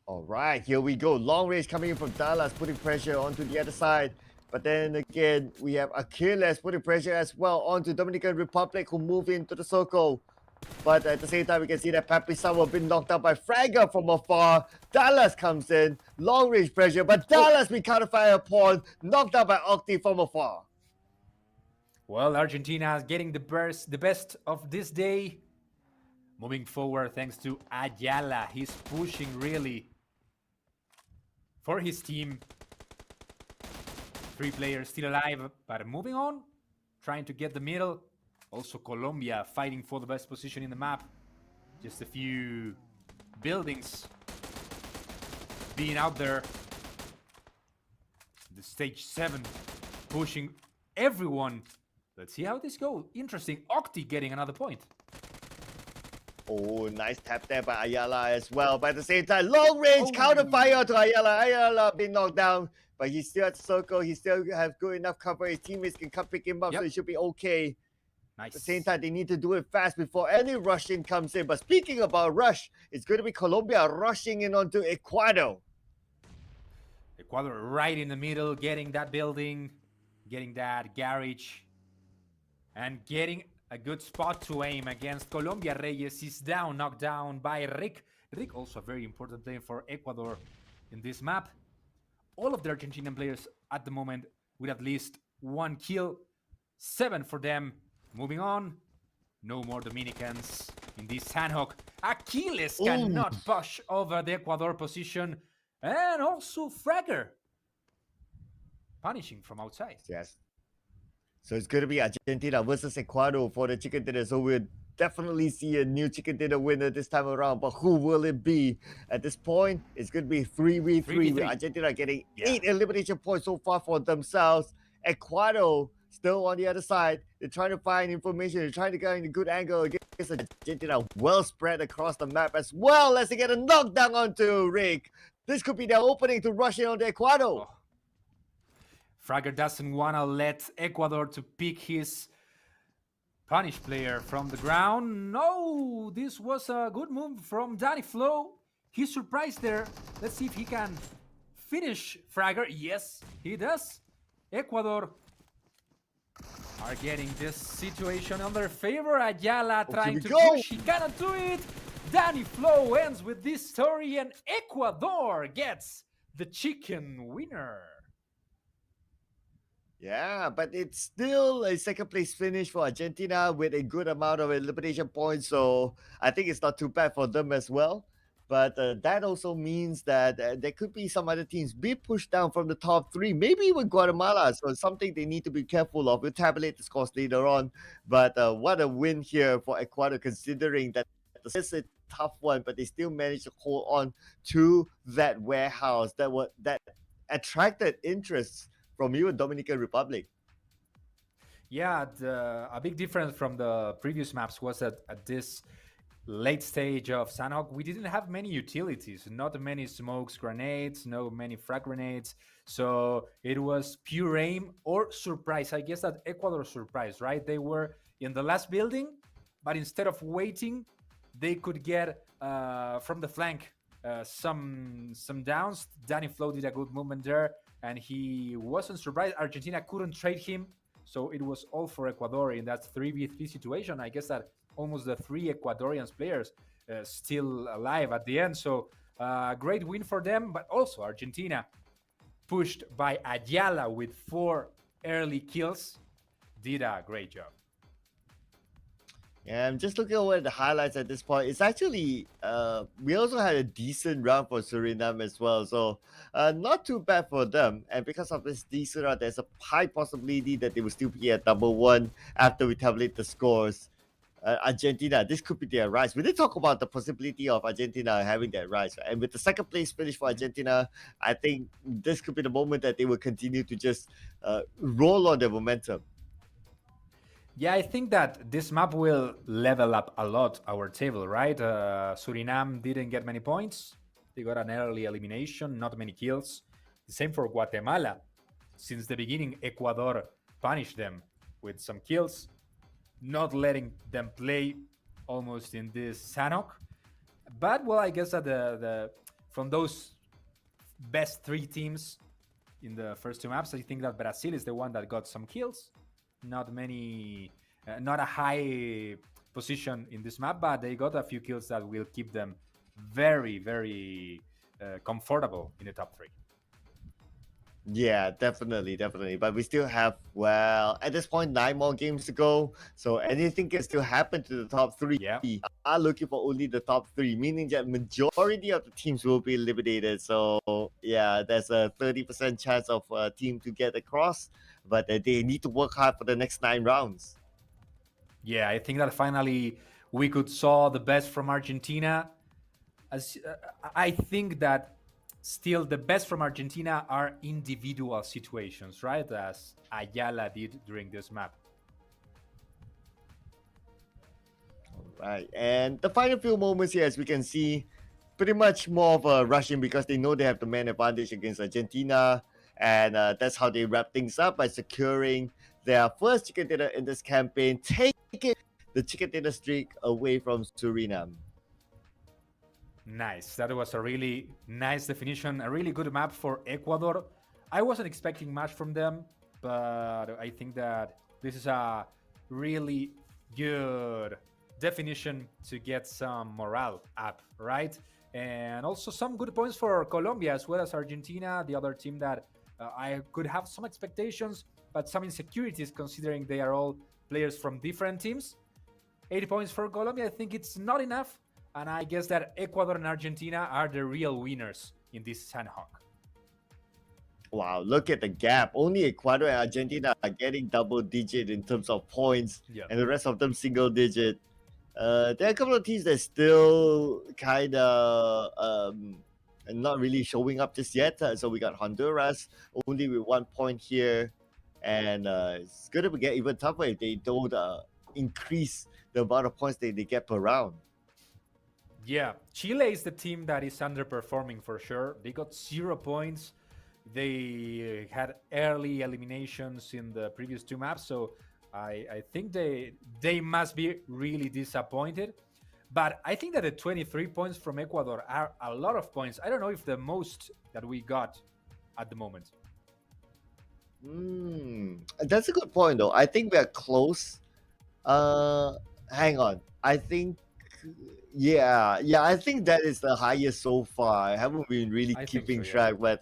All right, here we go. Long range coming in from Dallas, putting pressure onto the other side. But then again, we have Achilles putting pressure as well onto Dominican Republic, who move into the circle. But at the same time, we can see that Papi Sawa been knocked out by Fragger from afar. Dallas comes in, long range pressure, but Dallas be counterfire upon, knocked out by Octi from afar. Well, Argentina is getting the best of this day. Moving forward thanks to Ayala. He's pushing really for his team. 3 players still alive, but moving on. Trying to get the middle. Also Colombia fighting for the best position in the map. Just a few buildings being out there. The stage 7 pushing everyone. Let's see how this goes. Interesting. Octi getting another point. Oh, nice tap there by Ayala as well. But at the same time, long range counterfire to Ayala. Ayala being knocked down, but he's still at the circle. He still has good enough cover. His teammates can come pick him up, so he should be okay. Nice. At the same time, they need to do it fast before any rushing comes in. But speaking about rush, it's going to be Colombia rushing in onto Ecuador. Ecuador right in the middle, getting that building, getting that garage, and getting a good spot to aim against Colombia. Reyes is down, knocked down by Rick. Rick also a very important player for Ecuador in this map. All of the Argentinian players at the moment with at least 1 kill. 7 for them. Moving on. No more Dominicans in this Sanhok. Achilles cannot push over the Ecuador position. And also Fragger punishing from outside. Yes. So it's going to be Argentina versus Ecuador for the chicken dinner. So we'll definitely see a new chicken dinner winner this time around. But who will it be? At this point, it's going to be 3v3 with Argentina getting 8 elimination points so far for themselves. Ecuador still on the other side. They're trying to find information. They're trying to get in a good angle against Argentina. Well spread across the map as well as they get a knockdown onto Rick. This could be their opening to rush in on the Ecuador. Fragger doesn't want to let Ecuador to pick his punish player from the ground. No, this was a good move from Danny Flo. He's surprised there. Let's see if he can finish Fragger. Yes, he does. Ecuador are getting this situation on their favor. Ayala trying to push. He cannot do it. Danny Flo ends with this story and Ecuador gets the chicken winner. Yeah, but it's still a second place finish for Argentina with a good amount of elimination points. So I think it's not too bad for them as well. But that also means that there could be some other teams be pushed down from the top three, maybe even Guatemala. So it's something they need to be careful of. We'll tabulate the scores later on. But what a win here for Ecuador, considering that it's a tough one, but they still managed to hold on to that warehouse that attracted interest from even Dominican Republic. Yeah, a big difference from the previous maps was that at this late stage of Sanhok, we didn't have many utilities, not many smokes, grenades, no many frag grenades. So it was pure aim or surprise. I guess that Ecuador surprise, right? They were in the last building, but instead of waiting, they could get from the flank some downs. Danny Flo did a good movement there, and he wasn't surprised. Argentina couldn't trade him, so it was all for Ecuador in that 3v3 situation. I guess that almost the three Ecuadorian players still alive at the end. So great win for them, but also Argentina pushed by Ayala with 4 early kills did a great job. Yeah, I'm just looking over the highlights at this point. It's actually we also had a decent round for Suriname as well, so not too bad for them. And because of this decent round, there's a high possibility that they will still be at double one after we tabulate the scores. Argentina, this could be their rise. We did talk about the possibility of Argentina having that rise, right? And with the second place finish for Argentina, I think this could be the moment that they will continue to just roll on their momentum. Yeah, I think that this map will level up a lot our table, right? Suriname didn't get many points. They got an early elimination, not many kills. The same for Guatemala. Since the beginning, Ecuador punished them with some kills, not letting them play almost in this Sanhok. But well, I guess that the from those best 3 teams in the first 2 maps, I think that Brazil is the one that got some kills. Not many, not a high position in this map, but they got a few kills that will keep them very, very comfortable in the top 3. Yeah, definitely. But we still have, well, at this point, 9 more games to go. So anything can still happen to the top three. Yeah. Are looking for only the top three, meaning that majority of the teams will be eliminated. So yeah, there's a 30% chance of a team to get across, but they need to work hard for the next 9 rounds. Yeah, I think that finally we could saw the best from Argentina. As I think that still the best from Argentina are individual situations, right? As Ayala did during this map. Right, and the final few moments here, as we can see, pretty much more of a rushing because they know they have the man advantage against Argentina, and that's how they wrap things up by securing their first chicken dinner in this campaign, taking the chicken dinner streak away from Suriname. Nice. That was a really nice definition, a really good map for Ecuador. I wasn't expecting much from them, but I think that this is a really good definition to get some morale up, right? And also some good points for Colombia as well as Argentina, the other team that I could have some expectations, but some insecurities considering they are all players from different teams. 80 points for Colombia, I think it's not enough. And I guess that Ecuador and Argentina are the real winners in this Sanhok. Wow, look at the gap. Only Ecuador and Argentina are getting double digit in terms of points, and the rest of them single digit. There are a couple of teams that still kind of not really showing up just yet. So we got Honduras only with 1 point here, and it's going to get even tougher if they don't increase the amount of points they get per round. Yeah, Chile is the team that is underperforming for sure. They got 0 points. They had early eliminations in the previous 2 maps, so I think they must be really disappointed. But I think that the 23 points from Ecuador are a lot of points. I don't know if the most that we got at the moment. That's a good point, though. I think we are close. Hang on. I think, yeah, I think that is the highest so far. I haven't been really keeping track, but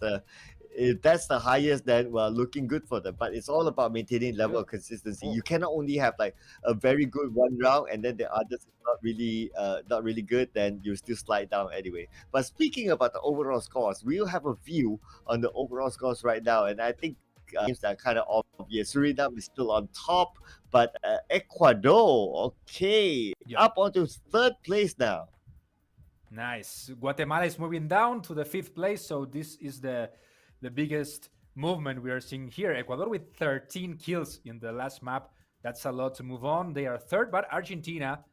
if that's the highest, then well, looking good for them. But it's all about maintaining level Good. of consistency. Oh, You cannot only have like a very good one round and then the others is not really good, then you still slide down anyway. But speaking about the overall scores, we'll have a view on the overall scores right now, and I think games that are kind of obvious. Suriname is still on top, but Ecuador, okay, yeah. up onto third place now. Nice. Guatemala is moving down to the fifth place, so this is the biggest movement we are seeing here. Ecuador with 13 kills in the last map. That's a lot to move on. They are third, but Argentina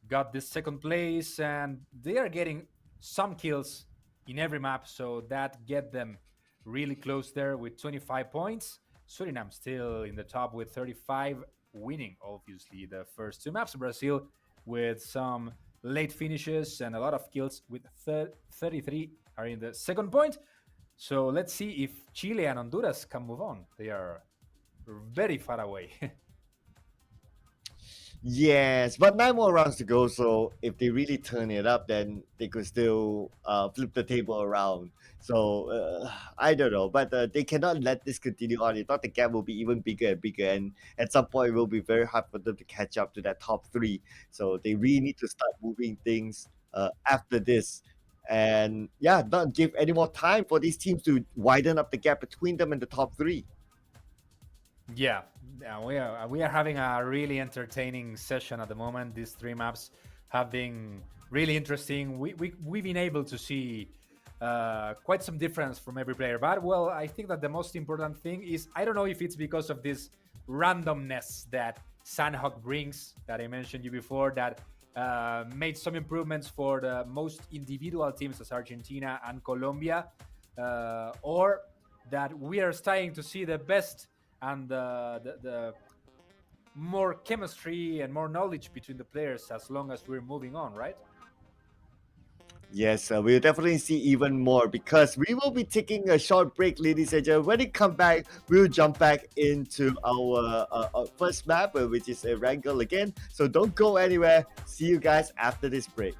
got this second place, and they are getting some kills in every map, so that get them really close there with 25 points. Suriname still in the top with 35, winning obviously the first two maps. Brazil with some late finishes and a lot of kills with 33 are in the second point. So let's see if Chile and Honduras can move on. They are very far away. Yes, but 9 more rounds to go. So if they really turn it up, then they could still flip the table around. So I don't know, but they cannot let this continue on. If not, the gap will be even bigger and bigger, and at some point, it will be very hard for them to catch up to that top three. So they really need to start moving things after this, and yeah, not give any more time for these teams to widen up the gap between them and the top three. Yeah, we are having a really entertaining session at the moment. These three maps have been really interesting. We've been able to see quite some difference from every player. But well, I think that the most important thing is, I don't know if it's because of this randomness that Sanhok brings that I mentioned you before, that made some improvements for the most individual teams as Argentina and Colombia, or that we are starting to see the best and the more chemistry and more knowledge between the players as long as we're moving on, right? Yes, we'll definitely see even more because we will be taking a short break, ladies and gentlemen. When we come back, we'll jump back into our first map, which is Erangel again. So don't go anywhere. See you guys after this break.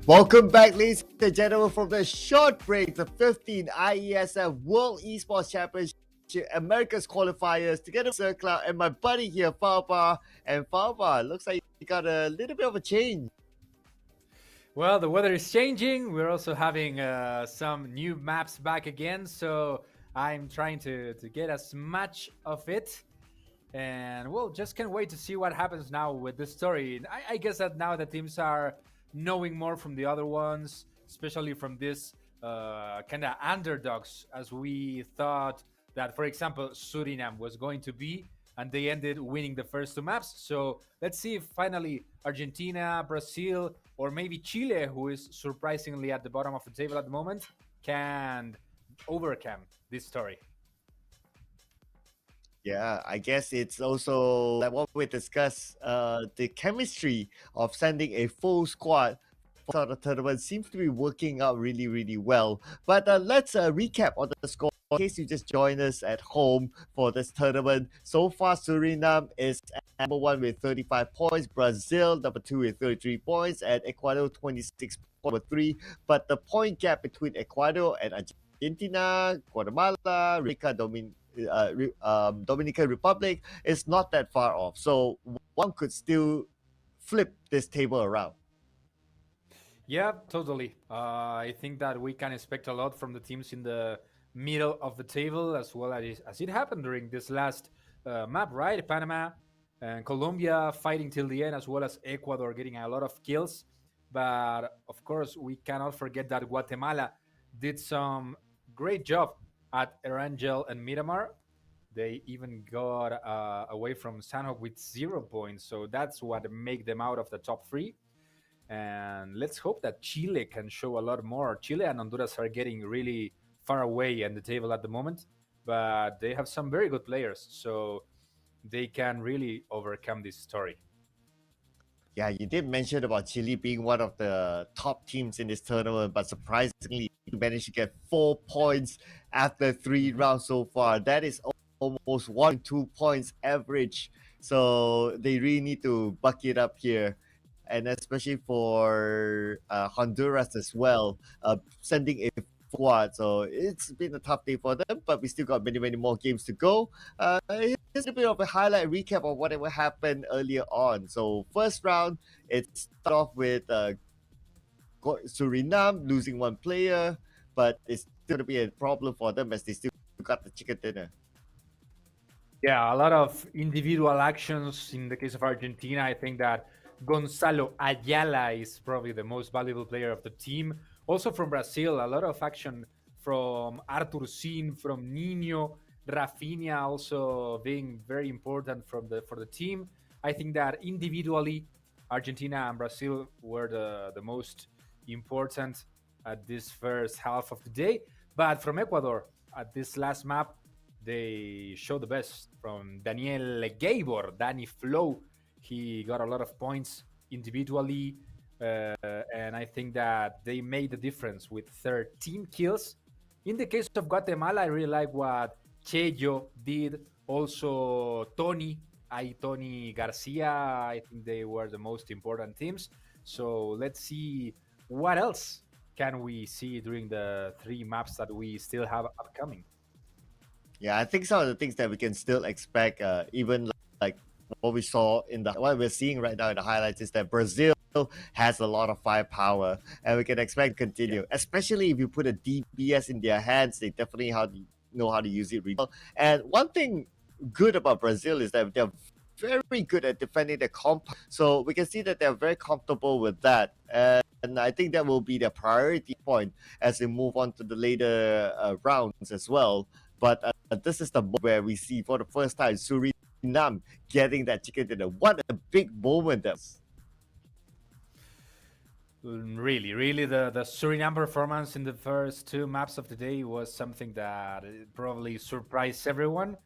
Welcome back, ladies and gentlemen, from the short break, the 15th IESF World Esports Championship, America's Qualifiers, together with Sir Cloud and my buddy here, Falba. And Falba, looks like you got a little bit of a change. Well, the weather is changing. We're also having some new maps back again, so I'm trying to get as much of it. And well, just can't wait to see what happens now with this story. I guess that now the teams are knowing more from the other ones, especially from this kind of underdogs, as we thought that, for example, Suriname was going to be, and they ended winning the first two maps. So let's see if finally Argentina, Brazil, or maybe Chile, who is surprisingly at the bottom of the table at the moment, can overcome this story. Yeah, I guess it's also like what we discussed. The chemistry of sending a full squad for the tournament seems to be working out really, really well. But let's recap on the score in case you just joined us at home for this tournament. So far, Suriname is number one with 35 points, Brazil number two with 33 points, and Ecuador 26 number three. But the point gap between Ecuador and Argentina, Guatemala, Dominican Republic is not that far off. So one could still flip this table around. Yeah, totally. I think that we can expect a lot from the teams in the middle of the table, as well as it happened during this last map, right? Panama and Colombia fighting till the end, as well as Ecuador getting a lot of kills. But of course, we cannot forget that Guatemala did some great job at Erangel and Miramar. They even got away from Sanhok with 0 points, so that's what made them out of the top three. And let's hope that Chile can show a lot more. Chile and Honduras are getting really far away in the table at the moment, but they have some very good players, so they can really overcome this story. Yeah, you did mention about Chile being one of the top teams in this tournament, but surprisingly, you managed to get 4 points after three rounds so far. That is almost 1 2 points average. So they really need to buck it up here. And especially for Honduras as well, sending a squad. So it's been a tough day for them, but we still got many, many more games to go. Here's a bit of a highlight recap of whatever happened earlier on. So first round, it started off with Suriname losing one player, but it's still going to be a problem for them as they still got the chicken dinner. Yeah, a lot of individual actions. In the case of Argentina, I think that Gonzalo Ayala is probably the most valuable player of the team. Also from Brazil, a lot of action from Arthur Sin, from Nino, Rafinha also being very important for the team. I think that individually, Argentina and Brazil were the most important at this first half of the day. But from Ecuador, at this last map, they showed the best from Daniel Gabor, Danny Flow. He got a lot of points individually, and I think that they made the difference with 13 kills. In the case of Guatemala, I really like what Cheyo did. Also, Tony Garcia. I think they were the most important teams. So let's see what else can we see during the three maps that we still have upcoming. Yeah, I think some of the things that we can still expect, even like what we saw in what we're seeing right now in the highlights, is that Brazil has a lot of firepower, and we can expect to continue. Yeah. Especially if you put a DBS in their hands, they definitely know how to use it really well. And one thing good about Brazil is that they're very good at defending the comp, so we can see that they're very comfortable with that. And I think that will be their priority point as they move on to the later rounds as well. But this is the moment where we see for the first time Suriname getting that chicken dinner. What a big moment that was. Really, the Suriname performance in the first two maps of the day was something that probably surprised everyone,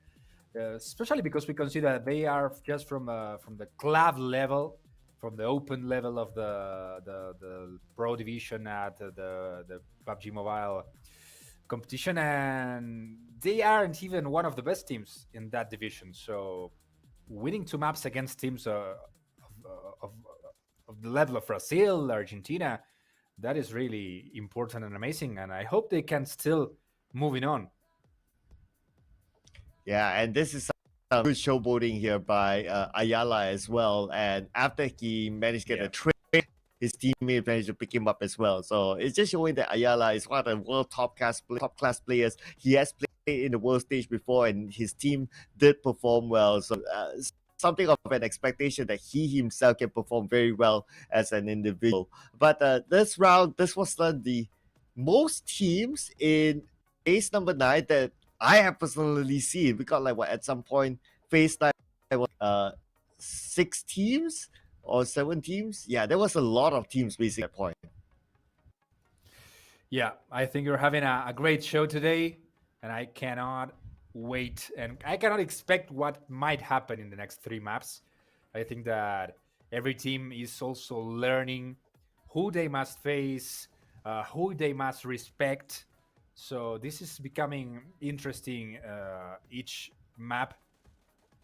especially because we consider that they are just from the club level, from the open level of the pro division at the PUBG Mobile competition, and they aren't even one of the best teams in that division. So winning two maps against teams of the level of Brazil, Argentina, that is really important and amazing. And I hope they can still moving on. Yeah, and this is some good showboating here by Ayala as well. And after he managed to get Yeah. a trade, his teammate managed to pick him up as well. So it's just showing that Ayala is one of the world top class players. He has played in the world stage before, and his team did perform well. So something of an expectation that he himself can perform very well as an individual. But this round, this was the most teams in phase number 9 that I have personally seen. We got like what at some point phase 9 was 6 teams or 7 teams. Yeah, there was a lot of teams basically at that point. Yeah, I think you're having a great show today, and I cannot wait and I cannot expect what might happen in the next 3 maps. I think that every team is also learning who they must face, who they must respect. So this is becoming interesting each map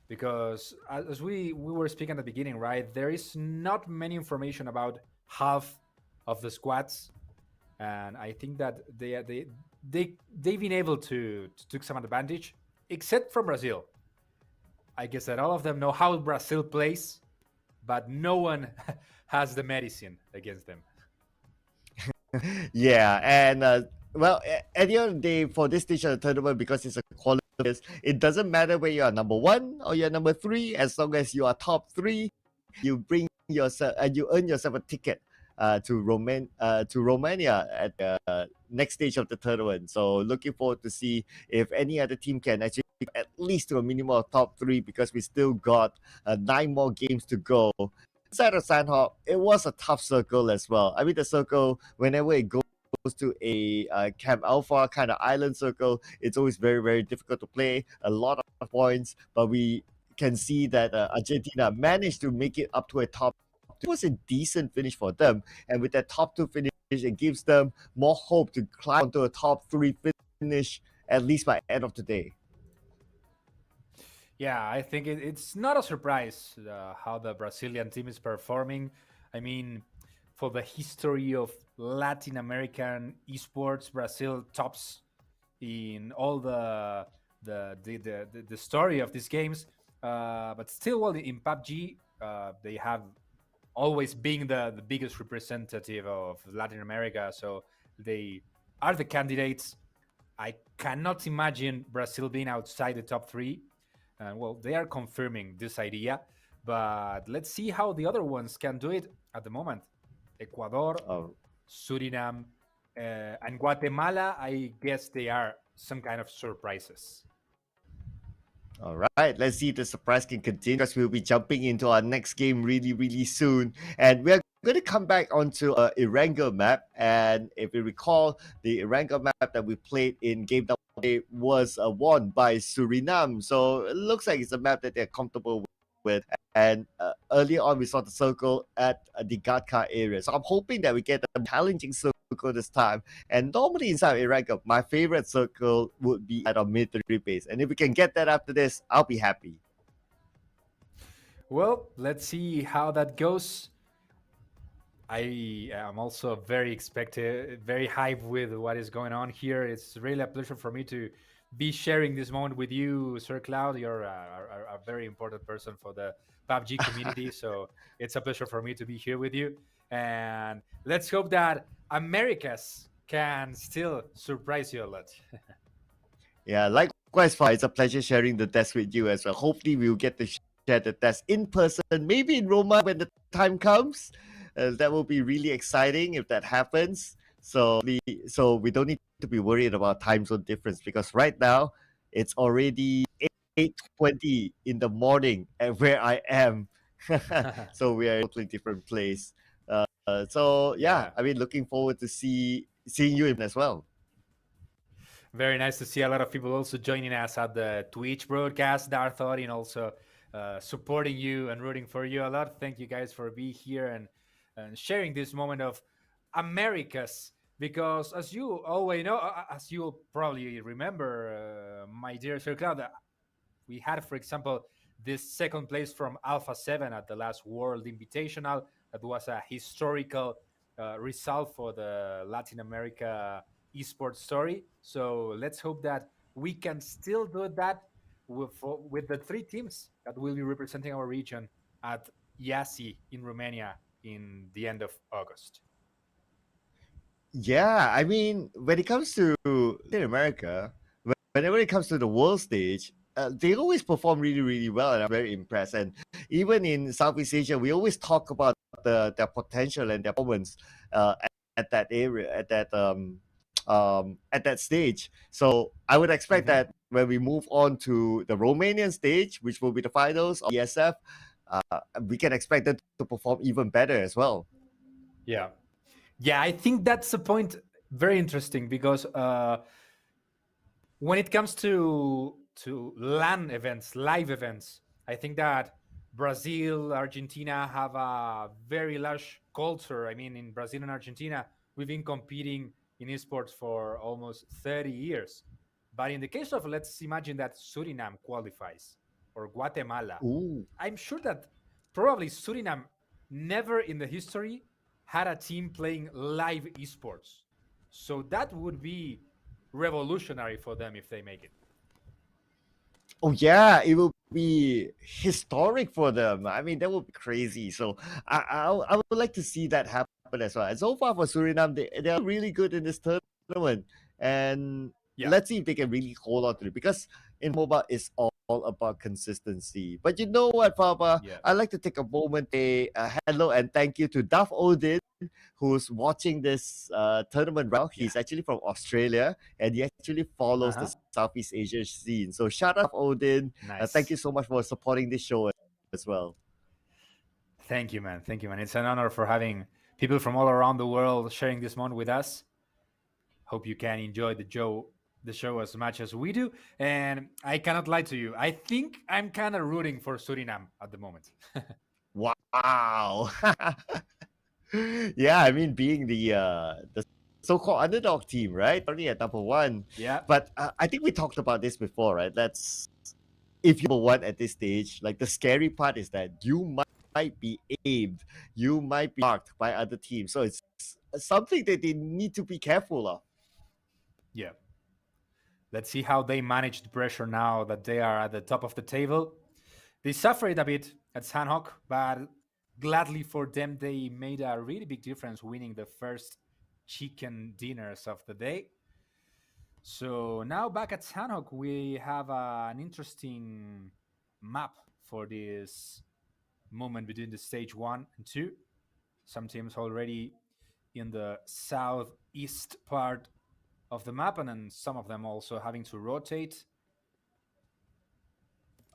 because as we were speaking at the beginning, right? There is not many information about half of the squads, and I think that they've been able to take some advantage, except from Brazil. I guess that all of them know how Brazil plays, but no one has the medicine against them. Yeah, and well, at the end of the day, for this stage of the tournament, because it's a qualifiers, it doesn't matter whether you are number 1 or you're number 3. As long as you are top 3, you bring yourself and you earn yourself a ticket to Romania at the next stage of the tournament. So looking forward to see if any other team can actually at least to a minimum of top 3, because we still got 9 more games to go. Inside of Sanhok, it was a tough circle as well. I mean, the circle, whenever it goes to a Camp Alpha kind of island circle, it's always very, very difficult to play. A lot of points, but we can see that Argentina managed to make it up to a top. It was a decent finish for them, and with that top 2 finish, it gives them more hope to climb to a top 3 finish at least by end of the day. Yeah, I think it's not a surprise how the Brazilian team is performing. I mean, for the history of Latin American esports, Brazil tops in all the story of these games. But still, well, in PUBG, they have always been the biggest representative of Latin America. So they are the candidates. I cannot imagine Brazil being outside the top 3. And well, they are confirming this idea, but let's see how the other ones can do it at the moment. Ecuador, Oh, Suriname, and Guatemala, I guess they are some kind of surprises. all right, let's see if the surprise can continue, because we'll be jumping into our next game really, really soon. And we're going to come back onto a Erangel map. And if you recall, the Erangel map that we played in game number 8 was won by Suriname. So it looks like it's a map that they're comfortable with. And earlier on, we saw the circle at the Gatka area. So I'm hoping that we get a challenging circle this time. And normally inside Erangel, my favorite circle would be at our military base. And if we can get that after this, I'll be happy. Well, let's see how that goes. I am also very expected, very hyped with what is going on here. It's really a pleasure for me to be sharing this moment with you, Sir Cloud. You're a very important person for the PUBG community, so it's a pleasure for me to be here with you. And let's hope that Americas can still surprise you a lot. Yeah, likewise, Fa. It's a pleasure sharing the desk with you as well. Hopefully, we'll get to share the desk in person, maybe in Roma when the time comes. That will be really exciting if that happens. So we don't need to be worried about time zone difference, because right now it's already 8:20 in the morning at where I am. So we are in a totally different place. So yeah, Yeah. I mean, looking forward to seeing you as well. Very nice to see a lot of people also joining us at the Twitch broadcast. Darthorian also supporting you and rooting for you a lot. Thank you guys for being here and sharing this moment of Americas. Because as you always know, as you probably remember, my dear Sir Cloud, we had, for example, this second place from Alpha 7 at the last World Invitational. That was a historical result for the Latin America esports story. So let's hope that we can still do that with the three teams that will be representing our region at IASI in Romania in the end of August. Yeah, I mean, when it comes to Latin America, whenever it comes to the world stage, they always perform really, really well, and I'm very impressed. And even in Southeast Asia, we always talk about their potential and their performance at that area, at that stage. So I would expect Mhm. that when we move on to the Romanian stage, which will be the finals of ESF, we can expect them to perform even better as well. Yeah. Yeah, I think that's a point very interesting because when it comes to LAN events, live events, I think that Brazil, Argentina have a very large culture. I mean, in Brazil and Argentina, we've been competing in esports for almost 30 years. But in the case of, let's imagine that Suriname qualifies or Guatemala, Ooh. I'm sure that probably Suriname never in the history had a team playing live esports. So that would be revolutionary for them if they make it. Oh yeah, it will be historic for them. I mean, that would be crazy. So I would like to see that happen as well. And so far for Suriname, they are really good in this tournament, and Yeah, let's see if they can really hold on to it, because in mobile it's all about consistency. But you know what, Papa? yeah, I'd like to take a moment to say hello and thank you to Duff Odin, who's watching this tournament round. yeah. He's actually from Australia, and he actually Uh follows huh. the Southeast Asia scene. So shout out Odin. Thank Nice. you so much for supporting this show as well. Thank you, man. Thank you, man. It's an honor for having people from all around the world sharing this moment with us. Hope you can enjoy the show as much as we do. And I cannot lie to you. I think I'm kind of rooting for Suriname at the moment. Wow. Yeah, I mean, being the so-called underdog team, right? Already at number one. Yeah. But I think we talked about this before, right? That's if you're number one at this stage, like the scary part is that you might be aimed, you might be marked by other teams. So it's something that they need to be careful of. Yeah. Let's see how they manage the pressure now that they are at the top of the table. They suffered a bit at Sanhok, but gladly for them, they made a really big difference winning the first chicken dinners of the day. So now back at Sanhok, we have an interesting map for this moment between the stage 1 and 2. Some teams already in the southeast part of the map, and then some of them also having to rotate.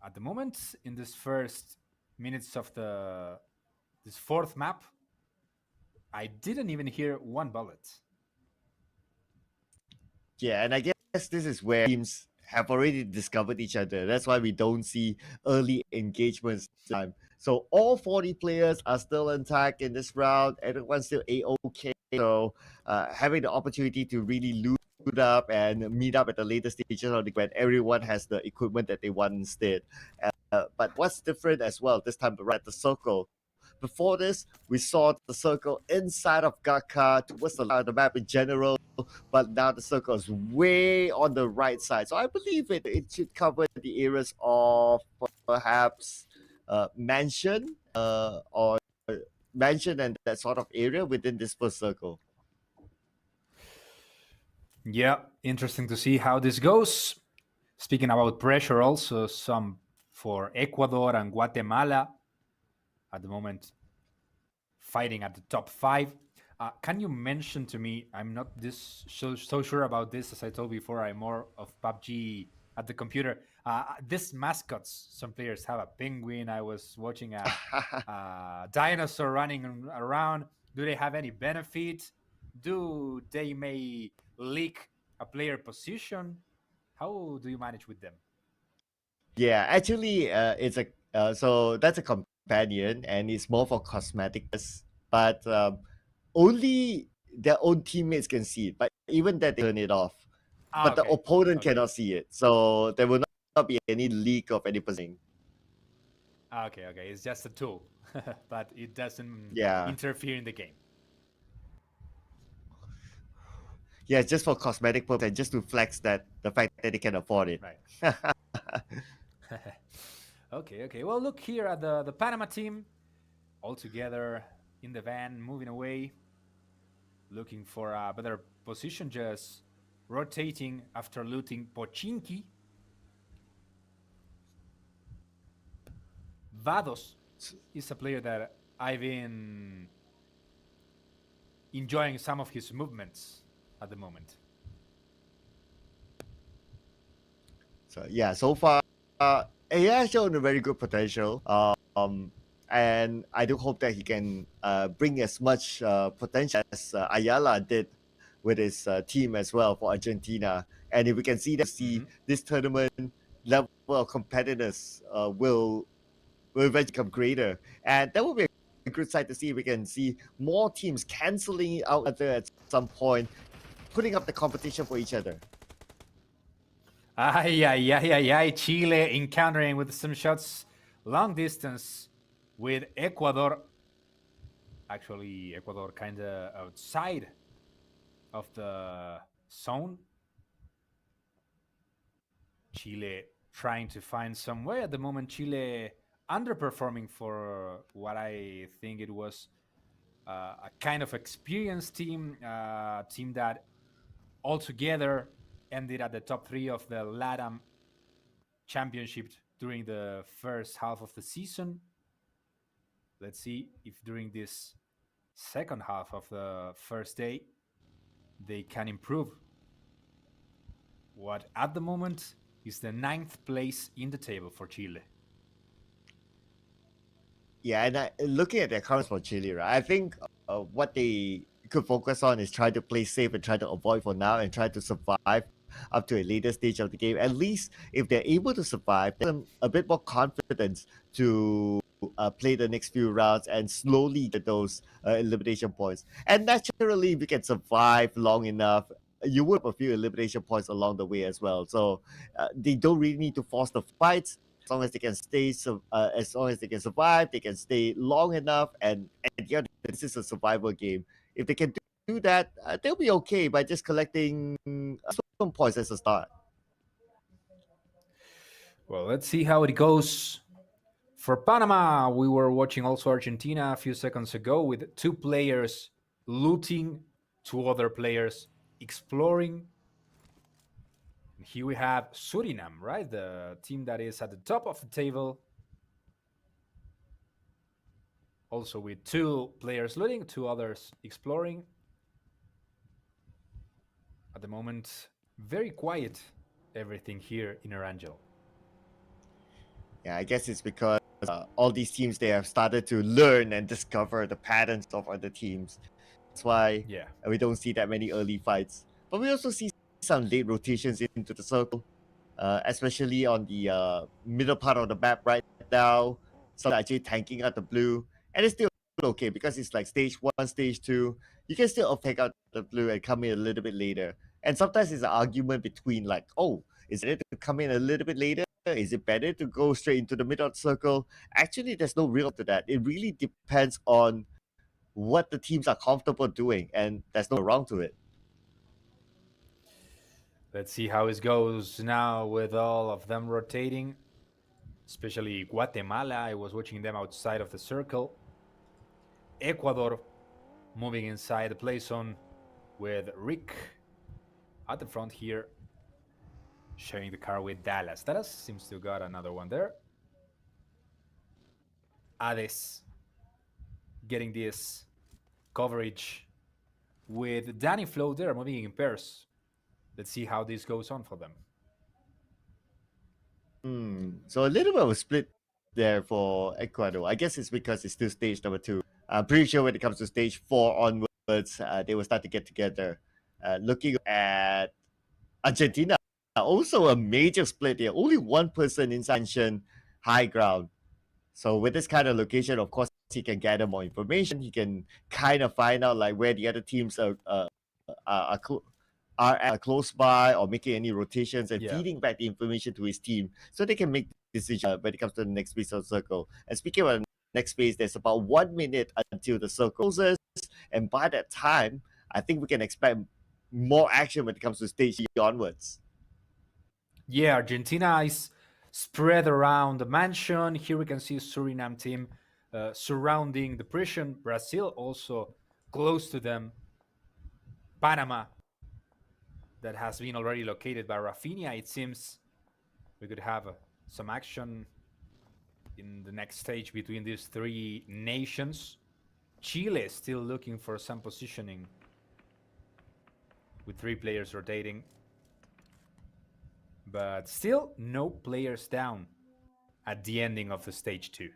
At the moment, in this first minutes of this fourth map, I didn't even hear one bullet. Yeah, and I guess this is where teams have already discovered each other. That's why we don't see early engagements this time. So all 40 players are still intact in this round. Everyone's still A-OK. So having the opportunity to really loot up and meet up at the later stages of the when everyone has the equipment that they want instead. But what's different as well this time around at the circle? Before this, we saw the circle inside of Gaka towards the map in general, but now the circle is way on the right side. So I believe it should cover the areas of perhaps mansion or mansion and that sort of area within this first circle. Yeah, interesting to see how this goes. Speaking about pressure, also some for Ecuador and Guatemala at the moment fighting at the top five. Can you mention to me? I'm not this so sure about this, as I told before. I'm more of PUBG at the computer. These mascots, some players have a penguin. I was watching a dinosaur running around. Do they have any benefit? Do they may leak a player position? How do you manage with them? Yeah, actually, it's a so that's a companion, and it's more for cosmetic, but only their own teammates can see it. But even that, they turn it off. But the Okay, opponent okay, cannot see it, so there will not be any leak of any position. okay. It's just a tool, but it doesn't Yeah. interfere in the game. Yeah, just for cosmetic purpose and just to flex that the fact that they can afford it. Right. Okay. Well, look here at the Panama team, all together in the van, moving away, looking for a better position, just rotating after looting Pochinki. Vados is a player that I've been enjoying some of his movements at the moment. So yeah, so far he has shown a very good potential. And I do hope that he can bring as much potential as Ayala did with his team as well for Argentina. And if we can see Mm-hmm. this tournament level of competitiveness will eventually become greater, and that will be a good sight to see if we can see more teams canceling out other at some point, putting up the competition for each other. Ay. Chile encountering with some shots long distance with Ecuador. Actually, Ecuador kind of outside of the zone. Chile trying to find some way. At the moment, Chile underperforming for what I think it was a kind of experienced team, team that altogether ended at the top three of the LATAM championship during the first half of the season. Let's see if during this second half of the first day they can improve what at the moment is the 9th place in the table for Chile. Yeah, and looking at their current for Chile, right, I think what they could focus on is try to play safe and try to avoid for now and try to survive up to a later stage of the game. At least if they're able to survive, then a bit more confidence to play the next few rounds and slowly get those elimination points. And naturally, if you can survive long enough, you would have a few elimination points along the way as well. So they don't really need to force the fights as long as they can as long as they can survive, they can stay long enough, and yeah, this is a survival game. If they can do that, they'll be okay by just collecting some points as a start. Well, let's see how it goes. For Panama, we were watching also Argentina a few seconds ago with two players looting, two other players exploring. And here we have Suriname, right? The team that is at the top of the table. Also with two players looting, two others exploring. At the moment, very quiet everything here in Erangel. Yeah, I guess it's because all these teams they have started to learn and discover the patterns of other teams. That's why Yeah. we don't see that many early fights. But we also see some late rotations into the circle, especially on the middle part of the map right now. Some are actually tanking out the blue, and it's still okay because it's like stage one, stage two. You can still take out the blue and come in a little bit later. And sometimes it's an argument between like, oh, is it to come in a little bit later? Is it better to go straight into the middle circle? Actually, there's no real to that. It really depends on what the teams are comfortable doing, and there's no wrong to it. Let's see how it goes now with all of them rotating, especially Guatemala. I was watching them outside of the circle. Ecuador moving inside the play zone with Rick at the front here, sharing the car with Dallas. Dallas seems to got another one there. Ades getting this coverage with Danny Flo there, moving in pairs. Let's see how this goes on for them. So a little bit of a split there for Ecuador. I guess it's because it's still stage number two. I'm pretty sure when it comes to stage four onwards, they will start to get together. Looking at Argentina, also a major split here. Only one person inside high ground. So with this kind of location, of course, he can gather more information. He can kind of find out like where the other teams are, are close by or making any rotations and Yeah. feeding back the information to his team so they can make decisions when it comes to the next piece of the circle. And speaking of the next phase, there's about 1 minute until the circle closes, and by that time, I think we can expect more action when it comes to stage onwards. Yeah, Argentina is spread around the mansion. Here we can see Suriname team surrounding the prison. Brazil also close to them. Panama, that has been already located by Rafinha. It seems we could have some action in the next stage between these three nations. Chile still looking for some positioning with 3 players rotating. But still no players down at the ending of the stage 2.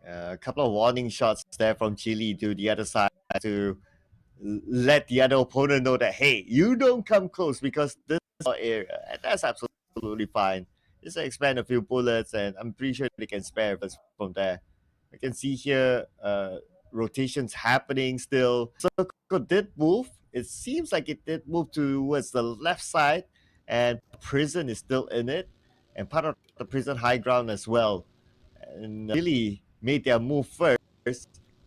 A couple of warning shots there from Chile to the other side to let the other opponent know that, hey, you don't come close because this is our area. And that's absolutely fine. Just expand a few bullets, and I'm pretty sure they can spare us from there. I can see here rotations happening still. Circle did move. It seems like it did move towards the left side, and prison is still in it, and part of the prison high ground as well. And really made their move first.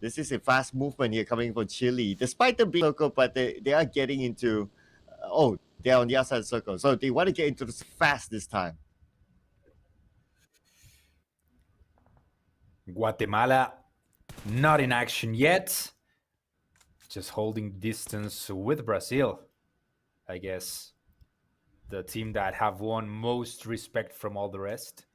This is a fast movement here coming from Chile, despite the big circle, but they are getting into. They're on the outside of the circle, so they want to get into this fast this time. Guatemala not in action yet, just holding distance with Brazil. I guess the team that have won most respect from all the rest.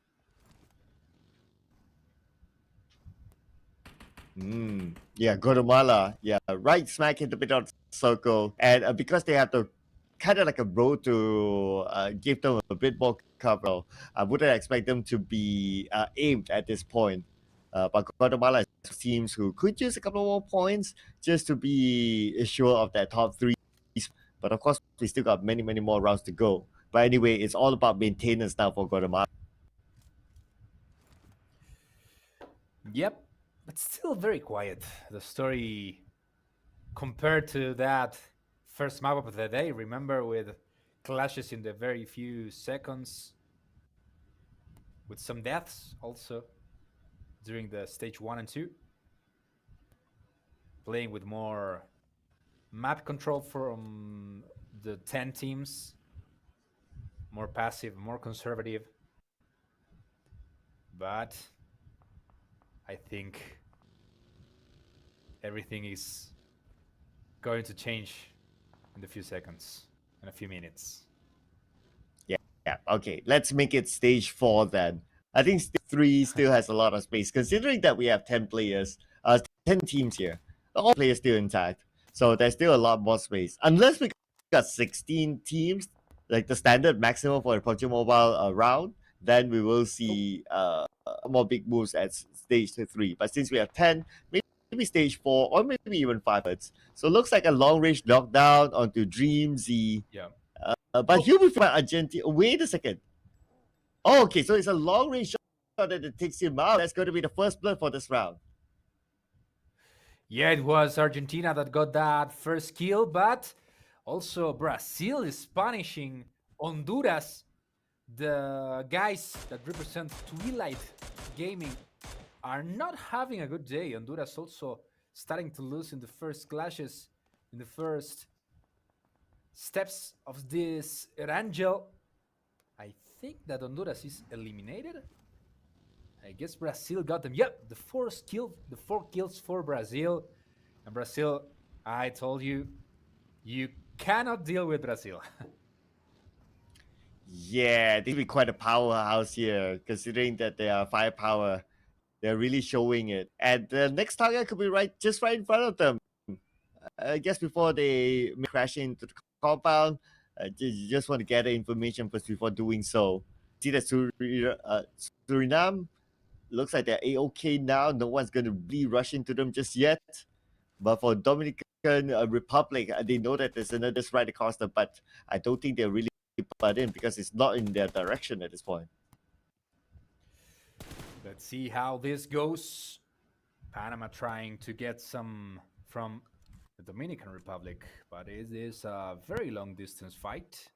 Yeah, Guatemala. Yeah, right smack in the middle of the circle, and because they have to kind of like a road to give them a bit more cover, I wouldn't expect them to be aimed at this point. But Guatemala is teams who could use a couple more points just to be sure of that top 3. But of course, we still got many more rounds to go. But anyway, it's all about maintenance now for Guatemala. Yep, but still very quiet. The story compared to that first map of the day, remember, with clashes in the very few seconds, with some deaths also during the stage 1 and 2. Playing with more map control from the 10 teams, more passive, more conservative. But I think everything is going to change in a few seconds, in a few minutes. Yeah, okay. Let's make it stage 4 then. I think stage 3 still has a lot of space, considering that we have 10 players, 10 teams here. All players still intact. So there's still a lot more space. Unless we got 16 teams, like the standard maximum for a PUBG Mobile round, then we will see more big moves at stage 3. But since we have 10, maybe stage 4 or maybe even 5. So it looks like a long range knockdown onto Dream Z. Yeah. But he'll be from Argentina. Wait a second. Oh, okay, so it's a long range shot that it takes him out. That's going to be the first blood for this round. Yeah, it was Argentina that got that first kill, but also Brazil is punishing Honduras. The guys that represent Twilight Gaming are not having a good day. Honduras also starting to lose in the first clashes, in the first steps of this Erangel. I think that Honduras is eliminated. I guess Brazil got them. Yep, the 4 kills for Brazil. And Brazil, I told you, you cannot deal with Brazil. Yeah, they will be quite a powerhouse here, considering that they are firepower. They're really showing it. And the next target could be just right in front of them. I guess before they crash into the compound, you just want to gather information first before doing so. See that Suriname looks like they're A-okay now. No one's going to be rushing to them just yet. But for Dominican Republic, they know that there's another right across them, but I don't think they're really butt in because it's not in their direction at this point. Let's see how this goes. Panama trying to get some from the Dominican Republic, but it is a very long distance fight.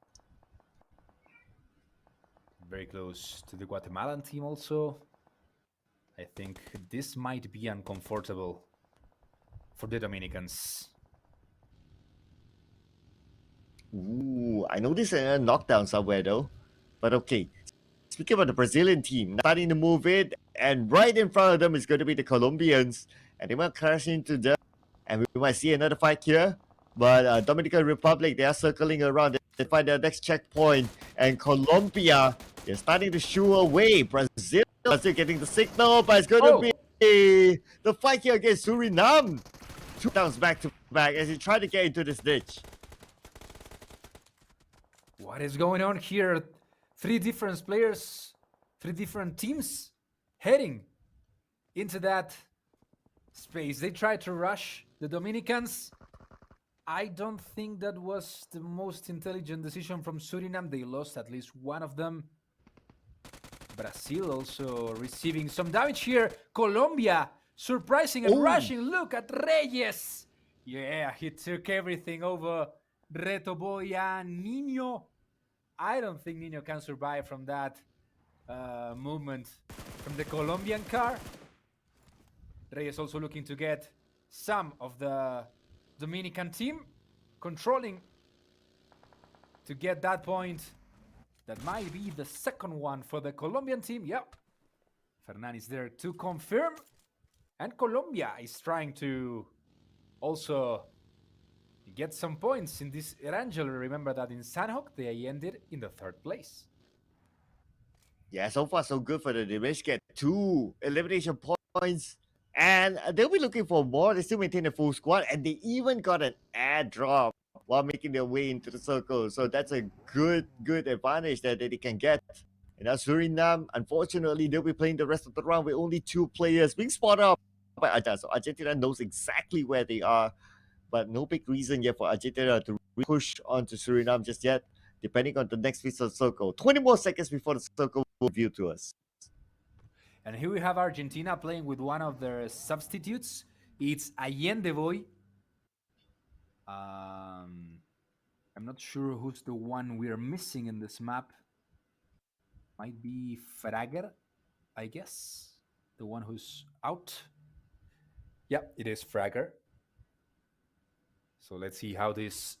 Very close to the Guatemalan team also. I think this might be uncomfortable for the Dominicans. Ooh, I noticed a knockdown somewhere though. But okay. Speaking about the Brazilian team, starting to move it, and right in front of them is going to be the Colombians, and they might crash into them, and we might see another fight here. But Dominican Republic, they are circling around. They find their next checkpoint, and Colombia, they're starting to shoo away. Brazil is getting the signal, but it's going to be the fight here against Suriname. Two downs back to back as he tried to get into this ditch. What is going on here? Three different players, three different teams heading into that space. They tried to rush the Dominicans. I don't think that was the most intelligent decision from Suriname. They lost at least one of them. Brazil also receiving some damage here. Colombia surprising and rushing. Look at Reyes. Yeah, he took everything over Reto Boya. Nino. I don't think Nino can survive from that movement from the Colombian car. Reyes also looking to get some of the Dominican team controlling to get that point. That might be the second one for the Colombian team. Yep. Fernan is there to confirm. And Colombia is trying to also get some points in this Erangel. Remember that in Sanhok, they ended in the third place. Yeah, so far so good for the Divish. Get 2 elimination points. And they'll be looking for more. They still maintain a full squad. And they even got an airdrop while making their way into the circle. So that's a good advantage that they can get. And now Suriname, unfortunately, they'll be playing the rest of the round with only 2 players being spotted up by Argentina. So Argentina knows exactly where they are. But no big reason yet for Argentina to push onto Suriname just yet, depending on the next visa circle. 20 more seconds before the circle will reveal to us. And here we have Argentina playing with one of their substitutes. It's Allende boy. I'm not sure who's the one we're missing in this map. Might be Frager, I guess. The one who's out. Yep, it is Frager. So let's see how this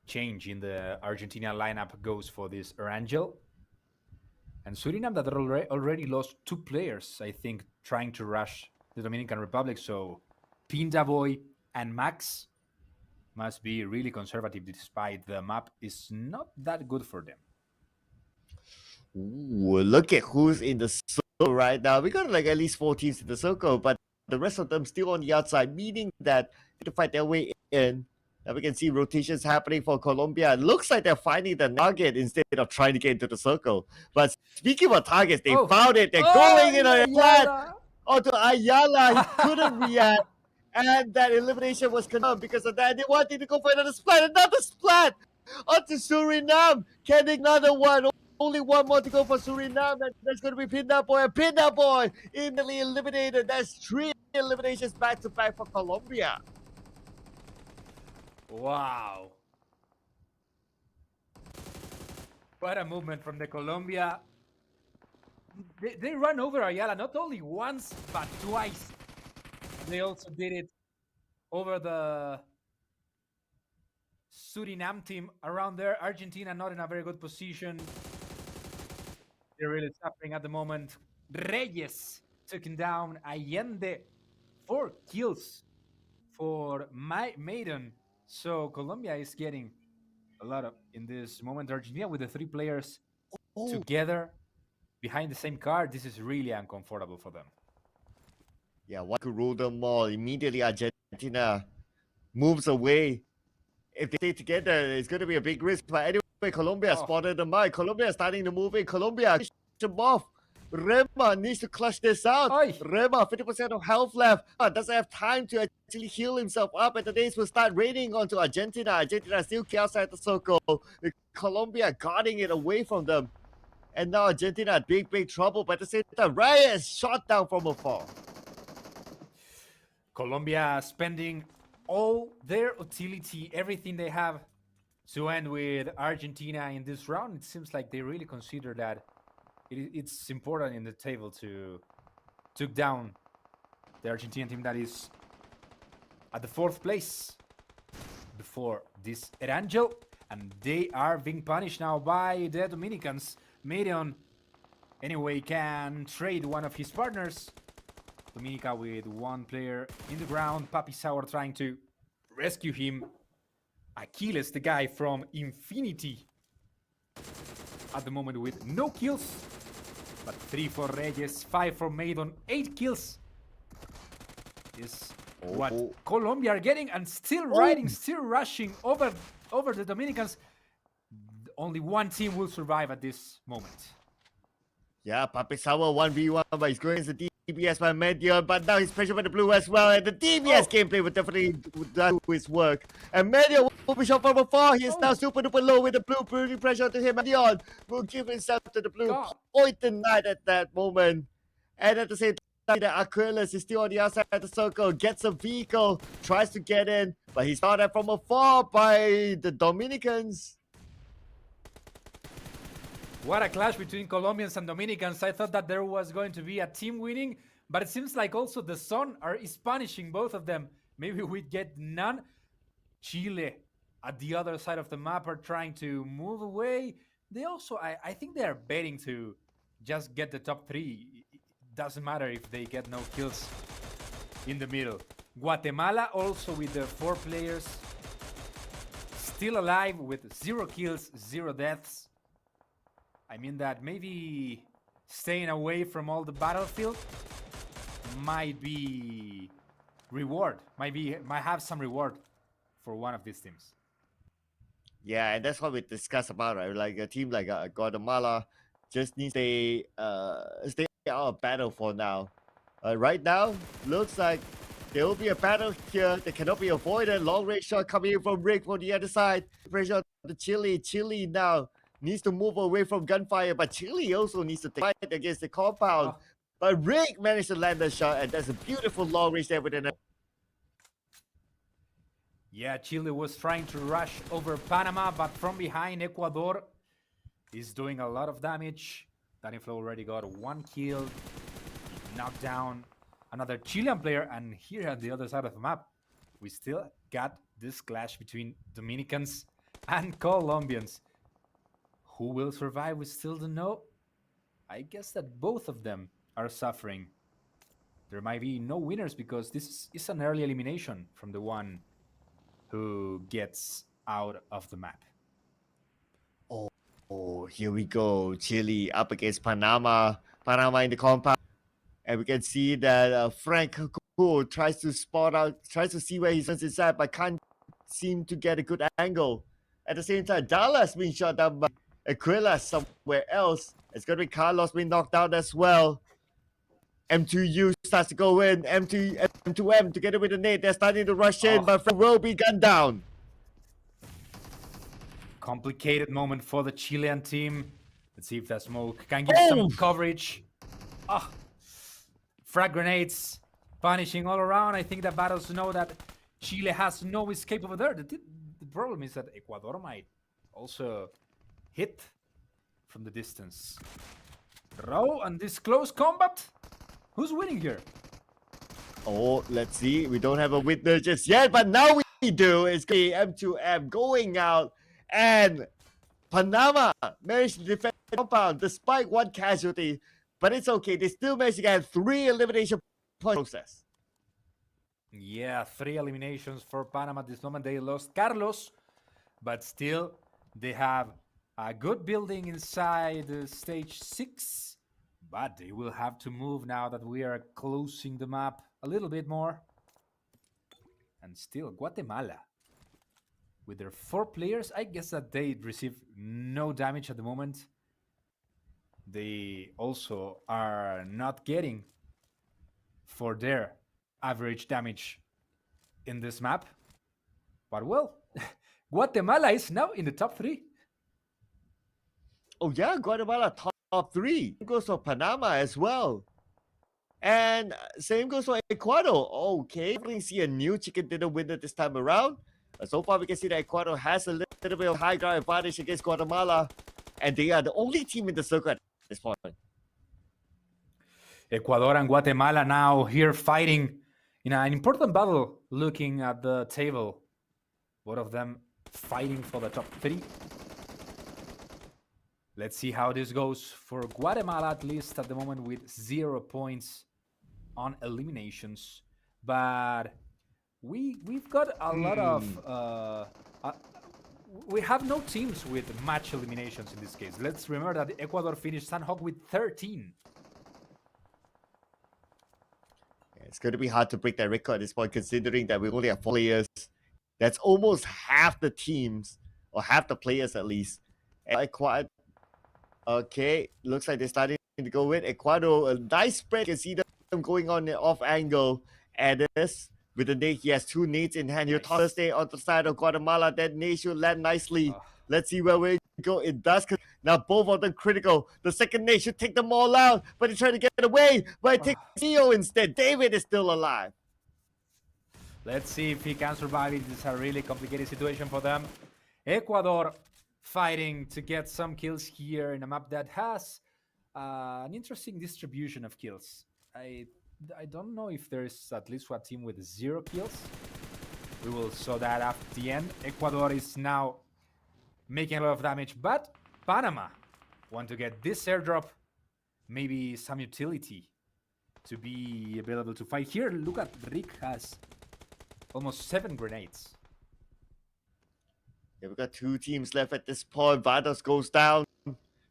change in the Argentina lineup goes for this Erangel. And Suriname that already lost 2 players, I think, trying to rush the Dominican Republic. So Pinda Boy and Max must be really conservative despite the map is not that good for them. Ooh, look at who's in the circle right now. We got like at least 4 teams in the circle, but the rest of them still on the outside, meaning that they have to fight their way in. Now we can see rotations happening for Colombia. It looks like they're finding the target instead of trying to get into the circle. But speaking of targets, they found it. They're going in on a flat onto Ayala. He couldn't react. And that elimination was confirmed because of that. They wanted to go for another splat onto Suriname. Getting another one. Only one more to go for Suriname. That's going to be Pinda Boy. And Pinda Boy immediately eliminated. That's 3 eliminations back to back for Colombia. Wow. What a movement from the Colombia. They run over Ayala not only once, but twice. They also did it over the Suriname team around there. Argentina not in a very good position. They're really suffering at the moment. Reyes taking down Allende. 4 kills for Maiden. So Colombia is getting a lot of in this moment. Argentina with the 3 players together behind the same car. This is really uncomfortable for them. Yeah, one could rule them all. Immediately Argentina moves away. If they stay together, it's going to be a big risk. But anyway, Colombia spotted them out. Colombia starting to move in. Colombia push them off. Rema needs to clutch this out. Rema, 50% of health left. Doesn't have time to actually heal himself up. And the days will start raining onto Argentina. Argentina still outside the circle. With Colombia guarding it away from them. And now Argentina big trouble. But at the same time, Reyes shot down from afar. Colombia spending all their utility, everything they have to end with Argentina in this round. It seems like they really consider that it's important in the table to took down the Argentinian team that is at the 4th place. before this Erangel, and they are being punished now by the Dominicans. Marion, anyway, can trade one of his partners. Dominica with one player in the ground. Papi Sour trying to rescue him. Achilles, the guy from Infinity, at the moment with no kills. But 3 for Reyes, 5 for Maidon, 8 kills is what Colombia are getting, and still riding, still rushing over the Dominicans. Only one team will survive at this moment. Yeah, Papi Sour 1v1, but he's going against the DBS by Medion, but now he's pressured by the blue as well, and the DBS gameplay will definitely do his work. And Medion will be shot from afar. He is now super duper low with the blue, putting pressure to him. Medion will give himself to the blue, point the knight at that moment. And at the same time, the Aquilus is still on the outside of the circle, gets a vehicle, tries to get in, but he's spotted from afar by the Dominicans. What a clash between Colombians and Dominicans. I thought that there was going to be a team winning, but it seems like also the sun is punishing both of them. Maybe we get none. Chile at the other side of the map are trying to move away. They also, I think they are betting to just get the top 3. It doesn't matter if they get no kills in the middle. Guatemala also with the 4 players still alive with 0 kills, 0 deaths. I mean that maybe staying away from all the battlefield might be reward, might have some reward for one of these teams. Yeah, and that's what we discussed about, right? Like a team like Guatemala just needs to stay out of battle for now. Right now, looks like there will be a battle here that cannot be avoided. Long range shot coming in from Rick from the other side. Pressure on the Chile. Chile now needs to move away from gunfire, but Chile also needs to fight against the compound. But Rick managed to land the shot, and that's a beautiful long range there within. Yeah, Chile was trying to rush over Panama, but from behind, Ecuador is doing a lot of damage. Daniflow already got 1 kill, knocked down another Chilean player, and here at the other side of the map, we still got this clash between Dominicans and Colombians. Who will survive? We still don't know. I guess that both of them are suffering. There might be no winners because this is an early elimination from the one who gets out of the map. Oh, here we go. Chile up against Panama. Panama in the compound. And we can see that Frank tries to spot out, tries to see where he's inside, but can't seem to get a good angle. At the same time, Dallas being shot down by Aquila somewhere else. It's going to be Carlos being knocked out as well. M2U starts to go in. M2M together with the nade. They're starting to rush in, but Frank will be gunned down. Complicated moment for the Chilean team. Let's see if that smoke can give some coverage. Frag grenades punishing all around. I think that battles know that Chile has no escape over there. The problem is that Ecuador might also hit from the distance. Raw and this close combat. Who's winning here? Oh, let's see. We don't have a winner just yet, but now we do. It's M2M going out, and Panama managed to defend the compound despite 1 casualty. But it's okay. They still managed to get 3 elimination process. Yeah, 3 eliminations for Panama at this moment. They lost Carlos, but still they have a good building inside stage 6. But they will have to move now that we are closing the map a little bit more. And still, Guatemala, with their 4 players, I guess that they receive no damage at the moment. They also are not getting for their average damage in this map. But well, Guatemala is now in the top 3. Oh yeah, Guatemala top 3. Same goes for Panama as well. And same goes for Ecuador. Okay, we can see a new chicken dinner winner this time around. So far, we can see that Ecuador has a little bit of high ground advantage against Guatemala. And they are the only team in the circle at this point. Ecuador and Guatemala now here fighting in an important battle, looking at the table. Both of them fighting for the top 3. Let's see how this goes for Guatemala, at least at the moment, with 0 points on eliminations. But we've got a lot of we have no teams with match eliminations in this case. Let's remember that Ecuador finished Sanhok with 13. It's going to be hard to break that record at this point, considering that we only have 4 players. That's almost half the teams, or half the players at least. Okay, looks like they're starting to go with Ecuador. A nice spread. You can see them going on the off angle. Addis with the nade. He has 2 nades in hand. He'll toss stay on the side of Guatemala. That nade should land nicely. Let's see where we go. It does. Now both of them critical. The second nade should take them all out, but he's trying to get away. But it takes Theo instead. David is still alive. Let's see if he can survive it. This is a really complicated situation for them. Ecuador fighting to get some kills here in a map that has an interesting distribution of kills. I don't know if there's at least one team with 0 kills. We will saw that at the end. Ecuador is now making a lot of damage, but Panama want to get this airdrop, maybe some utility to be available to fight here. Look at Rick has almost 7 grenades. Yeah, we've got 2 teams left at this point. Vados goes down.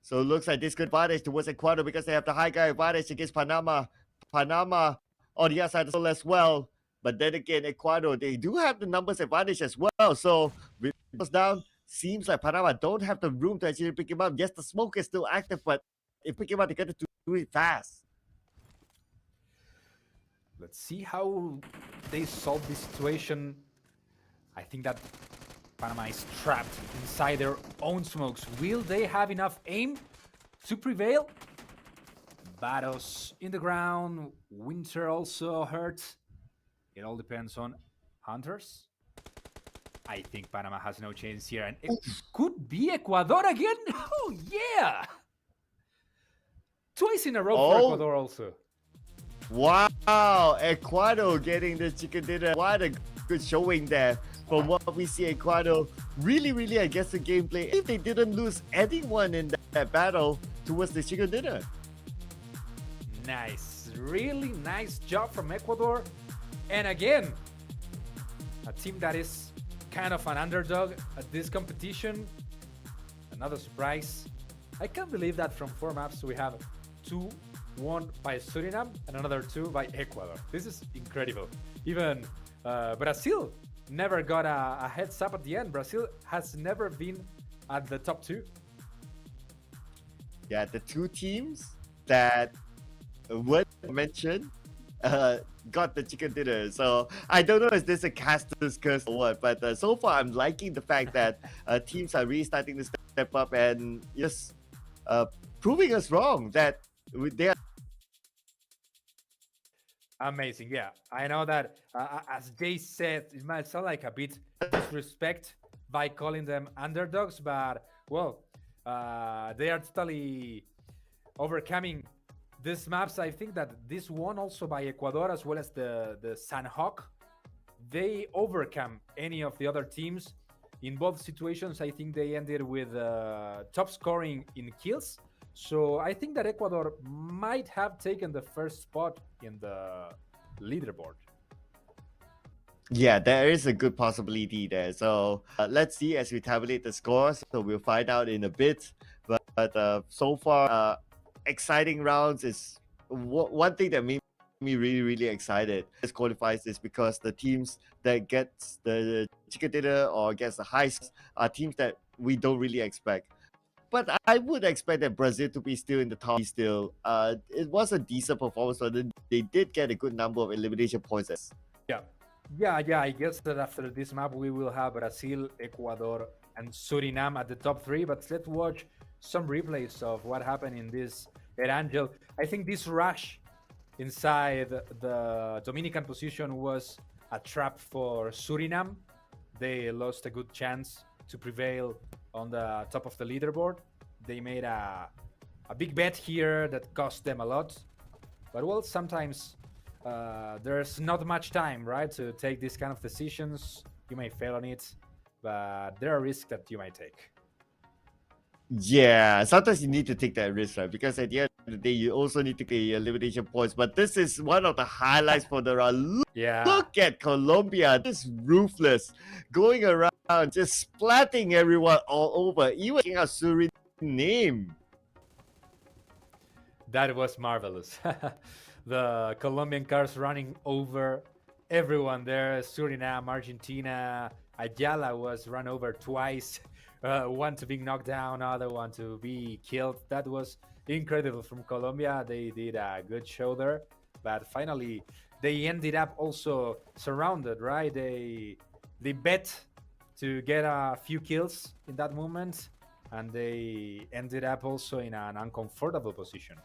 So it looks like this good advantage towards Ecuador because they have the high guy advantage against Panama. Panama on the other side as well. But then again, Ecuador, they do have the numbers advantage as well. So with goes down, seems like Panama don't have the room to actually pick him up. Yes, the smoke is still active, but if pick him up, they got to do it fast. Let's see how they solve this situation. I think that Panama is trapped inside their own smokes. Will they have enough aim to prevail? Vados in the ground. Winter also hurt. It all depends on Hunters. I think Panama has no chance here. And it could be Ecuador again. Oh, yeah. Twice in a row for Ecuador also. Wow. Ecuador getting the chicken dinner. What a good showing there. From what we see, Ecuador really, I guess, the gameplay. If they didn't lose anyone in that battle towards the chicken dinner. Nice. Really nice job from Ecuador. And again, a team that is kind of an underdog at this competition. Another surprise. I can't believe that from 4 maps we have 2 won by Suriname and another 2 by Ecuador. This is incredible. Even Brazil never got a heads up at the end. Brazil has never been at the top 2. Yeah, the 2 teams that were mentioned got the chicken dinner. So I don't know if this is a caster's curse or what, but so far I'm liking the fact that teams are really starting to step up and just proving us wrong that they are. Amazing. Yeah, I know that as Jay said, it might sound like a bit disrespect by calling them underdogs, but well, they are totally overcoming these maps. I think that this one also by Ecuador as well as the Sanhok, they overcome any of the other teams. In both situations, I think they ended with top scoring in kills. So I think that Ecuador might have taken the first spot in the leaderboard. Yeah, there is a good possibility there. So let's see as we tabulate the scores. So we'll find out in a bit. But so far, exciting rounds is one thing that made me really excited. This qualifies is because the teams that gets the chicken dinner or gets the highs are teams that we don't really expect. But I would expect that Brazil to be still in the top. Still, it was a decent performance, so they did get a good number of elimination points. Yeah. I guess that after this map we will have Brazil, Ecuador, and Suriname at the top 3. But let's watch some replays of what happened in this Erangel. I think this rush inside the Dominican position was a trap for Suriname. They lost a good chance to prevail on the top of the leaderboard. They made a big bet here that cost them a lot. But well, sometimes there's not much time, right, to take these kind of decisions. You may fail on it. but there are risks that you might take. Yeah, sometimes you need to take that risk, right? Because at the end of the day, you also need to get elimination points. But this is one of the highlights for the round. Yeah. Look at Colombia, just ruthless, going around, just splatting everyone all over, even taking out Suriname. That was marvelous. The Colombian cars running over everyone there. Suriname, Argentina, Ayala was run over twice. One to be knocked down, other one to be killed. That was incredible from Colombia. They did a good show there, but finally they ended up also surrounded. Right? They bet to get a few kills in that moment, and they ended up also in an uncomfortable position.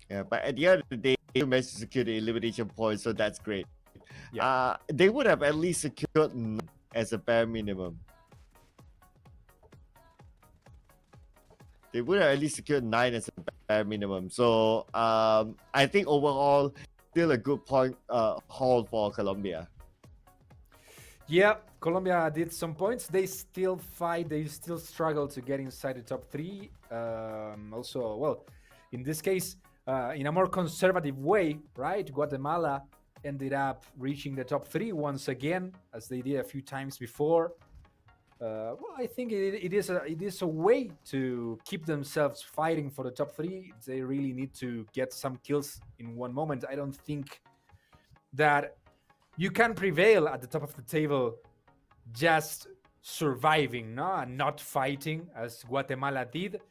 Yeah, but at the end of the day, they managed to secure the elimination points, so that's great. Yeah. They would have at least secured 9 as a bare minimum. They would have at least secured 9 as a bare minimum. So I think overall, still a good point haul for Colombia. Yeah, Colombia did some points. They still fight. They still struggle to get inside the top 3. Also, well, in this case, in a more conservative way, right? Guatemala ended up reaching the top 3 once again, as they did a few times before. Well, I think it is a way to keep themselves fighting for the top 3. They really need to get some kills in one moment. I don't think that you can prevail at the top of the table just surviving, no, and not fighting as Guatemala did.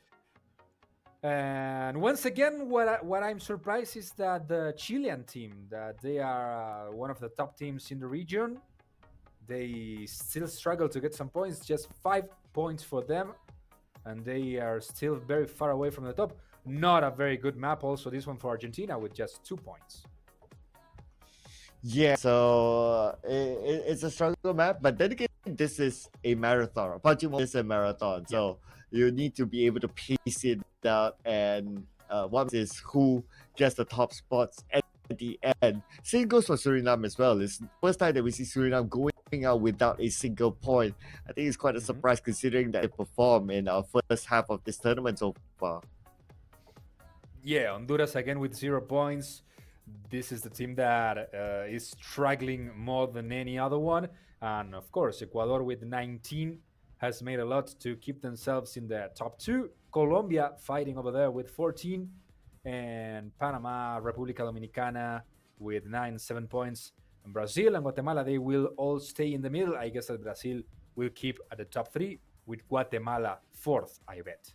And once again, what I'm surprised is that the Chilean team, that they are one of the top teams in the region, they still struggle to get some points. Just 5 points for them, and they are still very far away from the top. Not a very good map. Also, this one for Argentina with just 2 points. Yeah, so it's a struggle map, but then again, this is a marathon. PUBG is a marathon, so you need to be able to pace it out, and what is who gets the top spots at the end. Same goes for Suriname as well. It's the first time that we see Suriname going out without a single point. I think it's quite a surprise considering that they performed in our first half of this tournament so far. Yeah, Honduras again with 0 points. This is the team that is struggling more than any other one. And of course, Ecuador with 19 has made a lot to keep themselves in the top 2. Colombia fighting over there with 14. And Panama, República Dominicana with 9, 7 points. And Brazil and Guatemala, they will all stay in the middle. I guess that Brazil will keep at the top 3 with Guatemala 4th, I bet.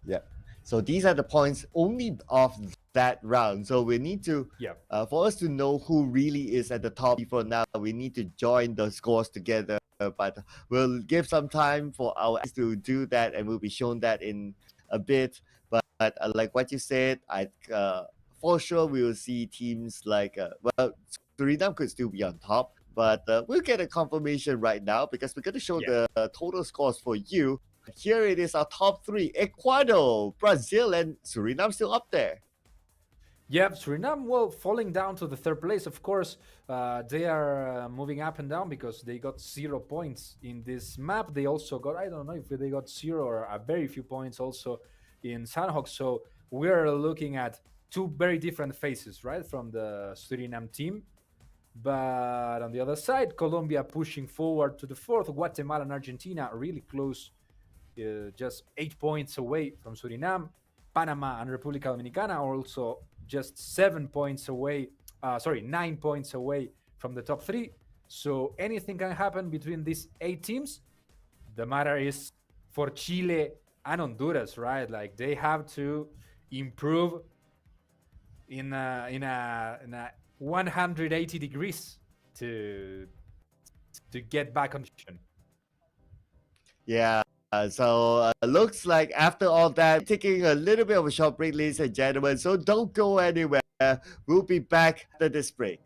Yeah. So these are the points only of that round. So we need to, for us to know who really is at the top for now, we need to join the scores together. But we'll give some time for our eyes to do that, and we'll be shown that in a bit. But like what you said, for sure we will see teams like, Suriname could still be on top. But we'll get a confirmation right now because we're going to show the total scores for you. Here it is, our top 3. Ecuador, Brazil, and Suriname still up there. Yep, Suriname, well, falling down to the 3rd place. Of course, they are moving up and down because they got 0 points in this map. They also got, I don't know if they got 0 or a very few points also in Sanhok. So we're looking at 2 very different faces, right, from the Suriname team. But on the other side, Colombia pushing forward to the 4th. Guatemala and Argentina really close, just 8 points away from Suriname. Panama and República Dominicana are also just 7 points away, 9 points away from the top 3. So anything can happen between these 8 teams. The matter is for Chile and Honduras, right? Like they have to improve in a 180 degrees to get back on position. Yeah. So looks like after all that, taking a little bit of a short break, ladies and gentlemen. So don't go anywhere. We'll be back after this break.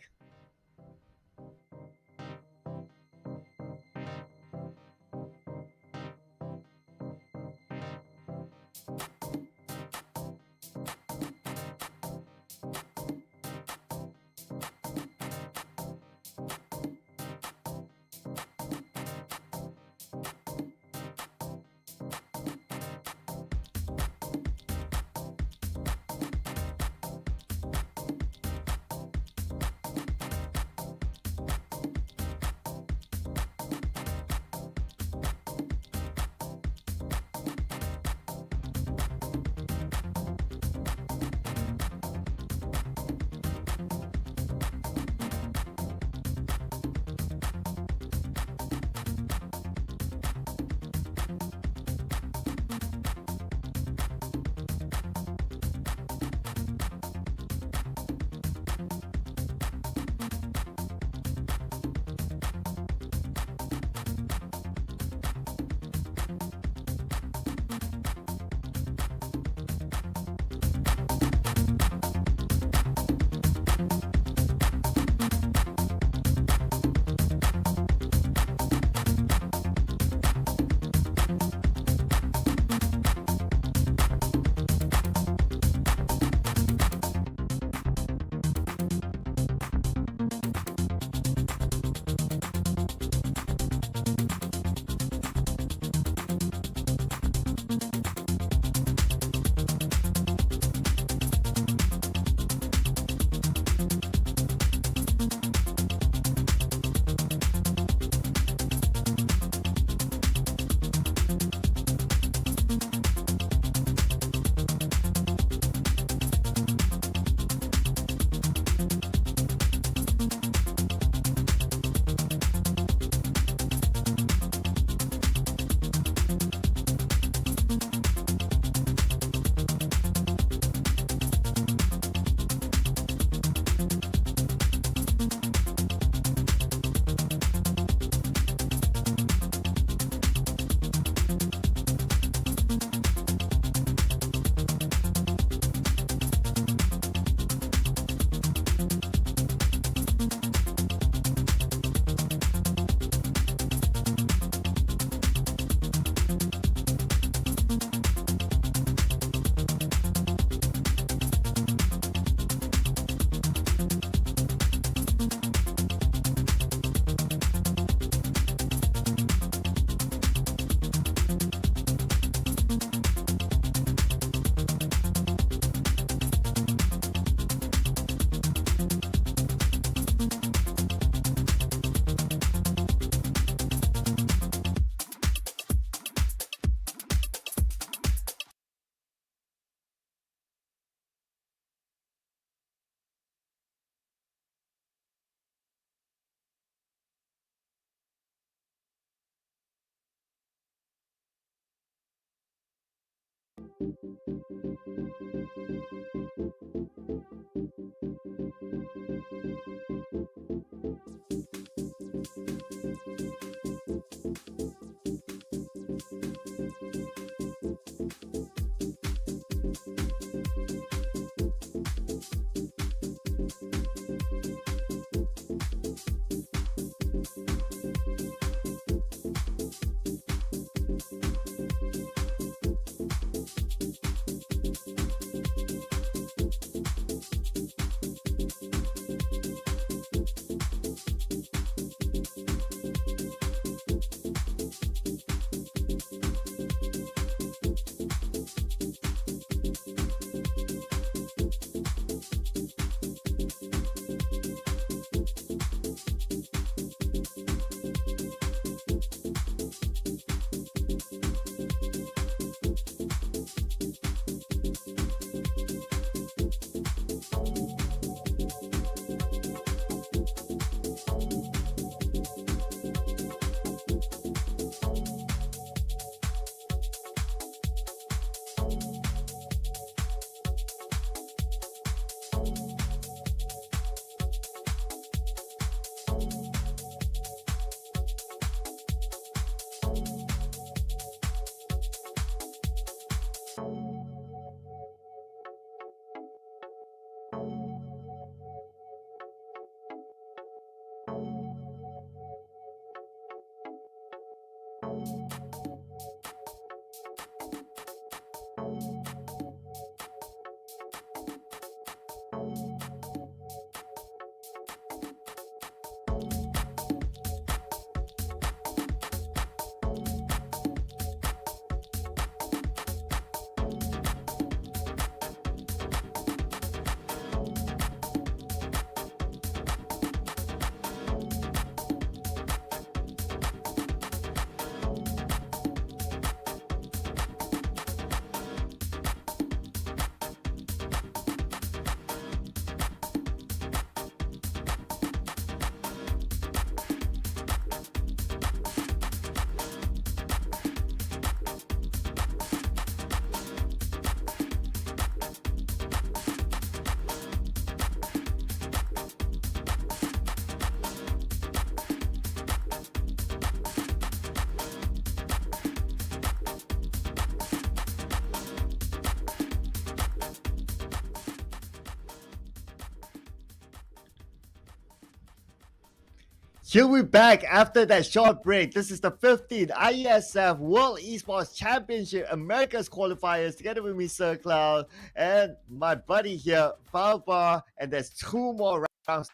Here we're back after that short break. This is the 15th IESF World Esports Championship America's Qualifiers, together with me, Sir Cloud, and my buddy here, Falbar, and there's 2 more rounds.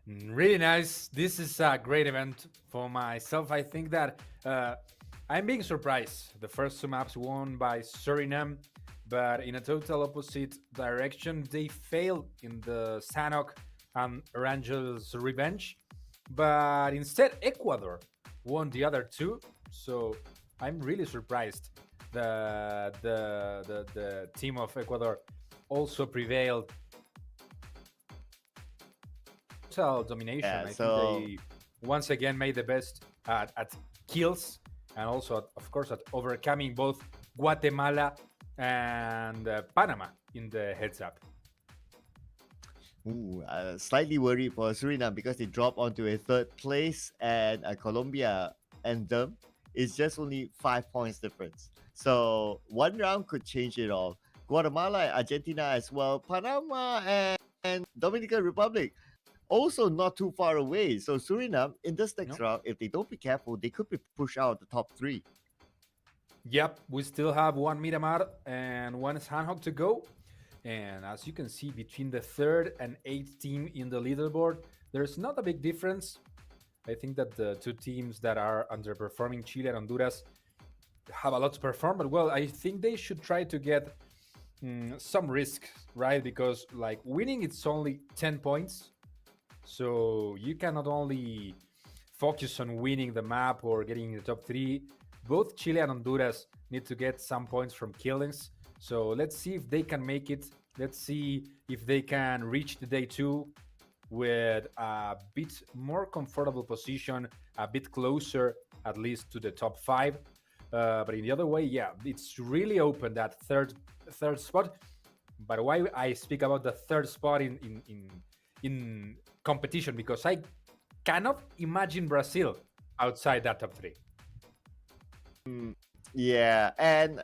Really nice. This is a great event for myself. I think that I'm being surprised. The first 2 maps won by Suriname, but in a total opposite direction. They failed in the Sanhok and Erangel's revenge, but instead Ecuador won the other 2. So I'm really surprised that the team of Ecuador also prevailed. Total domination. Yeah, I think they once again made the best at kills, and also of course at overcoming both Guatemala and Panama in the heads up. Ooh, slightly worried for Suriname because they dropped onto a 3rd place, and Colombia and them is just only 5 points difference. So 1 round could change it all. Guatemala, Argentina as well, Panama and Dominican Republic also not too far away. So Suriname in this next round, if they don't be careful, they could be pushed out the top 3. Yep, we still have 1 Miramar and 1 Sanhok to go. And as you can see, between the 3rd and 8th team in the leaderboard, there's not a big difference. I think that the 2 teams that are underperforming, Chile and Honduras, have a lot to perform. But well, I think they should try to get some risk, right? Because like winning, it's only 10 points. So you cannot only focus on winning the map or getting in the top 3. Both Chile and Honduras need to get some points from killings. So let's see if they can make it. Let's see if they can reach the day 2 with a bit more comfortable position, a bit closer at least to the top 5. But in the other way, yeah, it's really open that third spot. But why I speak about the third spot in competition, because I cannot imagine Brazil outside that top three. Yeah, and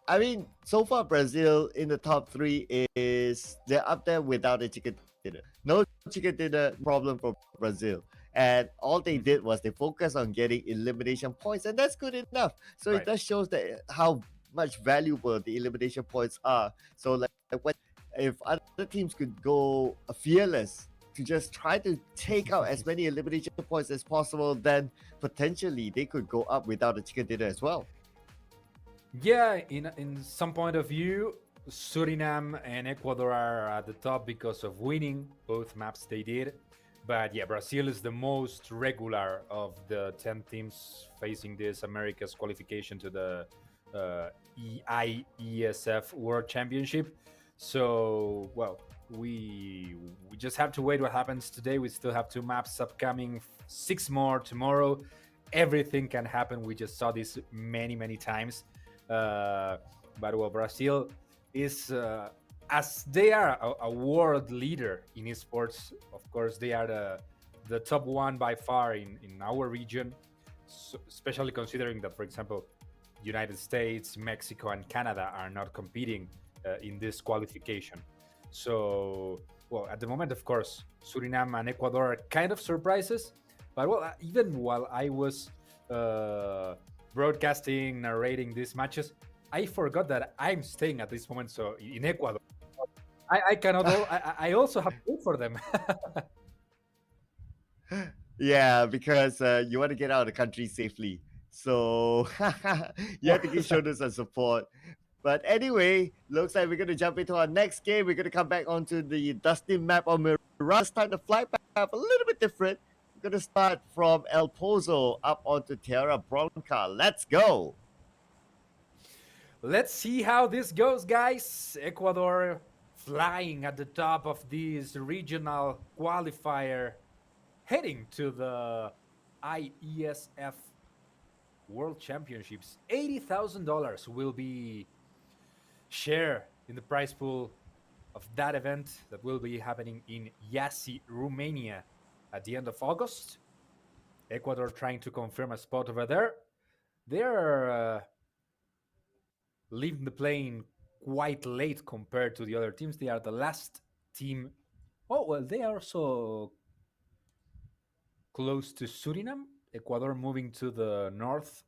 I mean, so far Brazil in the top three is they're up there without a chicken dinner. No chicken dinner problem for Brazil. And all they did was they focused on getting elimination points, and that's good enough. So Right. it does shows that how much valuable the elimination points are. So like what if other teams could go fearless to just try to take out as many elimination points as possible, then potentially they could go up without a chicken dinner as well. Yeah, in some point of view, Suriname and Ecuador are at the top because of winning both maps they did. But yeah, Brazil is the most regular of the 10 teams facing this America's qualification to the IESF World Championship. So, well, we just have to wait what happens today. We still have 2 maps upcoming, 6 more tomorrow. Everything can happen. We just saw this many times. But well, Brazil is as they are a world leader in esports. Of course, they are the top one by far in our region, so, especially considering that, for example, United States, Mexico, and Canada are not competing in this qualification. So, well, at the moment, of course, Suriname and Ecuador are kind of surprises. But well, even while I was broadcasting, narrating these matches, I forgot that I'm staying at this moment. So in Ecuador, I cannot. I also have to wait for them. Yeah, because you want to get out of the country safely. So you have to give shoulders some support. But anyway, looks like we're going to jump into our next game. We're going to come back onto the dusty map of Miramar. This time the flight path a little bit different. We're going to start from El Pozo up onto Tierra Bronca. Let's go. Let's see how this goes, guys. Ecuador flying at the top of this regional qualifier, heading to the IESF World Championships. $80,000 will be shared in the prize pool of that event that will be happening in Iași, Romania at the end of August. Ecuador trying to confirm a spot over there. They're leaving the plane quite late compared to the other teams. They are the last team. Oh, well, they are also close to Suriname. Ecuador moving to the north,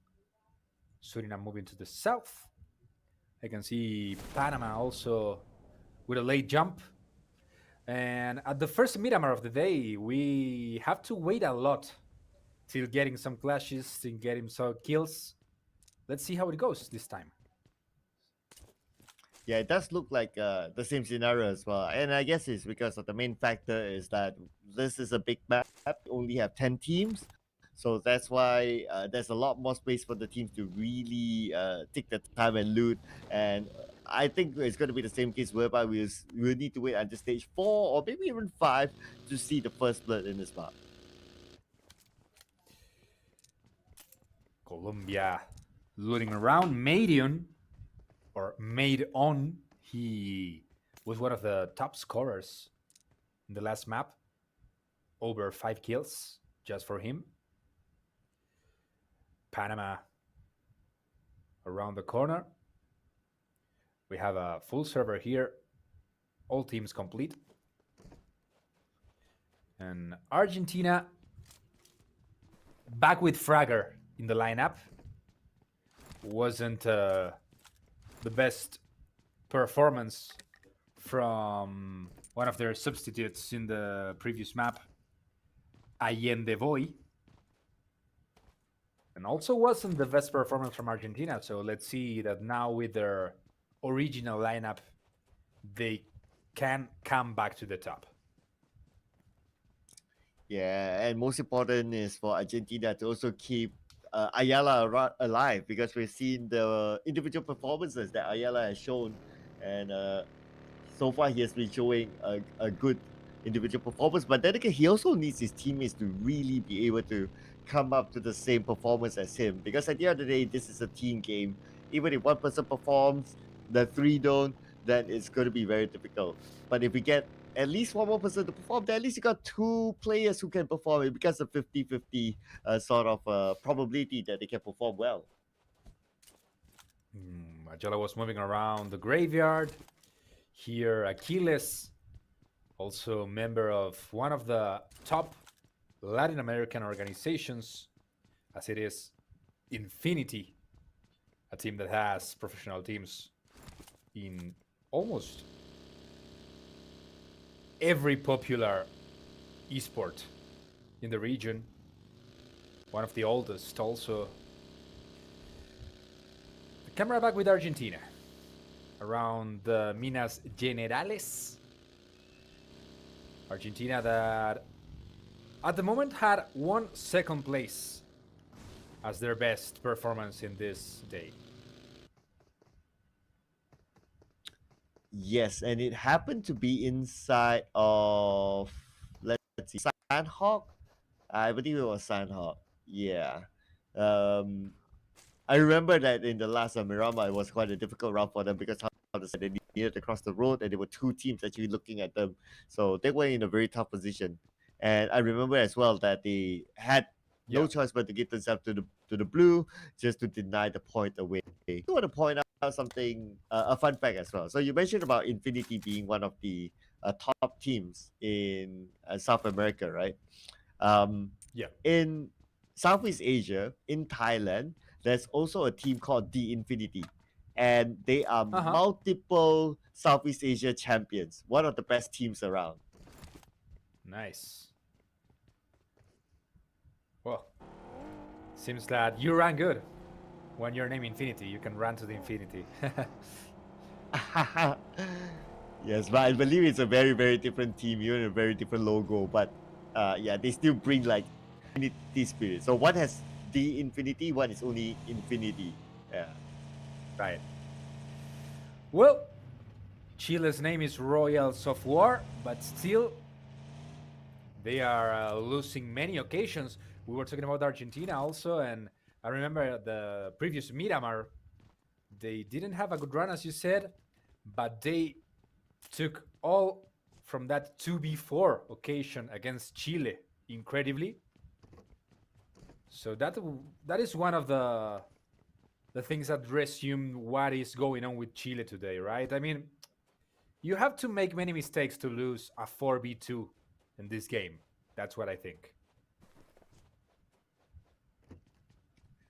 Suriname moving to the south. I can see Panama also with a late jump. And at the first Miramar of the day, we have to wait a lot till getting some clashes, till getting some kills. Let's see how it goes this time. Yeah, it does look like the same scenario as well. And I guess it's because of the main factor is that this is a big map. We only have 10 teams. So that's why there's a lot more space for the teams to really take the time and loot. And I think it's going to be the same case whereby we'll need to wait until stage 4 or maybe even 5 to see the first blood in this map. Colombia looting around. Madion, or Made On, he was one of the top scorers in the last map. Over 5 kills just for him. Panama around the corner. We have a full server here. All teams complete. And Argentina back with Fragger in the lineup. Wasn't the best performance from one of their substitutes in the previous map, Allende Boy. And also wasn't the best performance from Argentina. So let's see that now with their original lineup, they can come back to the top. Yeah, and most important is for Argentina to also keep Ayala alive, because we've seen the individual performances that Ayala has shown, and so far he has been showing a good individual performance. But then again, he also needs his teammates to really be able to come up to the same performance as him, because at the end of the day, this is a team game. Even if one person performs, the three don't, then it's going to be very difficult. But if we get at least one more person to perform, then at least you got two players who can perform. It becomes a 50-50 sort of probability that they can perform well. Magella was moving around the graveyard. Here, Achilles, also member of one of the top Latin American organizations, as it is Infinity, a team that has professional teams in almost every popular esport in the region. One of the oldest also. The camera back with Argentina. Around the Minas Generales. Argentina that at the moment had one second place as their best performance in this day. Yes, and it happened to be inside of, let's see, Sanhok. I believe it was Sanhok. Yeah. I remember that in the last Miramar, it was quite a difficult round for them because how they needed to cross the road, and there were two teams actually looking at them, so they were in a very tough position. And I remember as well that they had no choice but to give themselves to the blue just to deny the point away. I want to point out something, a fun fact as well. So you mentioned about Infinity being one of the top teams in South America, right? In Southeast Asia, in Thailand, there's also a team called The Infinity, and they are multiple Southeast Asia champions, one of the best teams around. Nice. Well, seems that you ran good. When your name Infinity, you can run to the infinity. Yes, but I believe it's a very, very different team, even a very different logo. But yeah, they still bring like Infinity spirit. So one has The Infinity, one is only Infinity. Yeah. Right. Well, Chile's name is Royals of War, but still they are losing many occasions. We were talking about Argentina also, and I remember the previous Miramar, they didn't have a good run, as you said, but they took all from that 2v4 occasion against Chile, incredibly. So that is one of the things that resume what is going on with Chile today, right? I mean, you have to make many mistakes to lose a 4v2 in this game. That's what I think.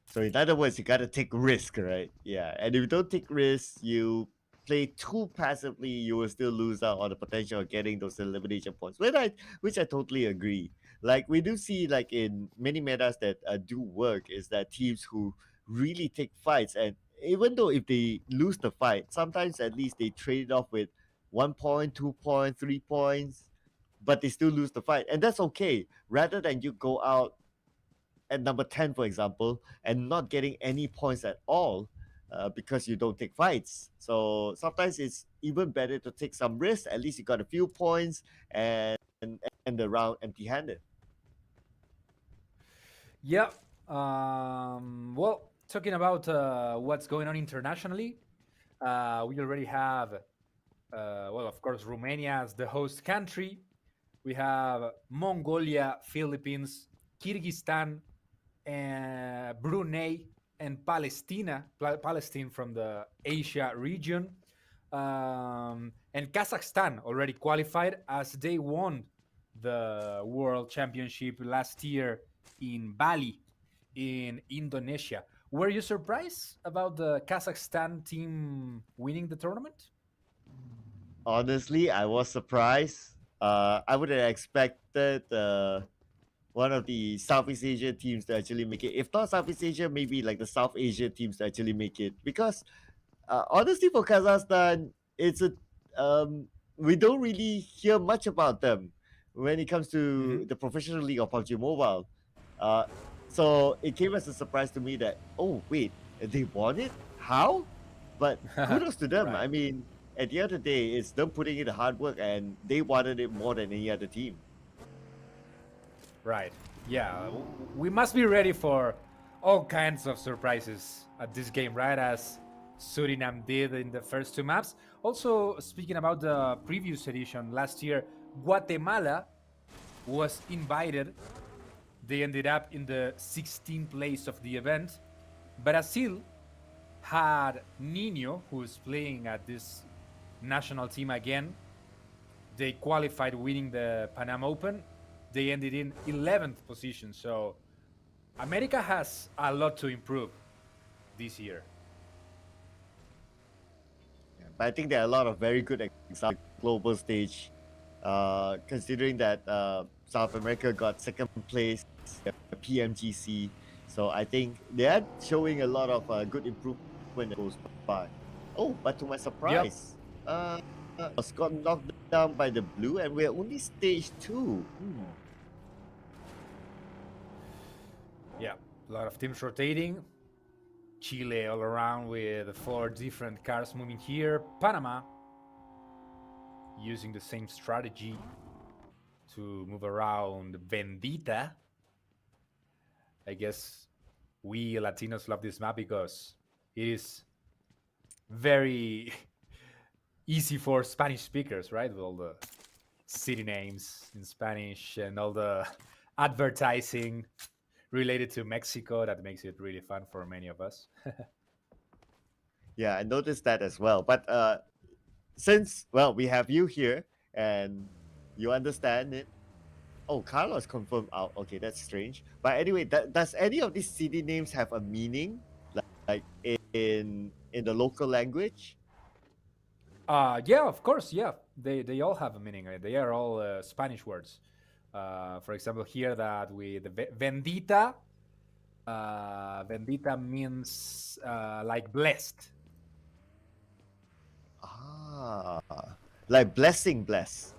So in other words, you gotta take risk, right? Yeah, and if you don't take risks, you play too passively, you will still lose out on the potential of getting those elimination points. Which I totally agree. Like we do see, like in many metas that do work, is that teams who really take fights, and even though if they lose the fight, sometimes at least they trade it off with 1 point, 2 point, 3 points, but they still lose the fight, and that's okay. Rather than you go out at number 10, for example, and not getting any points at all because you don't take fights. So sometimes it's even better to take some risks. At least you got a few points and end the round empty-handed. Yeah. Well, talking about what's going on internationally, we already have, well, of course, Romania as the host country. We have Mongolia, Philippines, Kyrgyzstan, Brunei, and Palestine from the Asia region. And Kazakhstan already qualified as they won the World Championship last year in Bali, in Indonesia. Were you surprised about the Kazakhstan team winning the tournament? Honestly, I was surprised. I would have expected one of the Southeast Asia teams to actually make it. If not Southeast Asia, maybe like the South Asia teams to actually make it. Because honestly, for Kazakhstan, it's a we don't really hear much about them when it comes to the professional league of PUBG Mobile. So it came as a surprise to me that, oh wait, they won it? How? But kudos to them. Right. I mean, at the end of the day, it's them putting in the hard work, and they wanted it more than any other team. Right. Yeah, we must be ready for all kinds of surprises at this game, right? As Suriname did in the first two maps. Also, speaking about the previous edition last year, Guatemala was invited. They ended up in the 16th place of the event. Brazil had Nino, who's playing at this national team again. They qualified winning the Panama Open. They ended in 11th position. So America has a lot to improve this year. But I think there are a lot of very good examples on the global stage, considering that South America got second place at PMGC. So I think they are showing a lot of good improvement that goes by. Oh, but to my surprise, was got knocked down by the blue, and we're only stage 2. Yeah, a lot of teams rotating. Chile all around with 4 different cars moving here. Panama using the same strategy to move around Bendita. I guess we Latinos love this map because it is very easy for Spanish speakers, right? With all the city names in Spanish and all the advertising related to Mexico that makes it really fun for many of us. Yeah, I noticed that as well. But since, well, we have you here and you understand it. Oh, Carlos confirmed out. Okay, that's strange. But anyway, does any of these city names have a meaning, like in the local language? Yeah, of course. Yeah, they all have a meaning. They are all Spanish words. For example, here that with Bendita, Bendita means like blessed. Ah, like blessing, bless.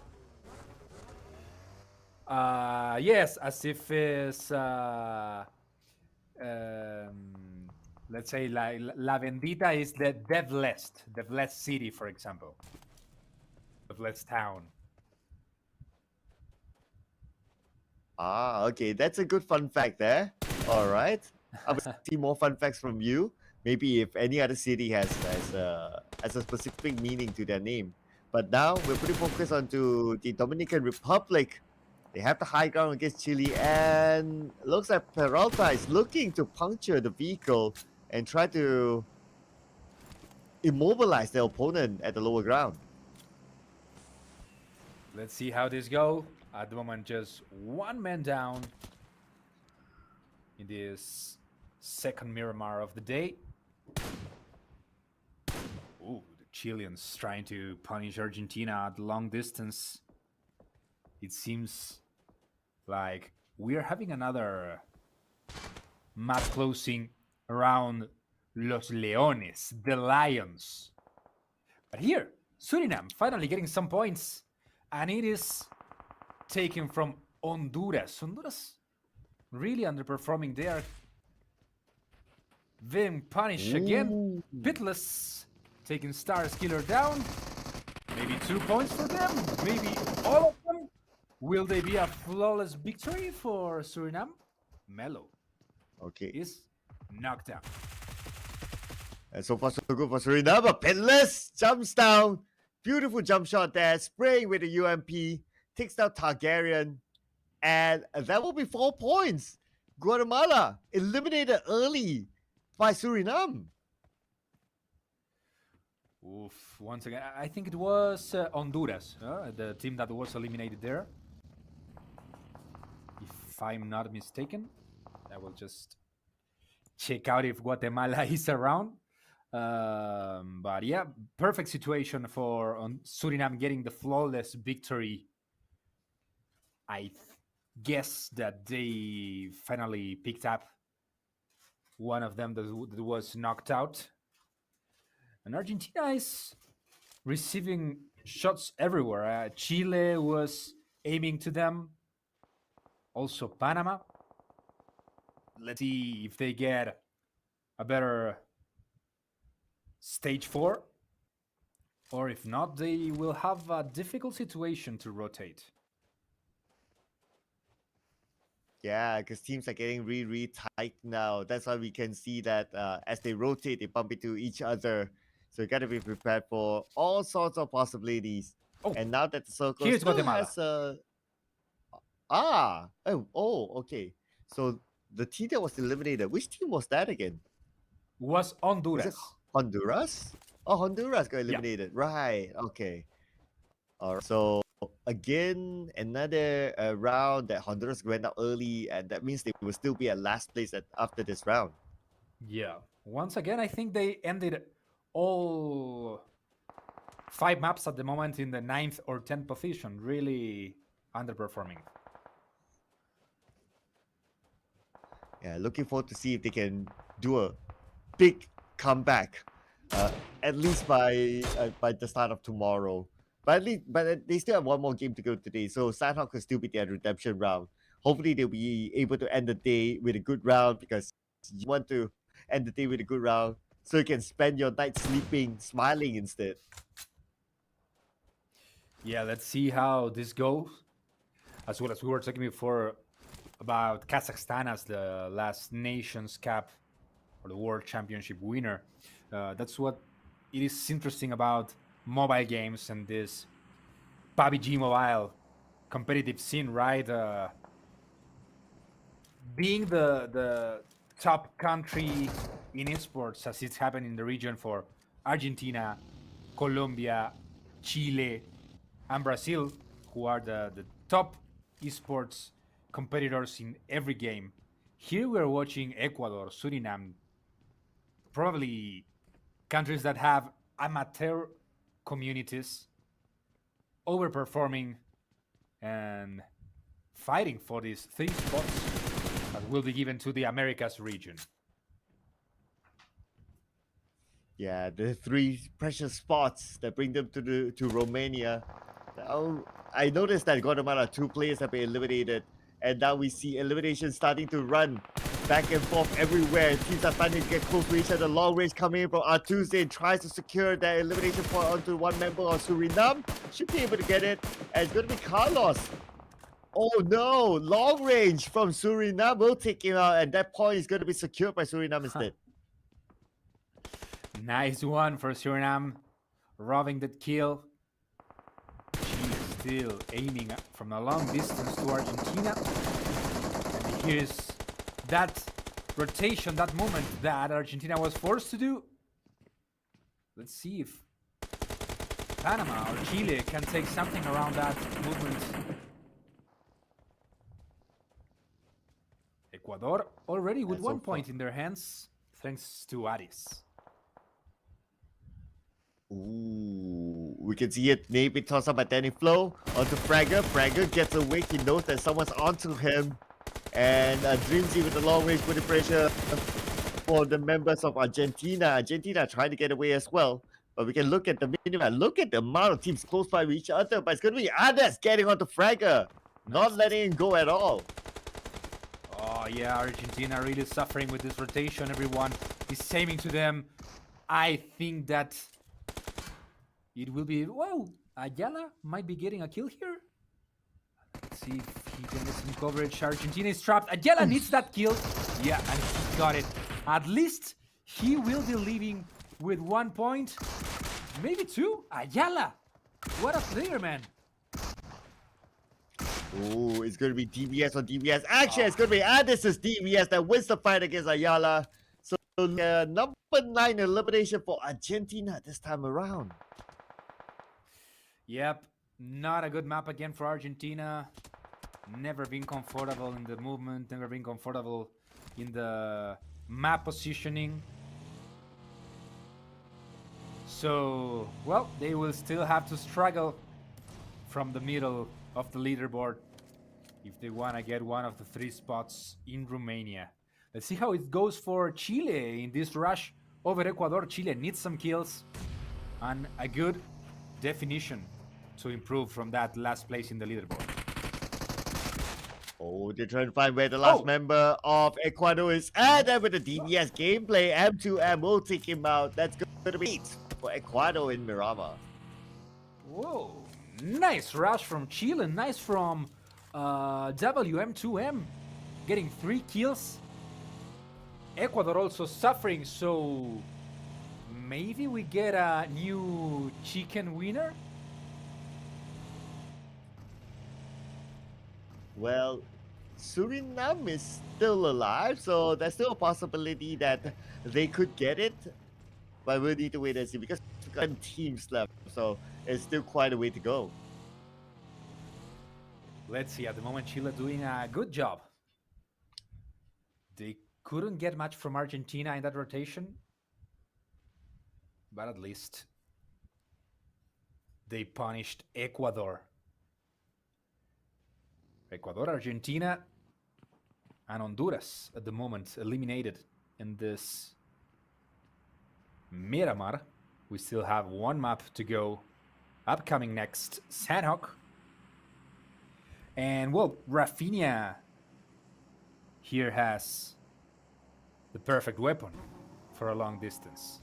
Yes, as if it's let's say like La Bendita is the blessed city, for example, the blessed town. Ah, okay, that's a good fun fact there. All right, I will see more fun facts from you. Maybe if any other city has a specific meaning to their name. But now we're putting focus onto the Dominican Republic. They have the high ground against Chile, and looks like Peralta is looking to puncture the vehicle and try to immobilize their opponent at the lower ground. Let's see how this go. At the moment, just one man down in this second Miramar of the day. Ooh, the Chileans trying to punish Argentina at long distance. It seems like we are having another map closing around Los Leones, the Lions. But here, Suriname finally getting some points, and it is taken from Honduras. Honduras really underperforming there. Being punished again. Pitless taking Star Skiller down. Maybe 2 points for them. Maybe all of them. Will they be a flawless victory for Suriname? Melo is knocked out. And so far, so good for Suriname. But Pinless jumps down. Beautiful jump shot there. Spraying with the UMP. Takes down Targaryen. And that will be 4 points. Guatemala eliminated early by Suriname. Oof. Once again, I think it was Honduras, the team that was eliminated there. If I'm not mistaken, I will just check out if Guatemala is around. But yeah, perfect situation for Suriname getting the flawless victory. I guess that they finally picked up one of them that was knocked out. And Argentina is receiving shots everywhere. Chile was aiming to them. Also Panama. Let's see if they get a better stage 4. Or if not, they will have a difficult situation to rotate. Yeah, because teams are getting really, really tight now. That's why we can see that as they rotate, they bump into each other. So you got to be prepared for all sorts of possibilities. Oh, And now that the circle here's still Guatemala. has a okay. So the team that was eliminated, which team was that again? Was Was it Honduras. Honduras? Oh, Honduras got Yeah. eliminated. Right. Okay. All right. So again, another round that Honduras went out early, and that means they will still be at last place after this round. Yeah. Once again, I think they ended all 5 maps at the moment in the 9th or 10th position. Really underperforming. Yeah, looking forward to see if they can do a big comeback, at least by the start of tomorrow. But they still have one more game to go today, so Sanhok could still be their redemption round. Hopefully, they'll be able to end the day with a good round because you want to end the day with a good round so you can spend your night sleeping, smiling instead. Yeah, let's see how this goes. As well as we were talking before about Kazakhstan as the last Nations Cup or the World Championship winner. That's what it is interesting about mobile games and this PUBG mobile competitive scene, right? Being the top country in esports, as it's happened in the region for Argentina, Colombia, Chile, and Brazil, who are the top esports competitors in every game. Here we're watching Ecuador, Suriname, probably countries that have amateur communities overperforming and fighting for these 3 spots that will be given to the Americas region. Yeah, the 3 precious spots that bring them to Romania. Now, I noticed that Guatemala 2 players have been eliminated, and now we see elimination starting to run back and forth everywhere. Teams are starting to get close to each other. Long range coming in from Artuze tries to secure that elimination point onto one member of Suriname. Should be able to get it, and it's going to be Carlos. Oh no, long range from Suriname will take him out, and that point is going to be secured by Suriname instead. Nice one for Suriname, robbing that kill. Chile still aiming from a long distance to Argentina. And here's that rotation, that moment that Argentina was forced to do. Let's see if Panama or Chile can take something around that movement. Ecuador already with 1 point in their hands, thanks to Aris. Ooh, we can see it. Maybe toss up by Danny Flo onto Fragger. Fragger gets away. He knows that someone's onto him. And Dreamsy with the long range putting pressure for the members of Argentina. Argentina trying to get away as well. But we can look at the minimap. Look at the amount of teams close by with each other. But it's going to be Ades getting onto Fragger. Not letting him go at all. Oh yeah, Argentina really suffering with this rotation. Everyone is aiming to them. I think that it will be... Whoa! Ayala might be getting a kill here. Let's see if he can get some coverage. Argentina is trapped. Ayala needs that kill. Yeah, and he got it. At least he will be leaving with 1 point. Maybe 2. Ayala! What a player, man. Oh, it's going to be DBS on DBS. Actually, it's going to be Addis's DBS that wins the fight against Ayala. So, number 9 elimination for Argentina this time around. Yep, not a good map again for Argentina. Never been comfortable in the movement, never been comfortable in the map positioning. So, well, they will still have to struggle from the middle of the leaderboard if they want to get one of the 3 spots in Romania. Let's see how it goes for Chile in this rush over Ecuador. Chile needs some kills and a good definition to improve from that last place in the leaderboard. Oh, they're trying to find where the last member of Ecuador is at. And with the DBS gameplay, M2M will take him out. That's going to be 8 for Ecuador in Miramar. Whoa, nice rush from Chile, nice from WM2M. getting 3 kills. Ecuador also suffering, so maybe we get a new chicken winner? Well, Suriname is still alive, so there's still a possibility that they could get it. But we'll need to wait and see because we've got 10 teams left, so it's still quite a way to go. Let's see, at the moment Chile doing a good job. They couldn't get much from Argentina in that rotation, but at least they punished Ecuador. Ecuador, Argentina, and Honduras at the moment eliminated in this Miramar. We still have one map to go. Upcoming next, Sanhok. And well, Rafinha here has the perfect weapon for a long distance.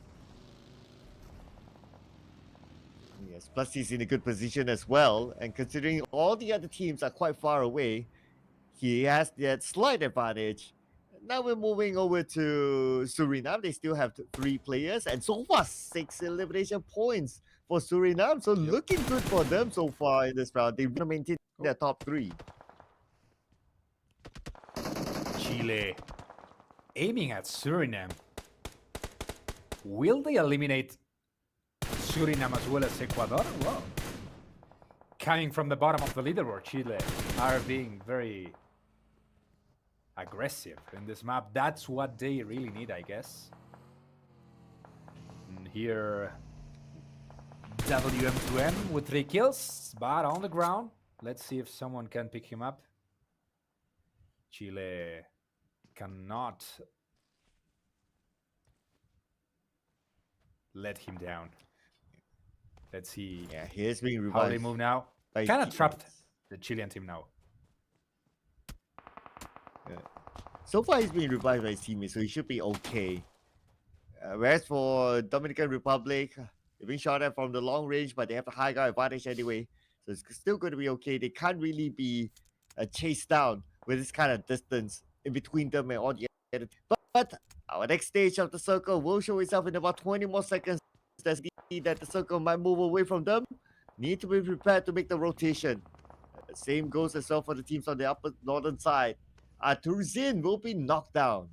Yes, plus he's in a good position as well. And considering all the other teams are quite far away, he has that slight advantage. Now we're moving over to Suriname. They still have 3 players, and so far 6 elimination points for Suriname. So looking good for them so far in this round. They want to maintain their top 3. Chile aiming at Suriname. Will they eliminate Suriname as well as Ecuador? Well, coming from the bottom of the leaderboard, Chile are being very aggressive in this map. That's what they really need, I guess. And here, WM2M with 3 kills, but on the ground. Let's see if someone can pick him up. Chile cannot let him down. Let's see. Yeah, he's being revived. How they move now. Kind of trapped the Chilean team now. Yeah. So far, he's been revived by his teammates, so he should be okay. Whereas for Dominican Republic, they've been shot at from the long range, but they have the high ground advantage anyway. So it's still going to be okay. They can't really be chased down with this kind of distance in between them and all the other. But our next stage of the circle will show itself in about 20 more seconds. There's that the circle might move away from them. Need to be prepared to make the rotation. The same goes as well for the teams on the upper northern side. Turzin will be knocked down.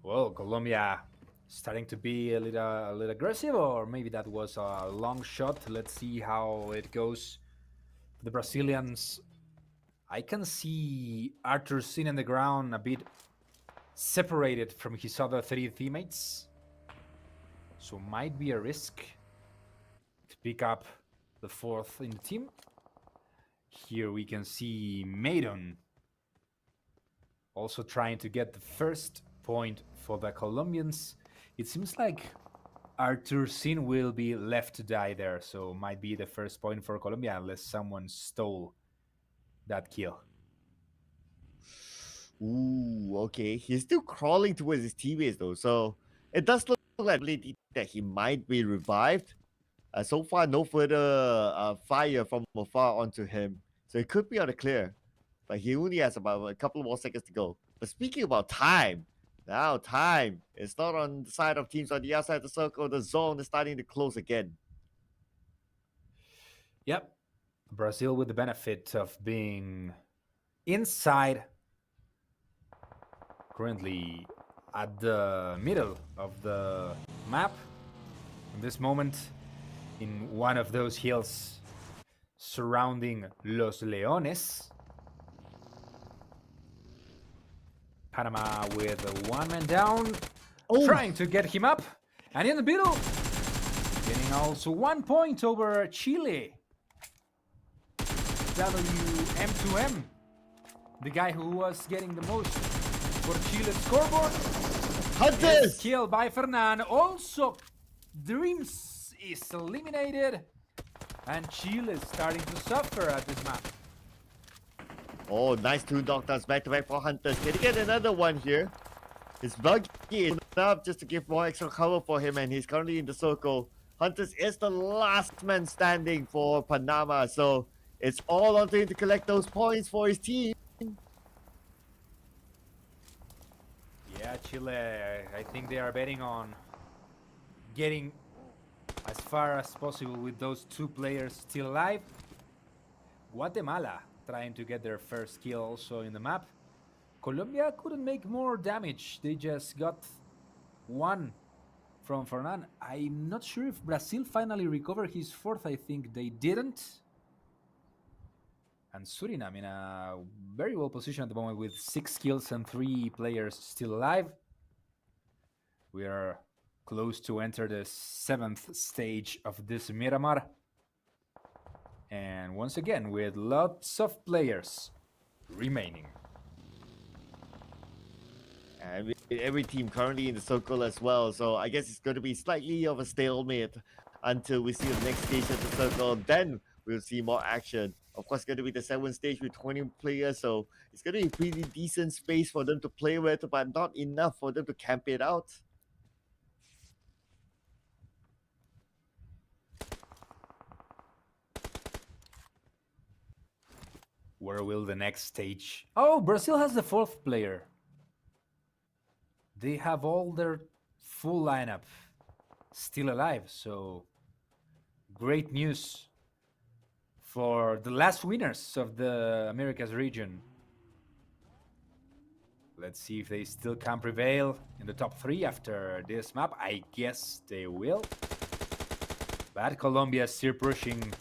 Well, Colombia starting to be a little aggressive, or maybe that was a long shot. Let's see how it goes. The Brazilians, I can see Arthur Sin on the ground a bit separated from his other 3 teammates. So might be a risk to pick up the 4th in the team. Here we can see Maidon also trying to get the first point for the Colombians. It seems like Arthur Sin will be left to die there, so might be the first point for Colombia unless someone stole that kill. Ooh, okay. He's still crawling towards his teammates though, so it does look like that he might be revived. So far, no further fire from afar onto him, so it could be on the clear. But he only has about a couple more seconds to go. But speaking about time, now time is not on the side of teams on the outside of the circle. The zone is starting to close again. Yep. Brazil with the benefit of being inside, currently at the middle of the map. In this moment, in one of those hills surrounding Los Leones. Panama with a 1-man down, trying to get him up, and in the middle, getting also 1 point over Chile. WM2M, the guy who was getting the most for Chile's scoreboard. Hunters! Killed by Fernan. Also, Dreams is eliminated, and Chile is starting to suffer at this map. Oh, nice 2 knockdowns back-to-back for Hunters. Can he get another one here? It's buggy enough just to give more extra cover for him, and he's currently in the circle. Hunters is the last man standing for Panama, so it's all on to him to collect those points for his team. Chile, I think they are betting on getting as far as possible with those two players still alive. Guatemala trying to get their first kill also in the map. Colombia couldn't make more damage. They just got one from Fernan. I'm not sure if Brazil finally recovered his fourth. I think they didn't. And Suriname in a very well position at the moment with 6 kills and 3 players still alive. We are close to enter the 7th stage of this Miramar. And once again, with lots of players remaining. And every team currently in the circle as well, so I guess it's going to be slightly of a stalemate until we see the next stage of the circle. Then we'll see more action. Of course, it's going to be the 7th stage with 20 players, so it's going to be pretty decent space for them to play with, but not enough for them to camp it out. Where will the next stage? Oh, Brazil has the 4th player. They have all their full lineup still alive, so great news for the last winners of the Americas region. Let's see if they still can prevail in the top 3 after this map. I guess they will. But Colombia is still pushing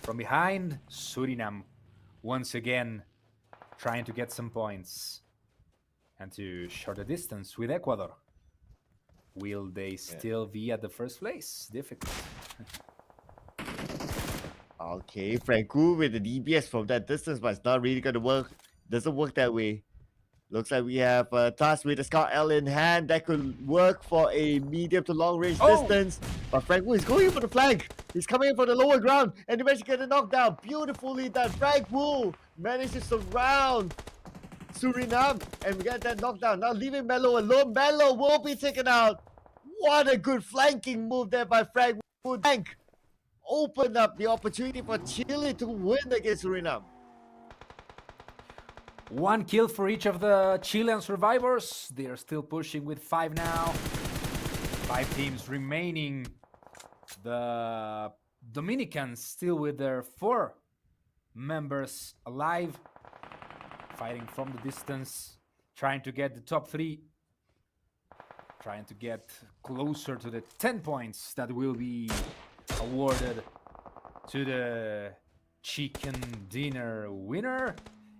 from behind. Suriname once again trying to get some points and to short the distance with Ecuador. Will they still be at the first place? Difficult. Okay, Franco with the DBS from that distance, but it's not really going to work. Doesn't work that way. Looks like we have a task with the Scout L in hand that could work for a medium to long range distance. But Franco is going for the flank. He's coming in for the lower ground and he managed to get a knockdown. Beautifully done. Franco managed to surround Suriname and we got that knockdown. Now leaving Melo alone. Melo will be taken out. What a good flanking move there by Franco. Frank opened up the opportunity for Chile to win against Suriname. 1 kill for each of the Chilean survivors. They are still pushing with 5 now. 5 teams remaining. The Dominicans still with their 4 members alive. Fighting from the distance. Trying to get the top 3. Trying to get closer to the 10 points that will be awarded to the chicken dinner winner.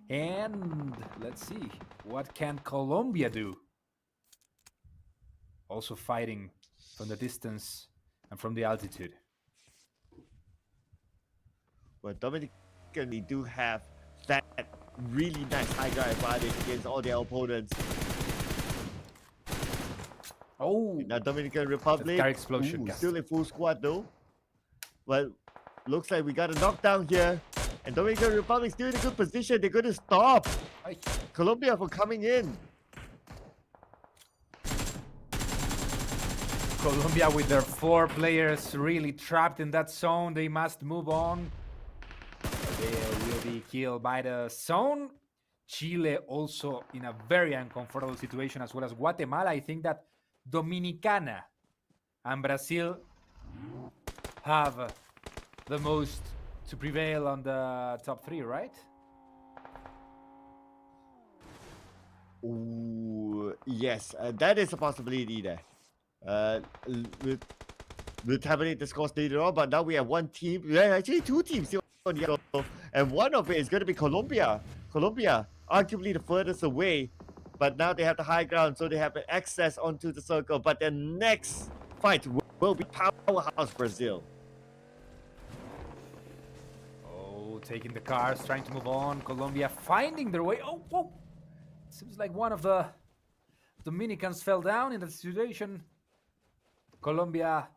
And let's see, what can Colombia do? Also fighting from the distance and from the altitude. Well, Dominican, they do have that really nice high ground advantage against all their opponents. Oh, now Dominican Republic, explosion. Still in full squad though. But looks like we got a knockdown here. And Dominican Republic still in a good position. They're going to stop Colombia from coming in. Colombia with their 4 players really trapped in that zone. They must move on. They will be killed by the zone. Chile also in a very uncomfortable situation, as well as Guatemala. I think that Dominicana and Brazil have the most to prevail on the top 3, right? Ooh, yes, that is a possibility there. We'll tabulate the scores later on, but now we have one team. Yeah, actually 2 teams still on the yellow, and one of it is going to be Colombia. Colombia, arguably the furthest away, but now they have the high ground, so they have access onto the circle. But their next fight will be powerhouse Brazil. Taking the cars, trying to move on. Colombia finding their way. Oh, whoa. Seems like one of the Dominicans fell down in that situation. Colombia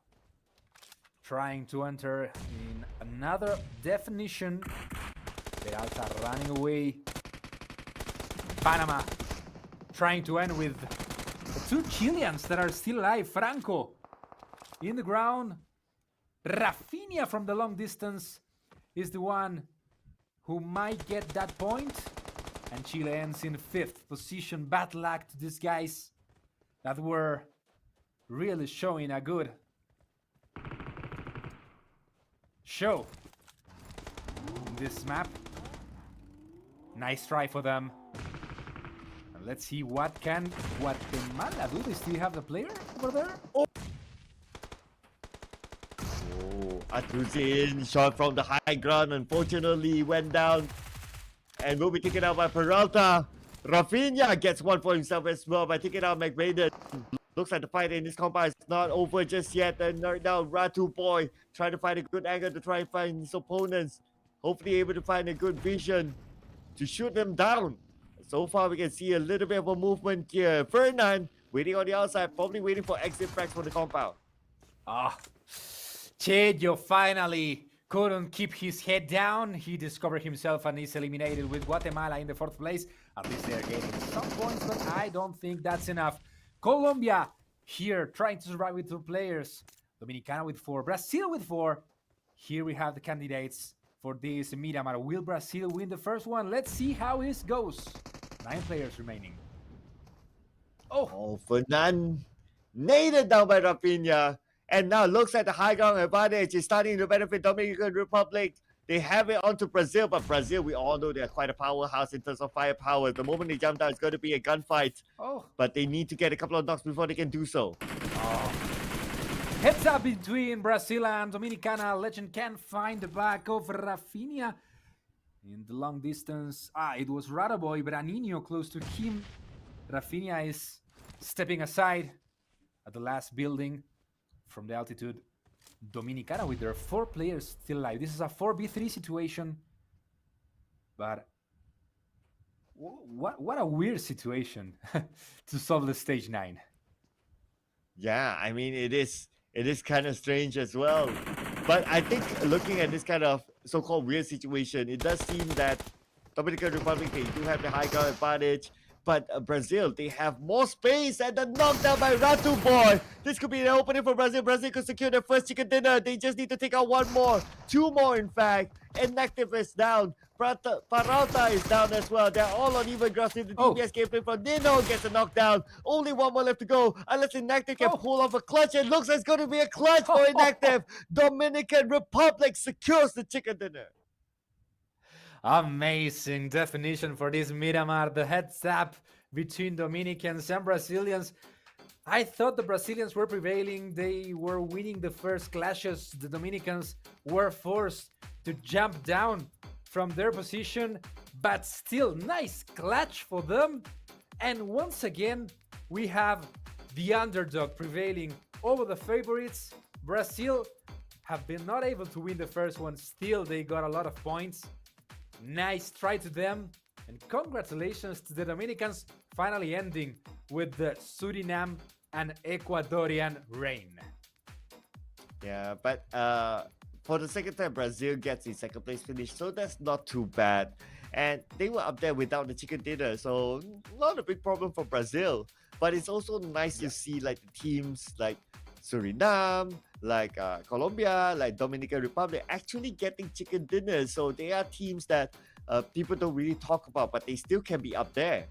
trying to enter in another definition. Peralta running away. Panama trying to end with the 2 Chileans that are still alive. Franco in the ground. Rafinha from the long distance is the one who might get that point. And Chile ends in 5th position. Bad luck to these guys. that were really showing a good show in this map. Nice try for them. And let's see what can Guatemala do. They still have the player over there? Atuzin shot from the high ground, unfortunately went down and will be taken out by Peralta. Rafinha gets one for himself as well by taking out McBaden. Looks like the fight in this combat is not over just yet. And now Ratu Boy trying to find a good angle to try and find his opponents. Hopefully able to find a good vision to shoot them down. So far we can see a little bit of a movement here. Fernand waiting on the outside, probably waiting for exit frags from the compound. Chejo finally couldn't keep his head down. He discovered himself and is eliminated with Guatemala in the 4th place. At least they're getting some points, but I don't think that's enough. Colombia here trying to survive with 2 players. Dominicana with 4, Brazil with 4. Here we have the candidates for this Miramar. Will Brazil win the first one? Let's see how this goes. 9 players remaining. Fernand nailed down by Rafinha. And now looks like the high ground advantage is starting to benefit Dominican Republic. They have it onto Brazil, but Brazil, we all know they're quite a powerhouse in terms of firepower. The moment they jump down, it's going to be a gunfight. But they need to get a couple of knocks before they can do so. Heads up between Brazil and Dominicana. Legend can't find the back of Rafinha. In the long distance, it was Radaboy, but Anino close to Kim. Rafinha is stepping aside at the last building from the altitude. Dominicana with their 4 players still alive. This is a 4v3 situation. But what a weird situation to solve the stage 9. Yeah, I mean, it is kind of strange as well. But I think looking at this kind of so-called weird situation, it does seem that Dominican Republic, they do have the high ground advantage. But Brazil, they have more space, and the knockdown by Ratu Boy. This could be the opening for Brazil. Brazil could secure their first chicken dinner. They just need to take out 1 more. 2 more, in fact. Inactive is down. Peralta is down as well. They're all on even ground. The DPS gameplay from Nino gets a knockdown. Only 1 more left to go. Unless Inactive can pull off a clutch. It looks like it's going to be a clutch for Inactive. Dominican Republic secures the chicken dinner. Amazing definition for this Miramar. The heads up between Dominicans and Brazilians. I thought the Brazilians were prevailing. They were winning the first clashes. The Dominicans were forced to jump down from their position, but still nice clutch for them. And once again, we have the underdog prevailing over the favorites. Brazil have been not able to win the first one. Still, they got a lot of points. Nice try to them, and congratulations to the Dominicans finally ending with the Suriname and Ecuadorian reign. Yeah, but for the second time, Brazil gets the 2nd place finish, so that's not too bad. And they were up there without the chicken dinner, so not a big problem for Brazil. But it's also nice to see like the teams like Suriname, like Colombia, like Dominican Republic actually getting chicken dinners. So they are teams that people don't really talk about, but they still can be up there.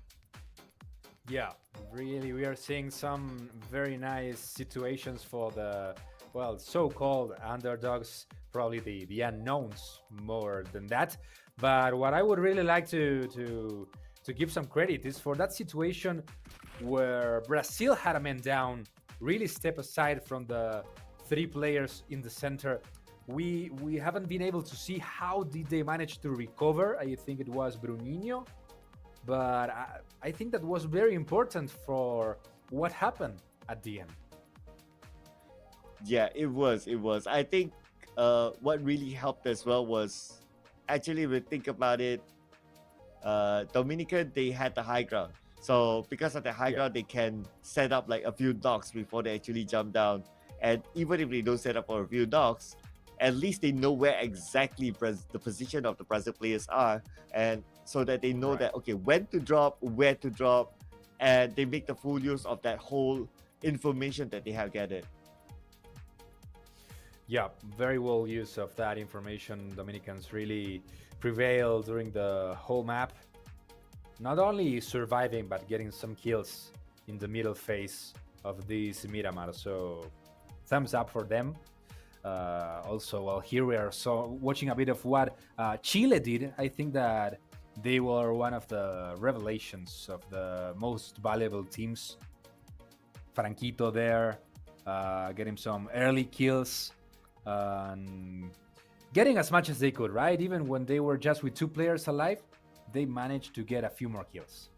Yeah, really, we are seeing some very nice situations for the, well, so-called underdogs, probably the unknowns more than that. But what I would really like to give some credit is for that situation where Brazil had a man down, really step aside from the 3 players in the center. We haven't been able to see how did they manage to recover. I think it was Bruninho, but I think that was very important for what happened at the end. Yeah, it was. I think what really helped as well was, actually, if we think about it, Dominican, they had the high ground. So because of the high ground, they can set up like a few knocks before they actually jump down. And even if they don't set up for a few knocks, at least they know where exactly the position of the Brazil players are, and so that they know that, okay, when to drop, where to drop, and they make the full use of that whole information that they have gathered. Yeah, very well use of that information. Dominicans really prevailed during the whole map. Not only surviving, but getting some kills in the middle phase of this Miramar. So thumbs up for them. Also, well, here we are watching a bit of what Chile did. I think that they were one of the revelations of the most valuable teams. Franquito there, getting some early kills, and getting as much as they could, right? Even when they were just with 2 players alive, they managed to get a few more kills.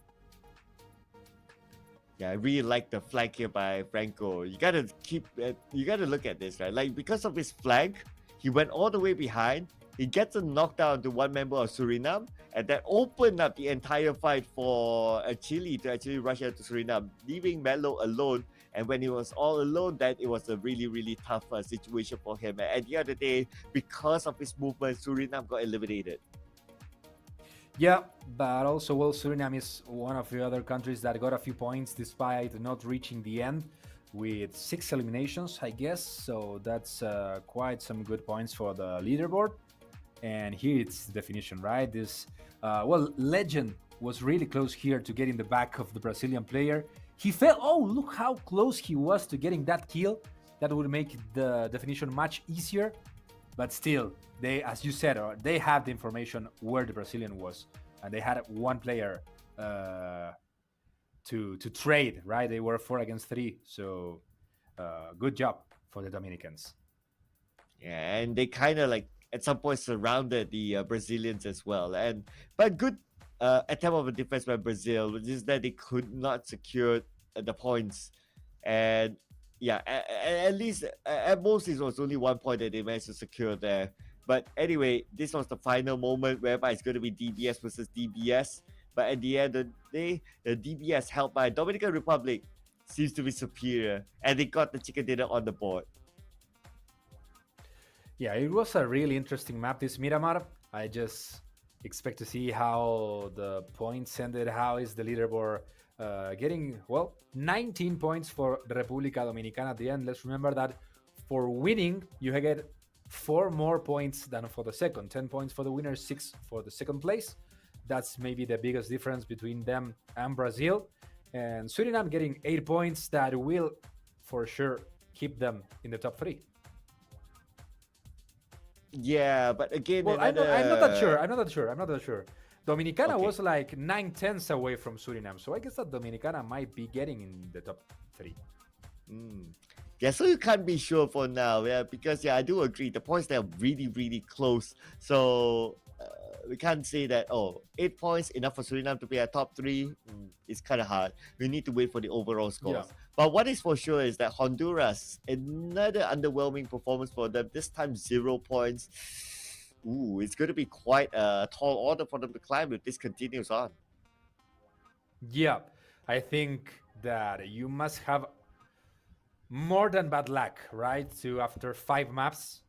Yeah, I really like the flag here by Franco. You gotta look at this, right? Like, because of his flag, he went all the way behind. He gets a knockdown to one member of Suriname, and that opened up the entire fight for Chile to actually rush out to Suriname, leaving Melo alone. And when he was all alone, that it was a really, really tough situation for him. And at the end of the day, because of his movement, Suriname got eliminated. Yeah, but also, well, Suriname is one of the other countries that got a few points despite not reaching the end with 6 eliminations, I guess. So that's quite some good points for the leaderboard. And here it's the definition, right? This, Legend was really close here to getting the back of the Brazilian player. He fell. Oh, look how close he was to getting that kill. That would make the definition much easier. But still, they, as you said, they had the information where the Brazilian was, and they had one player to trade. Right? They were 4 against 3, so good job for the Dominicans. Yeah, and they kind of like at some point surrounded the Brazilians as well. But good attempt of a defense by Brazil, which is that they could not secure the points. And yeah, at least at most it was only 1 point that they managed to secure there. But anyway, this was the final moment whereby it's going to be DBS versus DBS. But at the end of the day, the DBS held by Dominican Republic seems to be superior, and they got the chicken dinner on the board. Yeah, it was a really interesting map, this Miramar. I just expect to see how the points ended. How is the leaderboard getting, 19 points for the República Dominicana at the end. Let's remember that for winning, you get 4 more points than for the second. 10 points for the winner, 6 for the second place. That's maybe the biggest difference between them and Brazil. And Suriname getting 8 points that will, for sure, keep them in the top 3. Yeah, but again, I'm not that sure. Dominicana was like 9/10 away from Suriname, so I guess that Dominicana might be getting in the top 3. Yeah, so you can't be sure for now, because I do agree the points there are really, really close. So we can't say that 8 points enough for Suriname to be at top 3. It's kind of hard. We need to wait for the overall scores. Yeah. But what is for sure is that Honduras, another underwhelming performance for them. This time 0 points. Ooh, it's going to be quite a tall order for them to climb if this continues on. Yeah, I think that you must have more than bad luck, right? To, after 5 maps,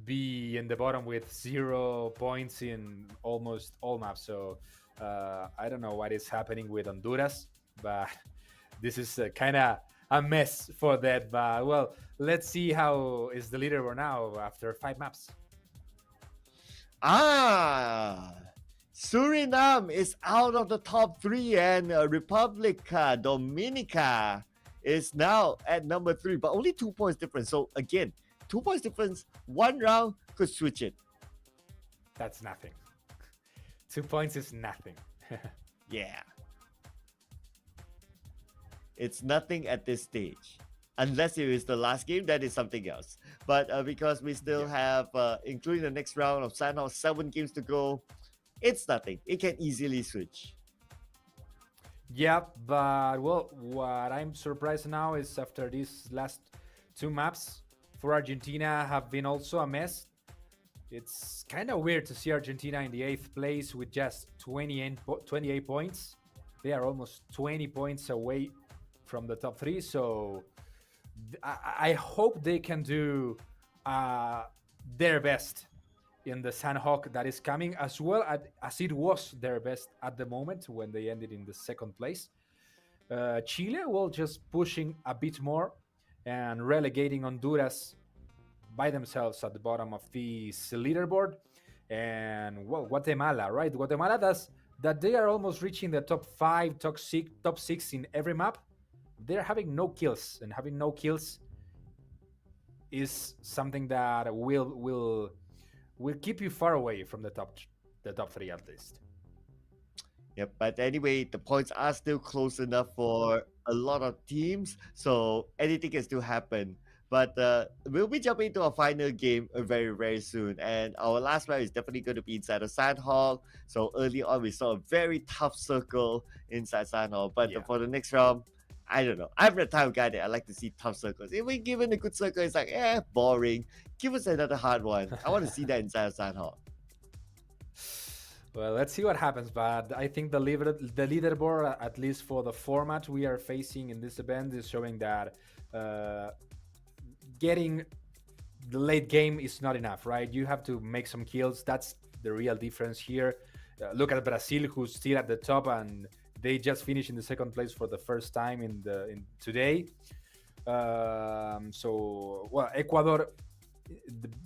be in the bottom with 0 points in almost all maps. So I don't know what is happening with Honduras, but this is kind of a mess for that. But let's see how is the leaderboard now after 5 maps. Suriname is out of the top 3, and Republica Dominica is now at number 3, but only 2 points difference. So again, 2 points difference, 1 round could switch it. That's nothing. 2 points is nothing. Yeah. It's nothing at this stage. Unless it is the last game, that is something else. But because we still have, including the next round of Sanhok, 7 games to go, it's nothing. It can easily switch. Yeah, but what I'm surprised now is after these last 2 maps for Argentina have been also a mess. It's kind of weird to see Argentina in the 8th place with just 28 points. They are almost 20 points away from the top 3. So I hope they can do their best in the Sanhok that is coming, as well as it was their best at the moment when they ended in the 2nd place. Chile just pushing a bit more and relegating Honduras by themselves at the bottom of this leaderboard. And Guatemala, right? Guatemala does that. They are almost reaching the top 5, top 6 in every map, they're having no kills, and having no kills is something that will keep you far away from the top three at least. Yep, but anyway, the points are still close enough for a lot of teams, so anything can still happen. But we'll be jumping into our final game very, very soon. And our last round is definitely going to be inside of Sanhok. So early on, we saw a very tough circle inside Sanhok. But Yeah. for the next round, I don't know. I'm the type of guy that I like to see tough circles. If we given a good circle, it's like, boring. Give us another hard one. I want to see that inside of Sanhok. Well, let's see what happens, but I think the leaderboard, at least for the format we are facing in this event, is showing that getting the late game is not enough, right? You have to make some kills. That's the real difference here. Look at Brazil, who's still at the top, and they just finished in the second place for the first time in today. So, well, Ecuador,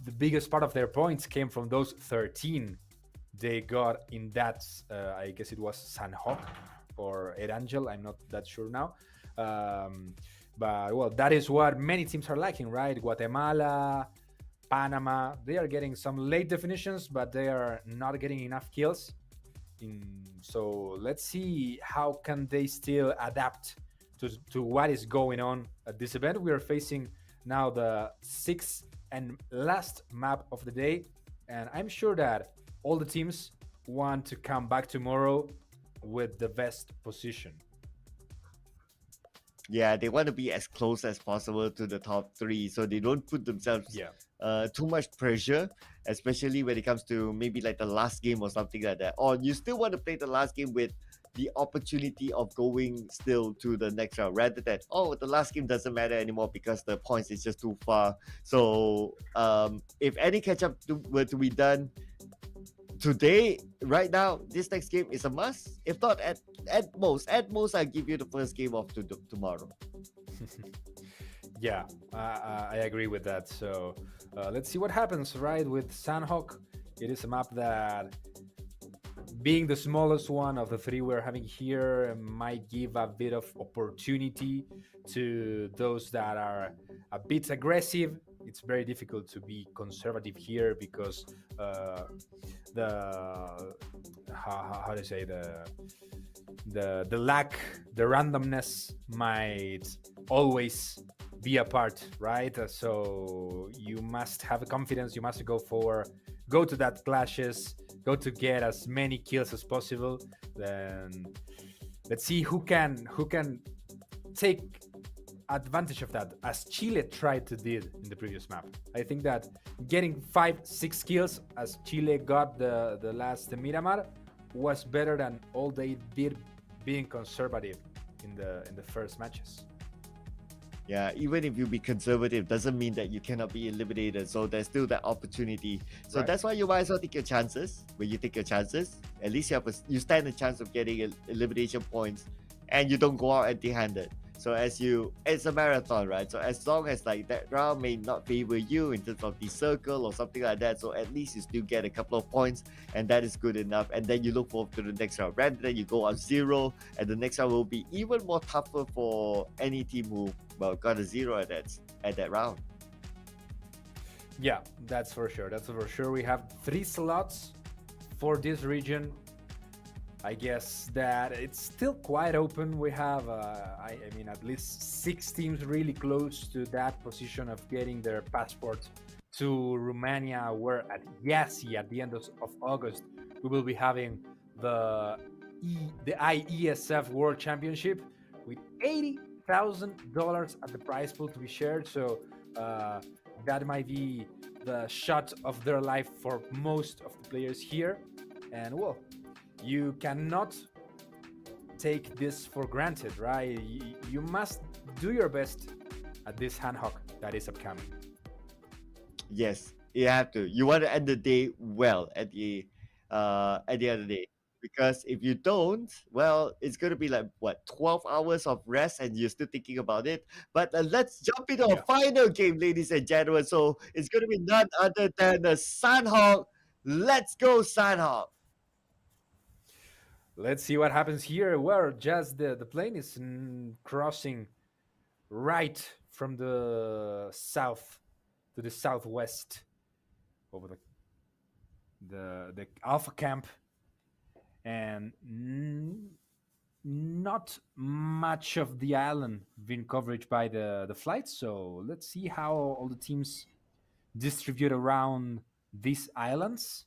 the biggest part of their points came from those 13 they got in that. I guess it was Sanhok or Erangel. I'm not that sure now. But well, that is what many teams are lacking, right? Guatemala, Panama, they are getting some late definitions, but they are not getting enough kills. So let's see how can they still adapt to what is going on at this event. We are facing now the sixth and last map of the day, and I'm sure that all the teams want to come back tomorrow with the best position. Yeah, they want to be as close as possible to the top three, so they don't put themselves too much pressure, especially when it comes to maybe like the last game or something like that. Or you still want to play the last game with the opportunity of going still to the next round, rather than the last game doesn't matter anymore because the points is just too far. So if any catch up were to be done today, right now, this next game is a must. If not, at most, I give you the first game of tomorrow. Yeah, I agree with that. So let's see what happens, right? With Sanhok, it is a map that, being the smallest one of the three we're having here, might give a bit of opportunity to those that are a bit aggressive. It's very difficult to be conservative here because how to say, the lack, the randomness might always be a part, right? So you must have confidence. You must go to that clashes, go to get as many kills as possible. Then let's see who can take advantage of that, as Chile tried to did in the previous map. I think that getting 5-6 kills, as Chile got the last Miramar, was better than all they did being conservative in the first matches. Yeah, even if you be conservative, doesn't mean that you cannot be eliminated. So there's still that opportunity. So that's why you might as well take your chances. When you take your chances, at least you stand a chance of getting elimination points, and you don't go out empty-handed. So it's a marathon, right? So as long as like that round may not favor you in terms of the circle or something like that, so at least you still get a couple of points, and that is good enough. And then you look forward to the next round. Rather than you go on 0, and the next round will be even more tougher for any team who got a 0 at that round. Yeah, that's for sure. That's for sure. We have 3 slots for this region. I guess that it's still quite open. We have, I mean, at least 6 teams really close to that position of getting their passport to Romania, where at YASI, at the end of August, we will be having the IESF World Championship with $80,000 at the prize pool to be shared. So that might be the shot of their life for most of the players here. And well, you cannot take this for granted, right? You must do your best at this Sanhok that is upcoming. Yes, you have to. You want to end the day well at the end of the day. Because if you don't, well, it's going to be like, 12 hours of rest and you're still thinking about it. But let's jump into our final game, ladies and gentlemen. So it's going to be none other than the Sanhok. Let's go, Sanhok. Let's see what happens here. Well, just the plane is crossing right from the south to the southwest over the Alpha camp, and not much of the island been covered by the flights. So let's see how all the teams distribute around these islands.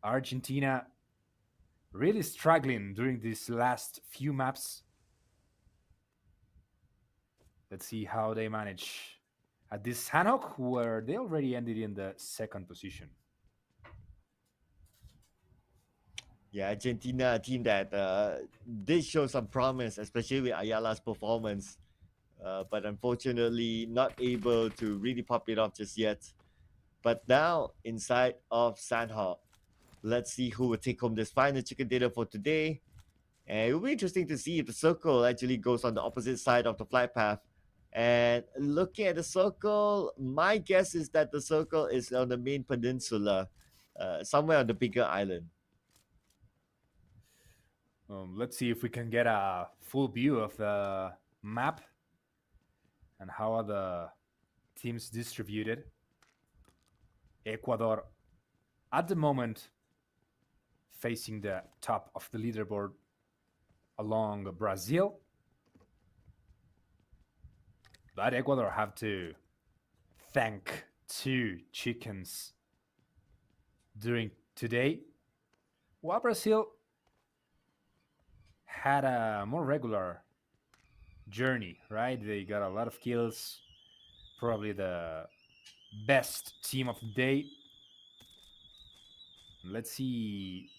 Argentina really struggling during these last few maps. Let's see how they manage at this Sanhok, where they already ended in the second position. Yeah, Argentina, a team that did show some promise, especially with Ayala's performance, but unfortunately not able to really pop it off just yet. But now inside of Sanhok, let's see who will take home this final chicken dinner for today. And it will be interesting to see if the circle actually goes on the opposite side of the flight path. And looking at the circle, my guess is that the circle is on the main peninsula, somewhere on the bigger island. Let's see if we can get a full view of the map and how are the teams distributed. Ecuador, at the moment, facing the top of the leaderboard along Brazil. But Ecuador have to thank two chickens during today, while Brazil had a more regular journey, right? They got a lot of kills, probably the best team of the day. Let's see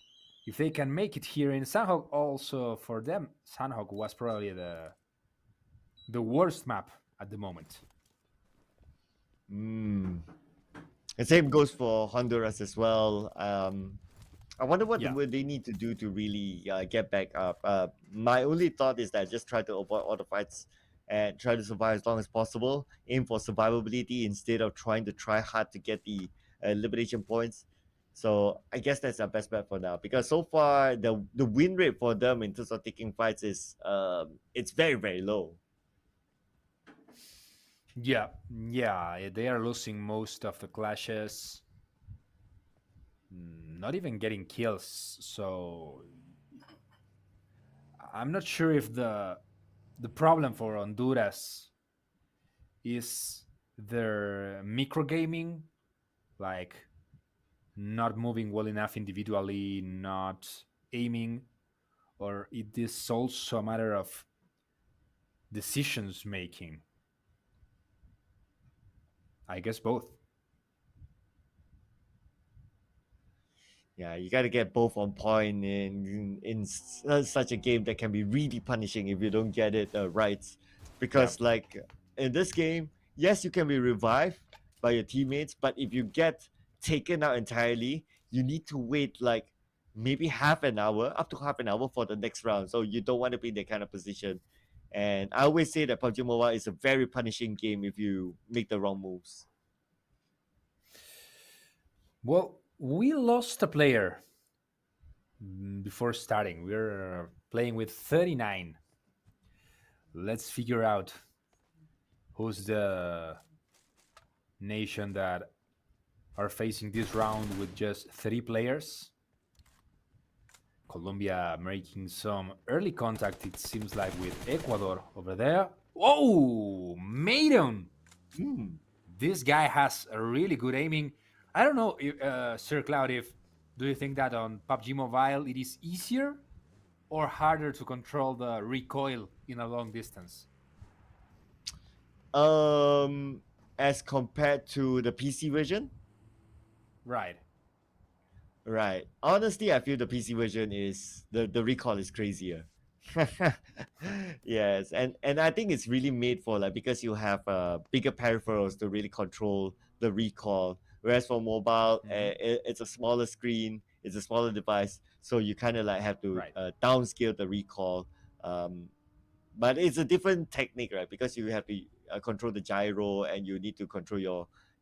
if they can make it here in Sanhok. Also, for them, Sanhok was probably the worst map at the moment. Mm. The same goes for Honduras as well. I wonder what Yeah. would they need to do to really get back up. My only thought is that just try to avoid all the fights and try to survive as long as possible. Aim for survivability instead of try hard to get the elimination points. So I guess that's our best bet for now because so far the win rate for them in terms of taking fights is it's very low. Yeah, they are losing most of the clashes, not even getting kills. So I'm not sure if the problem for Honduras is their micro gaming, like not moving well enough individually, not aiming, or it is also a matter of decisions making. I guess both. Yeah, you got to get both on point such a game that can be really punishing if you don't get it right. Yeah. Because like in this game, yes, you can be revived by your teammates, but if you get taken out entirely, you need to wait like maybe half an hour, up to half an hour for the next round. So you don't want to be in that kind of position. And I always say that PUBG Mobile is a very punishing game if you make the wrong moves. Well, we lost a player before starting. We're playing with 39. Let's figure out who's the nation that are facing this round with just 3 players. Colombia making some early contact, it seems like, with Ecuador over there. Oh, Maiden! Hmm. This guy has a really good aiming. I don't know, Sir Cloud, if do you think that on PUBG Mobile it is easier or harder to control the recoil in a long distance? Um, as compared to the PC version. Right. Right. Honestly, I feel the PC version is the recall is crazier. Yes, and I think it's really made for like because you have bigger peripherals to really control the recall. Whereas for mobile, Mm-hmm. it's a smaller screen, it's a smaller device, so you kind of like have to Right. downscale the recall. Um, but it's a different technique, right? Because you have to control the gyro and you need to control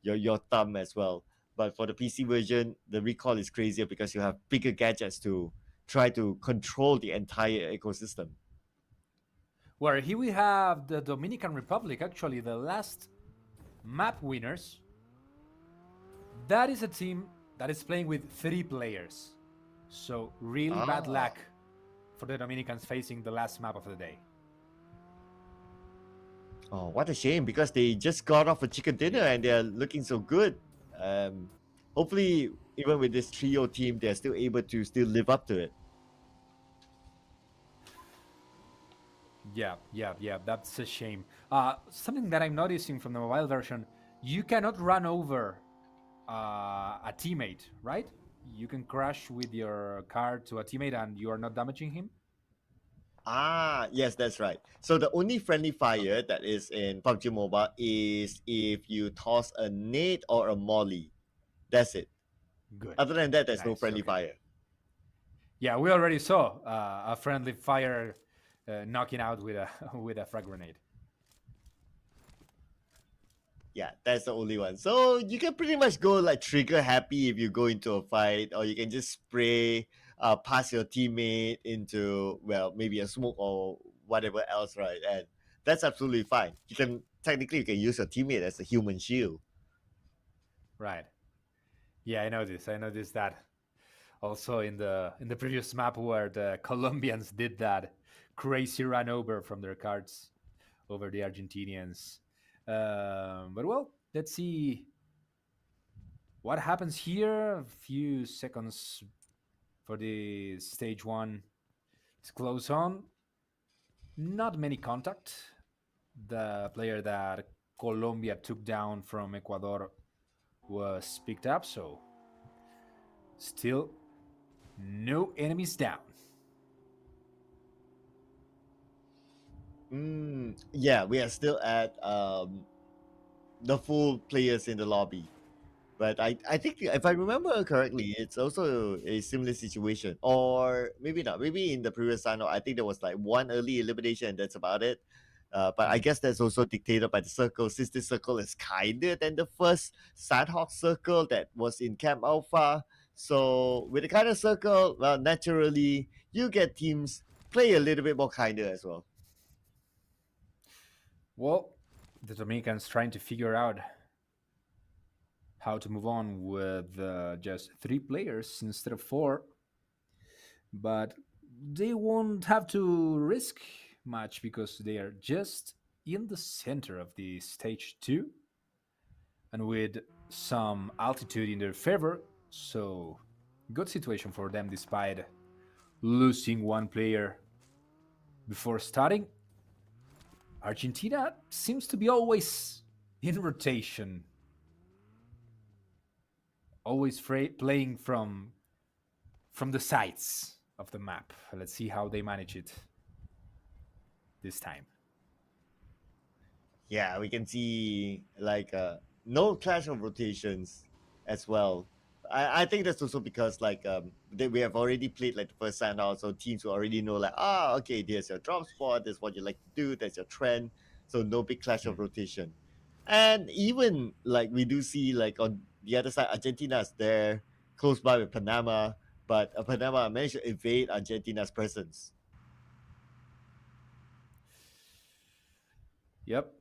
your thumb as well. But for the PC version, the recall is crazier because you have bigger gadgets to try to control the entire ecosystem. Where here we have the Dominican Republic, actually the last map winners. That is a team that is playing with 3 players. So really bad Ah. luck for the Dominicans facing the last map of the day. Oh, what a shame because they just got off a chicken dinner Yeah. and they're looking so good. Um, hopefully, even with this trio team, they're still able to still live up to it. Yeah. That's a shame. Something that I'm noticing from the mobile version, you cannot run over a teammate, right? You can crash with your car to a teammate and you are not damaging him. Ah, yes, that's right. So the only friendly fire Okay, that is in PUBG Mobile is if you toss a nade or a molly. That's it. good. Other than that, there's no Nice. friendly Okay. fire. Yeah, we already saw a friendly fire knocking out with a with a frag grenade. Yeah, that's the only one. So you can pretty much go like trigger happy if you go into a fight, or you can just spray past your teammate into, well, maybe a smoke or whatever else, right? And that's absolutely fine. You can technically you can use your teammate as a human shield. Right. Yeah, I know this. I noticed that also in the previous map where the Colombians did that crazy run over from their cards over the Argentinians. But well, let's see what happens here. A few seconds for the stage 1 to close on. Not many contact. The player that Colombia took down from Ecuador was picked up, so still no enemies down. Yeah, we are still at the full players in the lobby. But I think if I remember correctly, it's also a similar situation. Or maybe not. Maybe in the previous Sanhok, I think there was like one early elimination and that's about it. But I Mhm. guess that's also dictated by the circle, since this circle is kinder than the first Sanhok circle that was in Camp Alpha. So with the kind of circle, well, naturally you get teams play a little bit more kinder as well. Well, the Dominicans trying to figure out how to move on with just 3 players instead of 4, but they won't have to risk much because they are just in the center of the stage 2 and with some altitude in their favor, so good situation for them despite losing 1 player before starting. Argentina seems to be always in rotation, always playing from the sides of the map. Let's see how they manage it this time. Yeah, we can see like no clash of rotations as well. I think that's also because like we have already played like the first Sanhok, so teams will already know like, okay, there's your drop spot, that's what you like to do, that's your trend. So no big clash of Hmm. rotation. And even like we do see like on the other side, Argentina's there close by with Panama, but Panama managed to evade Argentina's presence. Yep,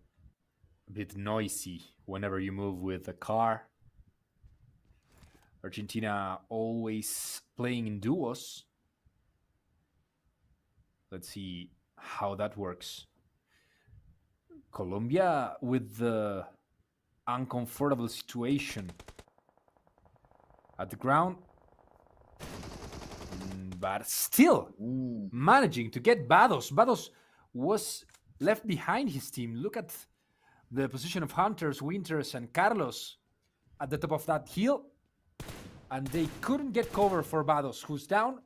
a bit noisy whenever you move with a car. Argentina always playing in duos. Let's see how that works. Colombia with the uncomfortable situation at the ground, but still Ooh. managing to get Bados. Bados was left behind his team. Look at the position of Hunters, Winters, and Carlos at the top of that hill, and they couldn't get cover for Bados, who's down,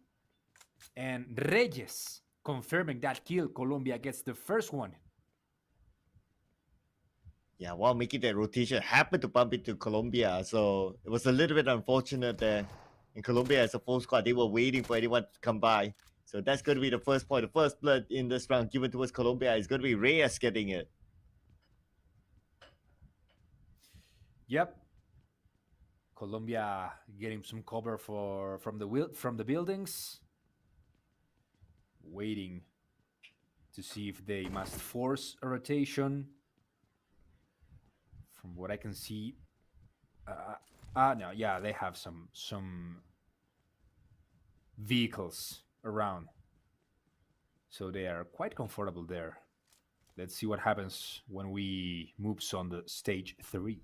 and Reyes confirming that kill. Colombia gets the first one. Yeah, while making that rotation, happened to bump into Colombia, so it was a little bit unfortunate there. In Colombia, as a full squad, they were waiting for anyone to come by. So that's going to be the first point. The first blood in this round given towards Colombia is going to be Reyes getting it. Yep, Colombia getting some cover from the buildings, waiting to see if they must force a rotation. From what I can see, no, yeah, they have some vehicles around, so they are quite comfortable there. Let's see what happens when we moves on the stage 3.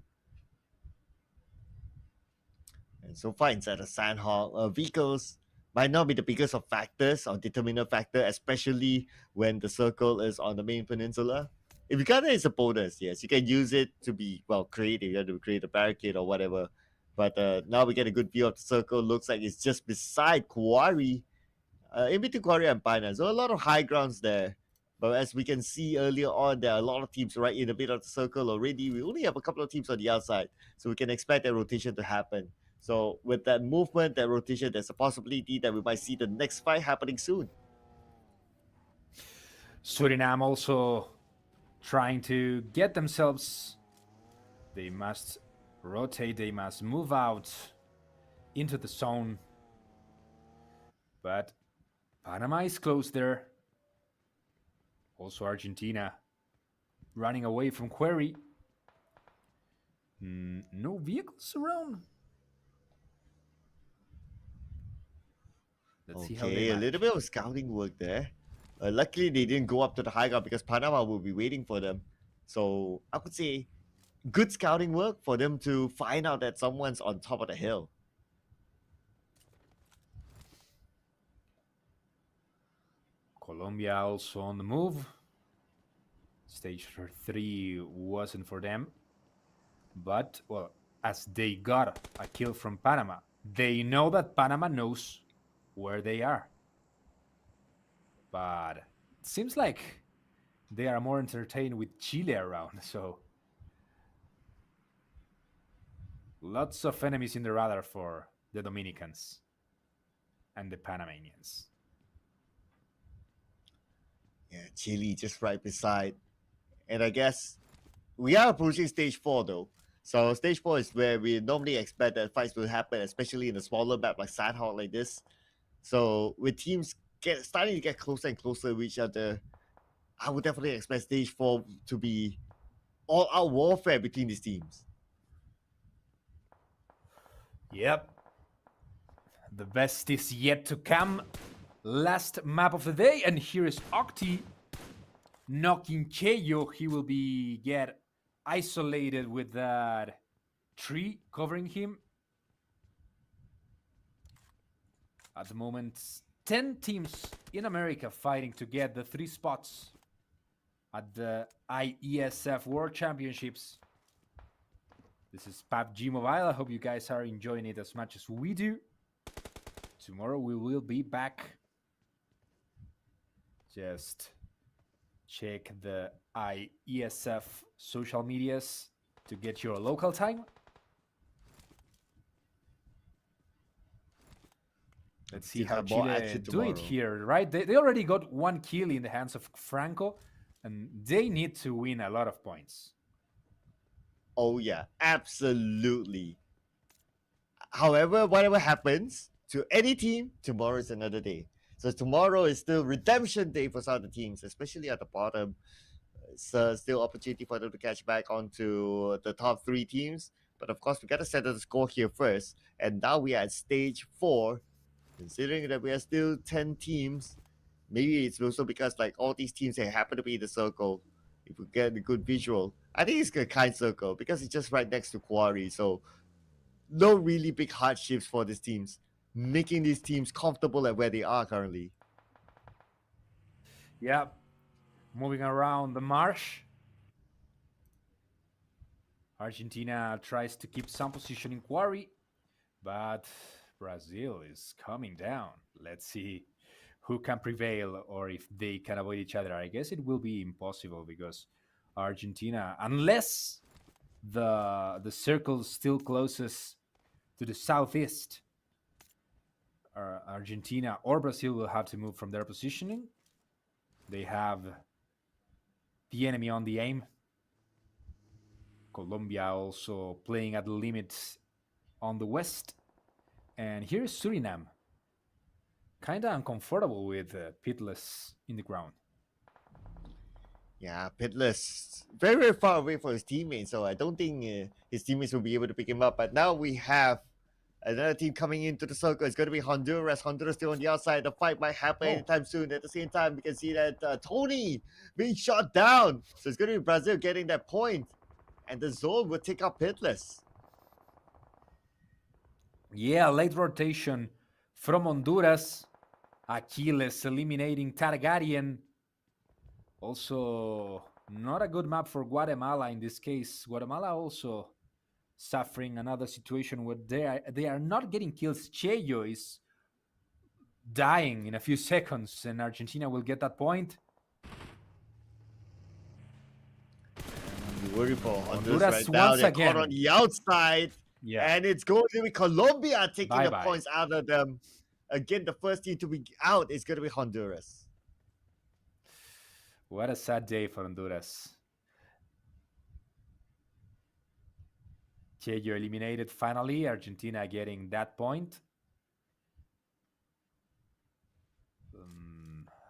And so far inside the Sanhok, vehicles might not be the biggest of factors or determinant factor, especially when the circle is on the main peninsula. If you got it, it's a bonus. Yes, you can use it to be creative. You have to create a barricade or whatever. But now we get a good view of the circle. Looks like it's just beside Quarry, in between Quarry and Pina. So a lot of high grounds there. But as we can see earlier on, there are a lot of teams right in the middle of the circle already. We only have a couple of teams on the outside, so we can expect that rotation to happen. So with that movement, that rotation, there's a possibility that we might see the next fight happening soon. Suriname also trying to get themselves. They must rotate, they must move out into the zone. But Panama is close there. Also Argentina running away from Quarry. No vehicles around. Let's see how they Okay, a manage. little bit of scouting work there. Luckily, they didn't go up to the high ground because Panama will be waiting for them. So I would say good scouting work for them to find out that someone's on top of the hill. Colombia also on the move. Stage 3 wasn't for them. But, well, as they got a kill from Panama, they know that Panama knows where they are. But it seems like they are more entertained with Chile around, so lots of enemies in the radar for the Dominicans and the Panamanians. Yeah, Chile just right beside. And I guess we are approaching stage 4 though. So stage 4 is where we normally expect that fights will happen, especially in a smaller map like Sanhok like this. So with teams starting to get closer and closer to each other, I would definitely expect stage 4 to be all-out warfare between these teams. Yep. The best is yet to come. Last map of the day, and here is Octi knocking Keio. He will get isolated with that tree covering him. At the moment, 10 teams in America fighting to get the 3 spots at the IESF World Championships. This is PUBG Mobile. I hope you guys are enjoying it as much as we do. Tomorrow we will be back. Just check the IESF social medias to get your local time. Let's see how Chile do it here, right? They already got 1 kill in the hands of Franco, and they need to win a lot of points. Oh yeah, absolutely. However, whatever happens to any team, tomorrow is another day. So tomorrow is still redemption day for some of the teams, especially at the bottom. It's still opportunity for them to catch back onto the top 3 teams. But of course, we got to settle the score here first. And now we are at stage 4. Considering that we are still 10 teams, maybe it's also because like all these teams, they happen to be in the circle. If we get a good visual, I think it's a kind circle because it's just right next to Quarry. So no really big hardships for these teams, making these teams comfortable at where they are currently. Yeah, moving around the marsh. Argentina tries to keep some position in Quarry, but Brazil is coming down. Let's see who can prevail or if they can avoid each other. I guess it will be impossible because Argentina, unless the circle still closes to the southeast, Argentina or Brazil will have to move from their positioning. They have the enemy on the aim. Colombia also playing at the limit on the west. And here's Suriname. Kind of uncomfortable with Pitless in the ground. Yeah, pitless. Very, very far away from his teammates, so I don't think his teammates will be able to pick him up. But now we have another team coming into the circle. It's going to be Honduras. Honduras still on the outside. The fight might happen anytime soon. At the same time, we can see that Tony being shot down. So it's going to be Brazil getting that point, and the zone will take up pitless. Yeah, late rotation from Honduras. Achilles eliminating Targaryen. Also, not a good map for Guatemala in this case. Guatemala also suffering another situation where they are not getting kills. Cheyo is dying in a few seconds, and Argentina will get that point. Beautiful. Honduras right now. They're caught on the outside. Yeah. And it's going to be Colombia taking the points out of them. Again, the first team to be out is going to be Honduras. What a sad day for Honduras. Cheyo eliminated finally. Argentina getting that point.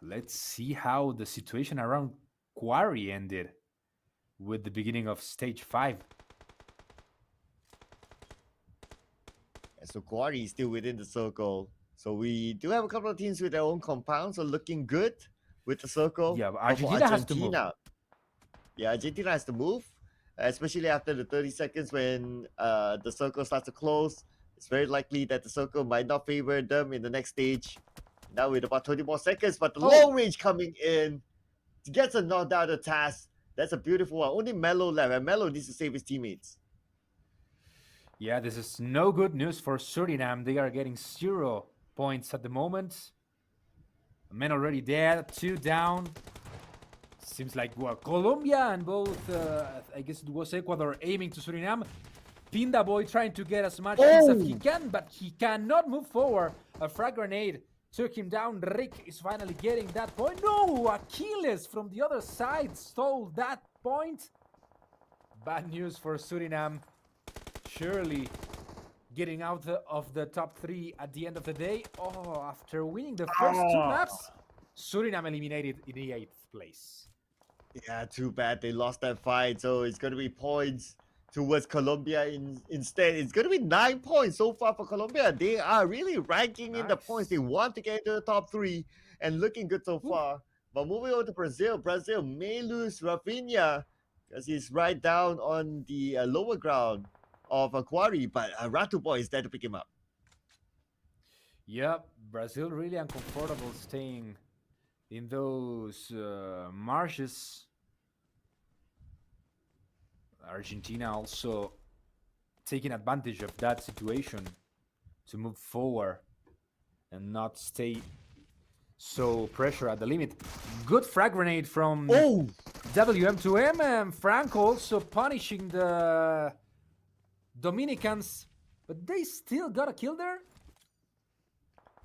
Let's see how the situation around Quarry ended with the beginning of stage 5. So Quarry is still within the circle. So we do have a couple of teams with their own compounds, so looking good with the circle. Yeah, Argentina has to move. Yeah, Argentina has to move, especially after the 30 seconds when the circle starts to close. It's very likely that the circle might not favor them in the next stage. Now with about 20 more seconds, but the long range coming in gets a knockdown task. That's a beautiful one. Only Melo left, and Melo needs to save his teammates. Yeah, this is no good news for Suriname. They are getting 0 points at the moment. Men already dead, 2 down. Seems like Colombia and both, I guess it was Ecuador, aiming to Suriname. Pinda Boy trying to get as much kills as he can, but he cannot move forward. A frag grenade took him down. Rick is finally getting that point. No, Achilles from the other side stole that point. Bad news for Suriname. Surely getting out of the top 3 at the end of the day. After winning the first 2 maps, Suriname eliminated in the 8th place. Yeah, too bad they lost that fight. So it's going to be points towards Colombia instead. It's going to be 9 points so far for Colombia. They are really ranking in the points. They want to get into the top 3 and looking good so far. But moving on to Brazil. Brazil may lose Rafinha because he's right down on the lower ground of Quarry, but Ratu Boy is there to pick him up. Yep, Brazil really uncomfortable staying in those marshes. Argentina also taking advantage of that situation to move forward and not stay so pressure at the limit. Good frag grenade from WM2M, and Franco also punishing the Dominicans, but they still got a kill there.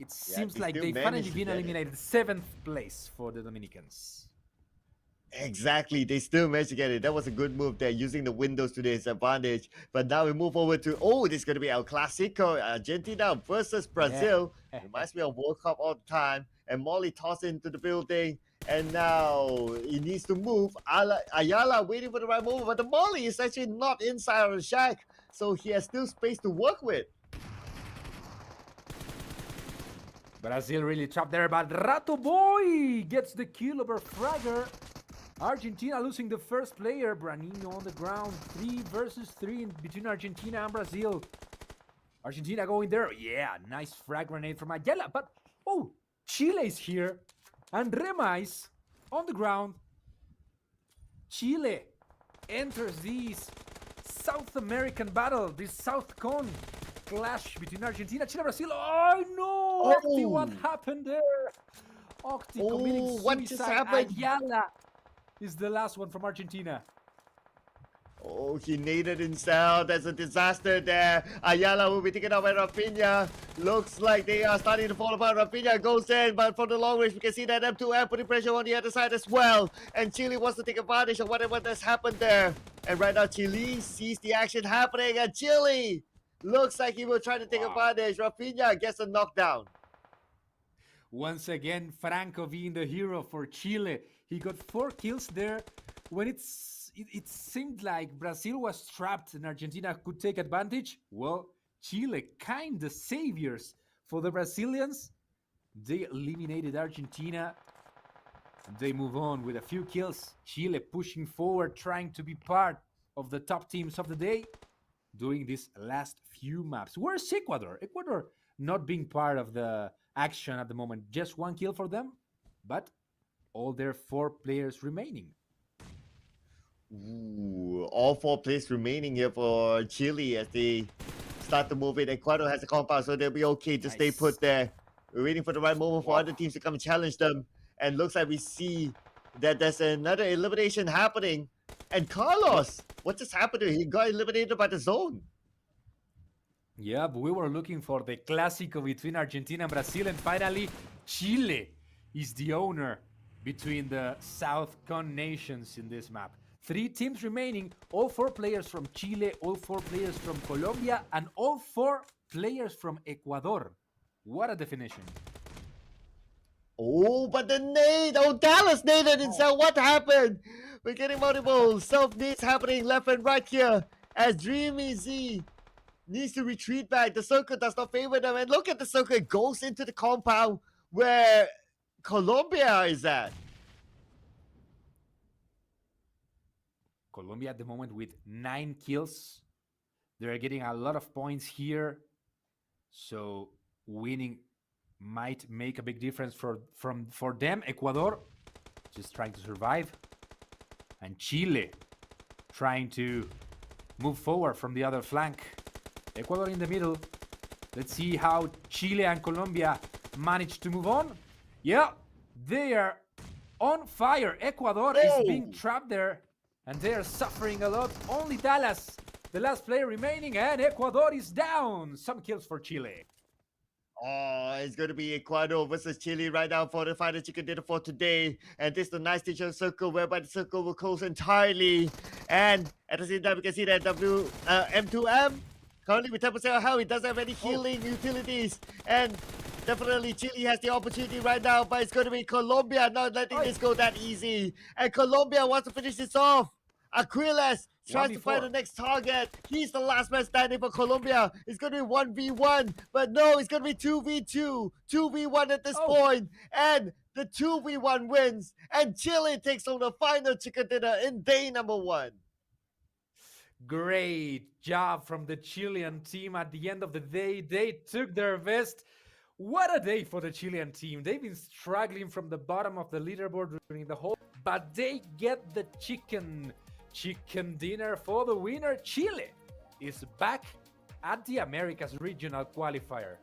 It seems like they've finally been eliminated. 7th place for the Dominicans. Exactly, they still managed to get it. That was a good move there, using the windows to their advantage. But now we move over to, this is going to be El Clasico, Argentina versus Brazil. Yeah. Reminds me of World Cup all the time. And Molly tossed into the building. And now he needs to move. Ayala waiting for the right moment, but the Molly is actually not inside of the shack. So he has still space to work with. Brazil really trapped there, but Rato Boy gets the kill over Fragger. Argentina losing the first player. Branino on the ground. 3 versus 3 between Argentina and Brazil. Argentina going there. Yeah, nice frag grenade from Ayala. But, Chile is here. And Remais on the ground. Chile enters this South American battle. This South Cone clash between Argentina, Chile, Brazil. Oh, no! Octi, what happened there? Octi committing suicide. What just happened? Ayala is the last one from Argentina. He naded himself. There's a disaster there. Ayala will be taken out by Rafinha. Looks like they are starting to fall apart. Rafinha goes in, but from the long range, we can see that M2M putting pressure on the other side as well. And Chile wants to take advantage of whatever that's happened there. And right now, Chile sees the action happening, and Chile looks like he will try to take advantage. Rafinha gets a knockdown. Once again, Franco being the hero for Chile. He got 4 kills there when it seemed like Brazil was trapped and Argentina could take advantage. Well, Chile, kind of saviors for the Brazilians. They eliminated Argentina. They move on with a few kills. Chile pushing forward, trying to be part of the top teams of the day, doing these last few maps. Where's Ecuador? Ecuador not being part of the action at the moment. Just 1 kill for them, but all their 4 players remaining. Ooh, all 4 players remaining here for Chile as they start to move in. Ecuador has a compound, so they'll be okay to stay put there. We're waiting for the right moment for other teams to come and challenge them. And looks like we see that there's another elimination happening. And Carlos, what just happened to him? He got eliminated by the zone. Yeah, but we were looking for the Clásico between Argentina and Brazil, and finally, Chile is the owner between the South Con nations in this map. 3 teams remaining, all 4 players from Chile, all 4 players from Colombia, and all 4 players from Ecuador. What a definition. Oh, but the nade! Oh, Dallas naded himself. What happened? We're getting multiple self-nades happening left and right here as Dreamy Z needs to retreat back. The circle does not favor them. And look at the circle. It goes into the compound where Colombia is at. Colombia at the moment with 9 kills. They're getting a lot of points here. So winning might make a big difference for them. Ecuador just trying to survive. And Chile trying to move forward from the other flank. Ecuador in the middle. Let's see how Chile and Colombia manage to move on. Yeah, they are on fire. Ecuador is being trapped there, and they are suffering a lot. Only Dallas, the last player remaining, and Ecuador is down. Some kills for Chile. Oh, it's going to be Ecuador versus Chile right now for the final chicken dinner for today. And this is the nice digital circle whereby the circle will close entirely. And at the same time, we can see that M2M currently with 10% health. He doesn't have any healing utilities. And definitely Chile has the opportunity right now, but it's going to be Colombia not letting this go that easy. And Colombia wants to finish this off. Aquiles tries to find the next target. He's the last man standing for Colombia. It's going to be 1v1, but no, it's going to be 2v2. 2v1 at this point. And the 2v1 wins. And Chile takes on the final chicken dinner in day number 1. Great job from the Chilean team. At the end of the day, they took their best. What a day for the Chilean team. They've been struggling from the bottom of the leaderboard during the whole, but they get the chicken dinner for the winner. Chile is back at the Americas regional qualifier.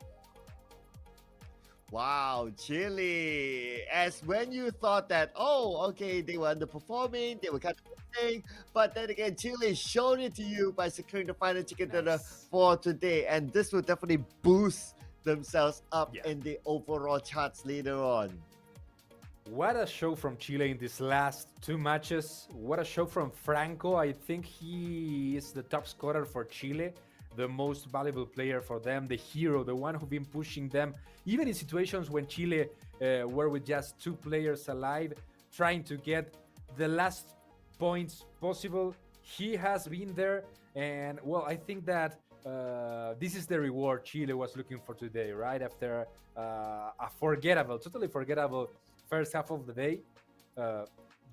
Wow, Chile. As when you thought that, oh, okay, they were underperforming, they were kind of thing, but then again, Chile showed it to you by securing the final chicken dinner for today, and this will definitely boost themselves up in the overall charts later on. What a show from Chile in these last 2 matches. What a show from Franco. I think he is the top scorer for Chile, the most valuable player for them, the hero, the one who's been pushing them, even in situations when Chile were with just 2 players alive, trying to get the last points possible. He has been there, and well, I think that this is the reward Chile was looking for today, right? After a totally forgettable first half of the day,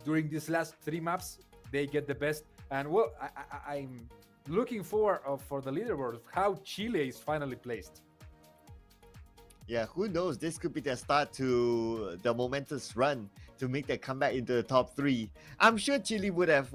during these last 3 maps, they get the best. And well, I'm looking for the leaderboard of how Chile is finally placed. Yeah, who knows? This could be their start to the momentous run to make their comeback into the top 3. I'm sure Chile would have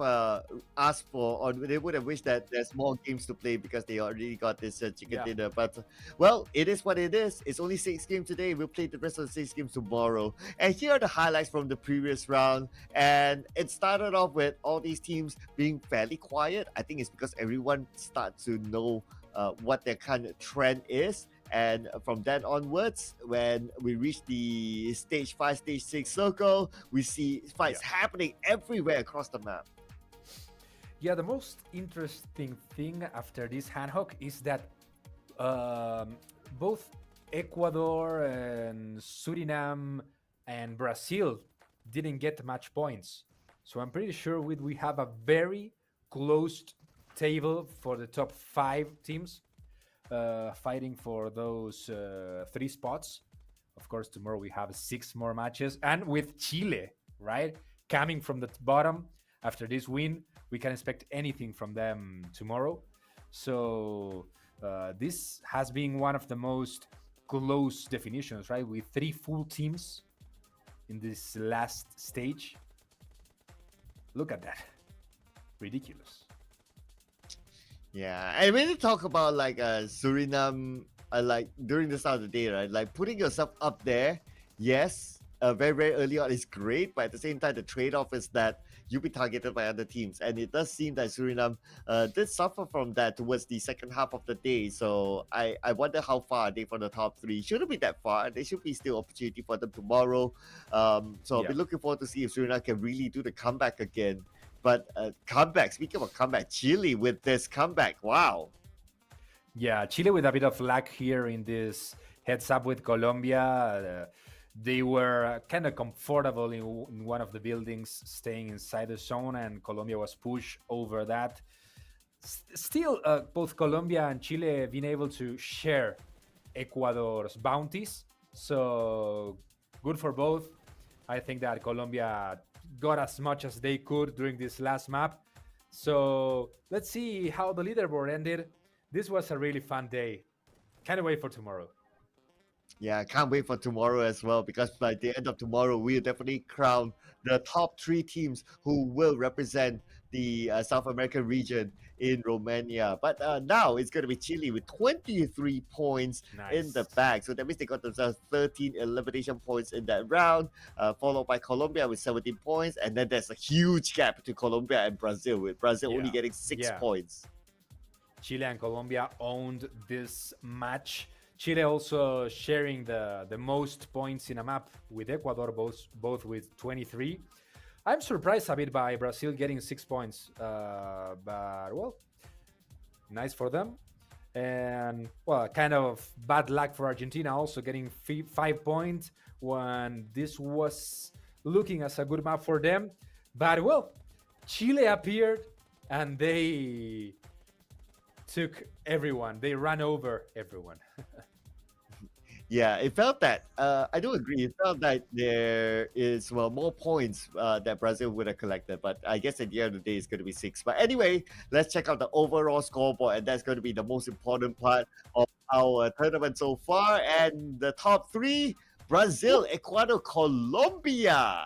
asked for, or they would have wished that there's more games to play because they already got this chicken dinner. But, well, it is what it is. It's only 6 games today. We'll play the rest of the 6 games tomorrow. And here are the highlights from the previous round. And it started off with all these teams being fairly quiet. I think it's because everyone starts to know what their kind of trend is. And from then onwards, when we reach the stage 5, stage 6 circle, we see fights happening everywhere across the map. Yeah, the most interesting thing after this Sanhok is that both Ecuador and Suriname and Brazil didn't get much points. So I'm pretty sure we have a very closed table for the top 5 teams fighting for those 3 spots. Of course, tomorrow we have 6 more matches, and with Chile, right, coming from the bottom after this win, we can expect anything from them tomorrow. So this has been one of the most close definitions, right, with 3 full teams in this last stage. Look at that. Ridiculous. Yeah, and when you talk about like Suriname, like during the start of the day, right? Like putting yourself up there, yes, very very early on is great, but at the same time, the trade-off is that you'll be targeted by other teams, and it does seem that Suriname did suffer from that towards the second half of the day. So I wonder how far are they from the top 3. Shouldn't be that far. There should be still opportunity for them tomorrow. So I'll be looking forward to see if Suriname can really do the comeback again. But comeback, speaking of a comeback, Chile with this comeback, wow. Yeah, Chile with a bit of luck here in this heads up with Colombia. They were kind of comfortable in one of the buildings, staying inside the zone, and Colombia was pushed over that. Still, both Colombia and Chile have been able to share Ecuador's bounties. So good for both. I think that Colombia got as much as they could during this last map. So let's see how the leaderboard ended. This was a really fun day. Can't wait for tomorrow. Yeah, I can't wait for tomorrow as well, because by the end of tomorrow, we'll definitely crown the top 3 teams who will represent the South American region in Romania. But now it's going to be Chile with 23 points in the bag. So that means they got themselves 13 elimination points in that round, followed by Colombia with 17 points. And then there's a huge gap between Colombia and Brazil, with Brazil only getting 6 points. Chile and Colombia owned this match. Chile also sharing the most points in a map with Ecuador, both with 23. I'm surprised a bit by Brazil getting 6 points, but well, nice for them. And well, kind of bad luck for Argentina also getting 5 points when this was looking as a good map for them. But well, Chile appeared and they took everyone. They ran over everyone. Yeah, it felt that. I do agree. It felt that there is more points that Brazil would have collected, but I guess at the end of the day, it's going to be 6. But anyway, let's check out the overall scoreboard, and that's going to be the most important part of our tournament so far. And the top 3: Brazil, Ecuador, Colombia.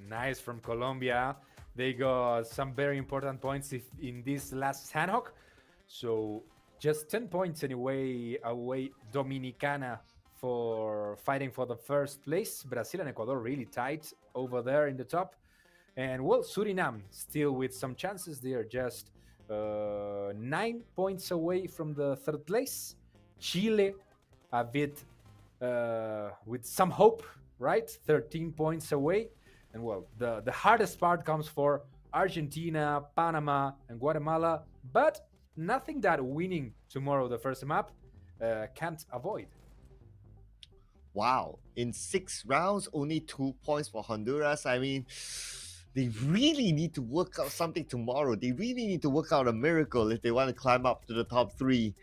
Nice from Colombia. They got some very important points in this last Sanhok. So just 10 points anyway away Dominicana for fighting for the first place. Brazil and Ecuador really tight over there in the top. And well, Suriname still with some chances. They are just 9 points away from the third place. Chile a bit with some hope, right? 13 points away. And well, the hardest part comes for Argentina, Panama, and Guatemala. But nothing that winning tomorrow the first map can't avoid. Wow. In 6 rounds, only 2 points for Honduras. I mean, they really need to work out something tomorrow. They really need to work out a miracle if they want to climb up to the top 3.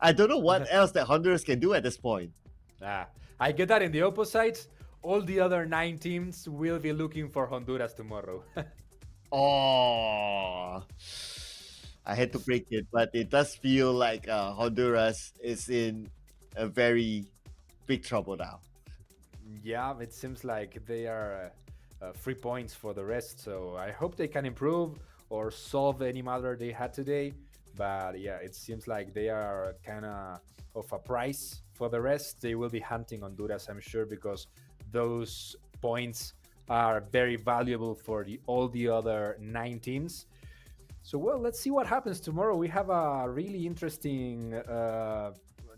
I don't know what else that Honduras can do at this point. I get that in the opposite. All the other 9 teams will be looking for Honduras tomorrow. Oh, I had to break it, but it does feel like Honduras is in a very big trouble now. Yeah, it seems like they are 3 points for the rest. So I hope they can improve or solve any matter they had today. But yeah, it seems like they are kind of a price for the rest. They will be hunting Honduras, I'm sure, because those points are very valuable for all the other 9 teams. So, well, let's see what happens tomorrow. We have a really interesting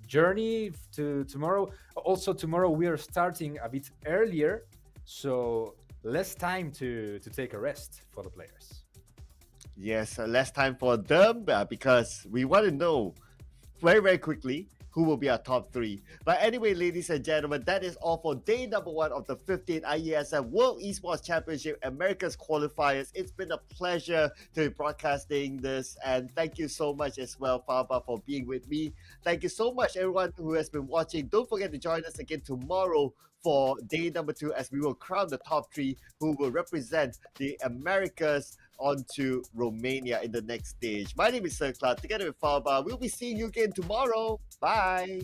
journey to tomorrow. Also, tomorrow we are starting a bit earlier, so less time to take a rest for the players. Yes, less time for them because we want to know very, very quickly who will be our top three. But anyway, ladies and gentlemen, that is all for day number 1 of the 15th IESF World Esports Championship America's Qualifiers. It's been a pleasure to be broadcasting this, and thank you so much as well, Faba, for being with me. Thank you so much, everyone who has been watching. Don't forget to join us again tomorrow for day number 2, as we will crown the top 3 who will represent the Americas onto Romania in the next stage. My name is Sir Clark, together with Faba. We'll be seeing you again tomorrow. Bye.